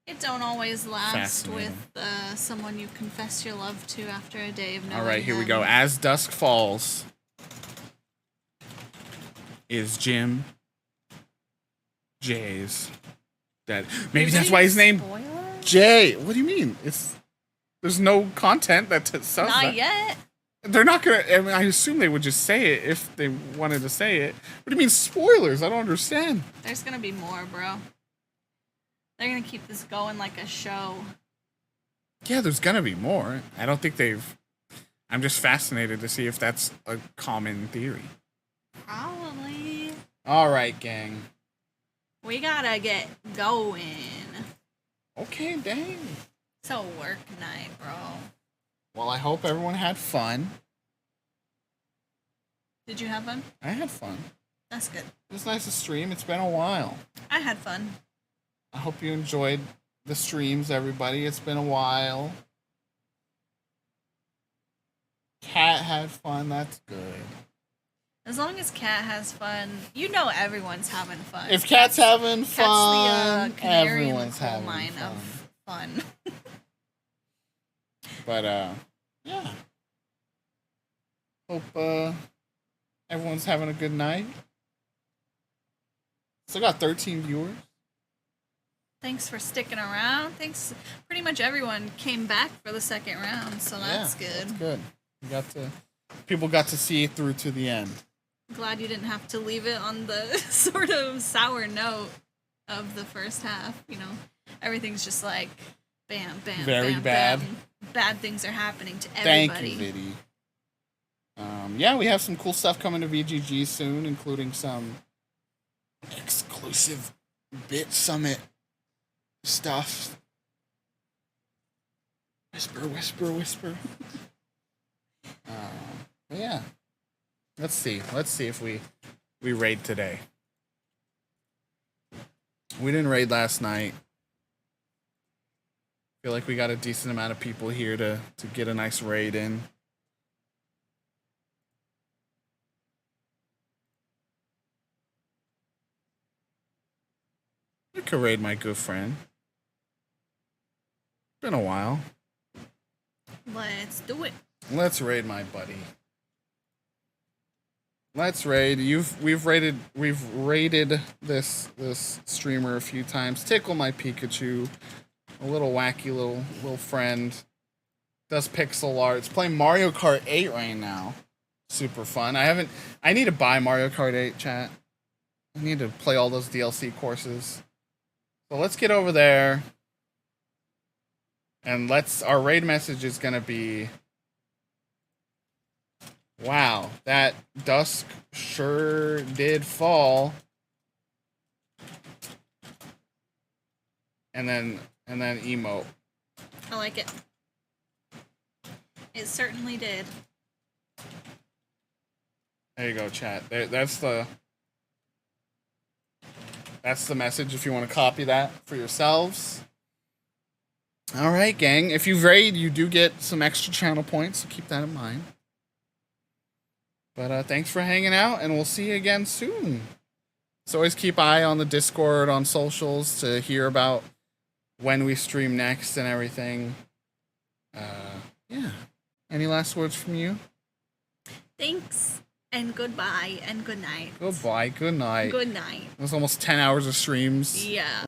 It don't always last with someone you confess your love to after a day of knowing All right, here we them. go. As Dusk Falls is Jim Jay's dad. Maybe that's why his name Jay. What do you mean? There's no content that says Not that. yet. They're not gonna. I mean, I assume they would just say it if they wanted to say it. What do you mean spoilers? I don't understand. There's gonna be more, bro. They're gonna keep this going like a show. Yeah, there's gonna be more. I don't think they've. I'm just fascinated to see if that's a common theory. Probably. All right, gang. We gotta get going. Okay, dang. It's a work night, bro. Well, I hope everyone had fun. Did you have fun? I had fun. That's good. It was nice to stream. It's been a while. I had fun. I hope you enjoyed the streams, everybody. It's been a while. Cat had fun. That's good. As long as Cat has fun, you know everyone's having fun. If Cat's having fun, Cat's the canary everyone's in the coal having mine fun. of fun. But yeah. Hope everyone's having a good night. Still got 13 viewers. Thanks for sticking around. Thanks. Pretty much everyone came back for the second round, so that's good. That's good. People got to see it through to the end. Glad you didn't have to leave it on the sort of sour note of the first half. You know, everything's just like bam, bam, Very bam, bad. bam. Bad things are happening to everybody. Thank you, Viddy. Yeah, we have some cool stuff coming to VGG soon, including some exclusive Bit Summit stuff. Whisper, whisper, whisper. But yeah. Let's see if we raid today. We didn't raid last night. Feel like we got a decent amount of people here to get a nice raid in. could raid my good friend. Been a while. Let's do it. Let's raid my buddy. Let's raid. We've raided this streamer a few times. Tickle my Pikachu. A little wacky little friend. Does pixel art. It's playing Mario Kart 8 right now. Super fun. I need to buy Mario Kart 8, chat. I need to play all those DLC courses. So let's get over there. And our raid message is gonna be, wow, that dusk sure did fall. And then emote. I like it. It certainly did. There you go, chat. That's the message if you want to copy that for yourselves. All right, gang. If you raid, you do get some extra channel points, so keep that in mind. But thanks for hanging out, and we'll see you again soon. So always keep an eye on the Discord, on socials, to hear about when we stream next and everything. Yeah. Any last words from you? Thanks, and goodbye, and good night. Goodbye, good night. Good night. It was almost 10 hours of streams. Yeah.